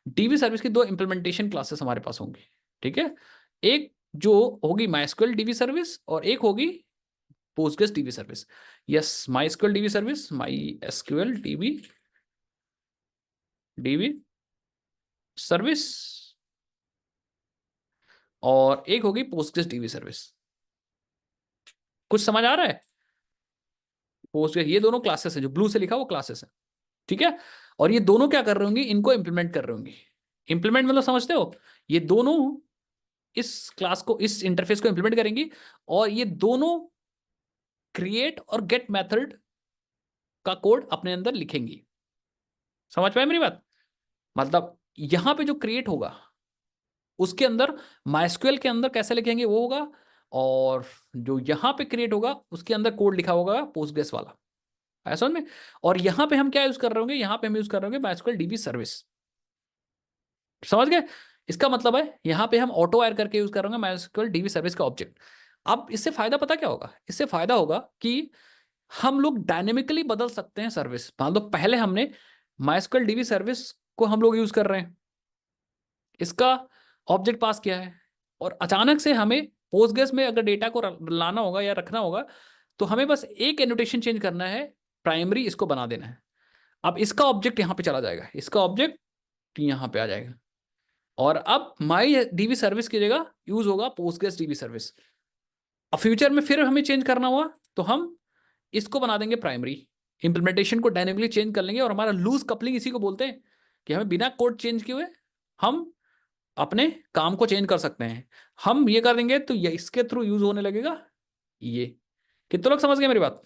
डीबी सर्विस की दो इंप्लीमेंटेशन क्लासेस हमारे पास होंगी। ठीक है, एक जो होगी माइस्क्यूएल डीबी सर्विस और एक होगी Postgres dB service. Yes, MySQL dB service, my SQL dB, dB service, और एक होगी पोस्टग्रेस डीबी सर्विस। कुछ समझ आ रहा है। पोस्टग्रेस, ये दोनों क्लासेस है, जो ब्लू से लिखा वो क्लासेस है। ठीक है, और ये दोनों क्या कर रहे होंगे, इनको इंप्लीमेंट कर रहे होंगे। इंप्लीमेंट मतलब समझते हो, ये दोनों इस क्लास को, इस इंटरफेस को इंप्लीमेंट करेंगी, और ये दोनों क्रिएट और गेट मेथड का कोड अपने अंदर लिखेंगी। समझ पाए मेरी बात। मतलब यहां पे जो क्रिएट होगा उसके अंदर माइस्क्यूएल के अंदर कैसे लिखेंगे वो होगा, और जो यहां पे क्रिएट होगा उसके अंदर कोड लिखा होगा पोस्टग्रेस वाला। ऐसा में, और यहां पे हम क्या यूज कर रहे होंगे, यहां पे हम यूज कर रहे होंगे माइस्क्यूएल डीबी सर्विस। समझ गए। इसका मतलब है यहां पे हम ऑटो वायर करके यूज करेंगे माइस्क्यूएल डीबी सर्विस का ऑब्जेक्ट। अब इससे फायदा पता क्या होगा, इससे फायदा होगा कि हम लोग डायनेमिकली बदल सकते हैं सर्विस। मान लो पहले हमने माइस्क्यूएल डीबी सर्विस को हम लोग यूज कर रहे हैं, इसका ऑब्जेक्ट पास किया है, और अचानक से हमें पोस्टग्रेस में अगर डेटा को लाना होगा या रखना होगा, तो हमें बस एक एनोटेशन चेंज करना है, प्राइमरी इसको बना देना है। अब इसका ऑब्जेक्ट यहां पे चला जाएगा, इसका ऑब्जेक्ट यहां पे आ जाएगा, और अब माई डीबी सर्विस की जगह यूज होगा पोस्टग्रेस डीबी सर्विस। अब फ्यूचर में फिर हमें चेंज करना हुआ तो हम इसको बना देंगे प्राइमरी, इंप्लीमेंटेशन को डायनेमिकली चेंज कर लेंगे, और हमारा लूज कपलिंग इसी को बोलते हैं, कि हमें बिना कोड चेंज किए हुए हम अपने काम को चेंज कर सकते हैं। हम ये कर देंगे तो ये इसके थ्रू यूज होने लगेगा ये। कितने लोग समझ गए मेरी बात।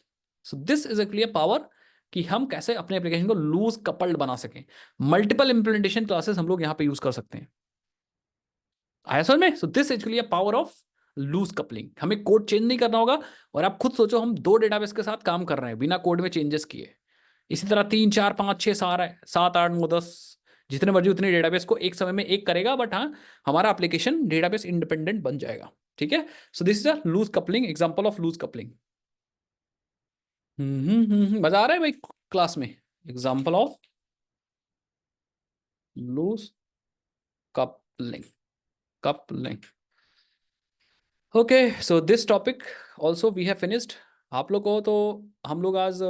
सो this is actually a power, कि हम कैसे अपने एप्लीकेशन को लूज कपल्ड बना सकें। मल्टीपल इंप्लीमेंटेशन क्लासेस हम लोग यहां पे यूज कर सकते हैं। आया समझ में। So this actually a power of loose coupling. हमें कोड चेंज नहीं करना होगा, और आप खुद सोचो हम दो डेटाबेस के साथ काम कर रहे हैं बिना कोड में चेंजेस किए। इसी तरह 3 4 5 6 7 8 9 10, जितने मर्जी उतने डेटाबेस को एक समय में एक करेगा, बट हाँ, हमारा एप्लीकेशन डेटाबेस इंडिपेंडेंट बन जाएगा। ठीक है, so this is a loose coupling, example of loose coupling. मजा आ रहा है भाई क्लास में। Example of loose coupling, coupling. Okay, so this topic also we have finished. आप लोग को तो हम लोग आज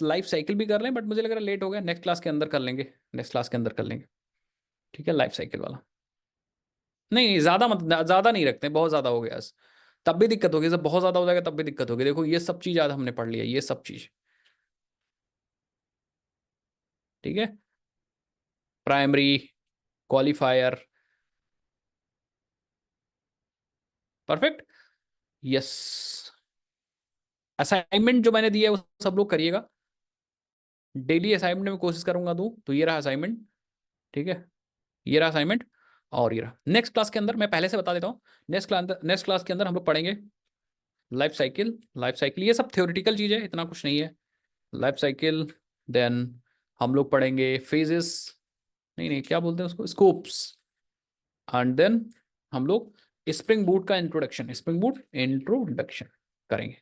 लाइफ साइकिल भी कर रहे हैं, बट मुझे लग रहा है लेट हो गया, नेक्स्ट क्लास के अंदर कर लेंगे, नेक्स्ट क्लास के अंदर कर लेंगे। ठीक है, लाइफ साइकिल वाला। नहीं नहीं, ज्यादा मत, ज्यादा नहीं रखते, बहुत ज्यादा हो गया आज। तब भी दिक्कत होगी, जब बहुत ज्यादा हो जाएगा तब भी दिक्कत होगी। देखो ये सब चीज आज हमने पढ़ लिया, ये सब चीज। ठीक है, primary, qualifier, perfect. Yes, assignment जो मैंने दिया है वो सब लोग करिएगा। डेली असाइनमेंट में कोशिश करूंगा दूं, तो ये रहा असाइनमेंट। ठीक है, ये रहा असाइनमेंट और ये रहा। नेक्स्ट क्लास के अंदर मैं पहले से बता देता हूँ, नेक्स्ट क्लास के अंदर हम लोग पढ़ेंगे लाइफ साइकिल ये सब थ्योरेटिकल चीज़ है, इतना कुछ नहीं है। लाइफ साइकिल, देन हम लोग पढ़ेंगे फेजेस, नहीं नहीं क्या बोलते हैं उसको, स्कोप्स, एंड देन हम लोग स्प्रिंग बूट का इंट्रोडक्शन करेंगे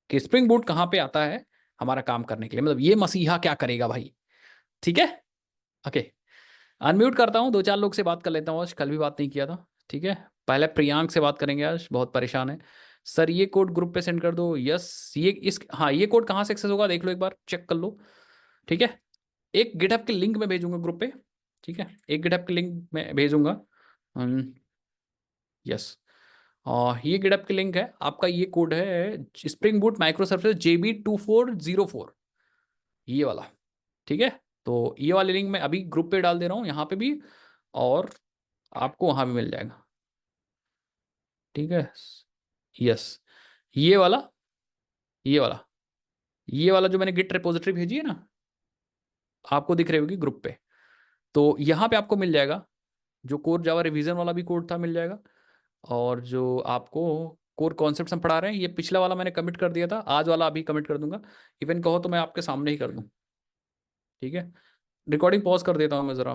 कि स्प्रिंग बूट कहाँ पे आता है हमारा काम करने के लिए, मतलब ये मसीहा क्या करेगा भाई। ठीक है, ओके। अनम्यूट करता हूँ, दो चार लोग से बात कर लेता हूँ आज, कल भी बात नहीं किया था। ठीक है, पहले प्रियांक से बात करेंगे, आज बहुत परेशान है। सर ये कोड ग्रुप पे सेंड कर दो। यस, ये इस हाँ ये कोड कहाँ से एक्सेस होगा देख लो एक बार, चेक कर लो। ठीक है, एक गिटहब के लिंक में भेजूंगा ग्रुप पे। ठीक है, एक गिटहब के लिंक में भेजूंगा। यस, और ये गिटहब के लिंक है आपका, ये कोड है spring boot micro service JB2404, ये वाला। ठीक है, तो ये वाले लिंक मैं अभी ग्रुप पे डाल दे रहा हूँ, यहाँ पे भी, और आपको वहां भी मिल जाएगा। ठीक है, यस, ये वाला, ये वाला, ये वाला जो मैंने गिट रिपोजिटरी भेजी है ना, आपको दिख रही होगी ग्रुप पे, तो यहाँ पे आपको मिल जाएगा। जो कोर जावा रिवीजन वाला भी कोड था मिल जाएगा, और जो आपको कोर कॉन्सेप्ट हम पढ़ा रहे हैं, ये पिछला वाला मैंने कमिट कर दिया था, आज वाला अभी कमिट कर दूंगा। इवन कहो तो मैं आपके सामने ही कर दूं। ठीक है, रिकॉर्डिंग पॉज कर देता हूँ मैं ज़रा।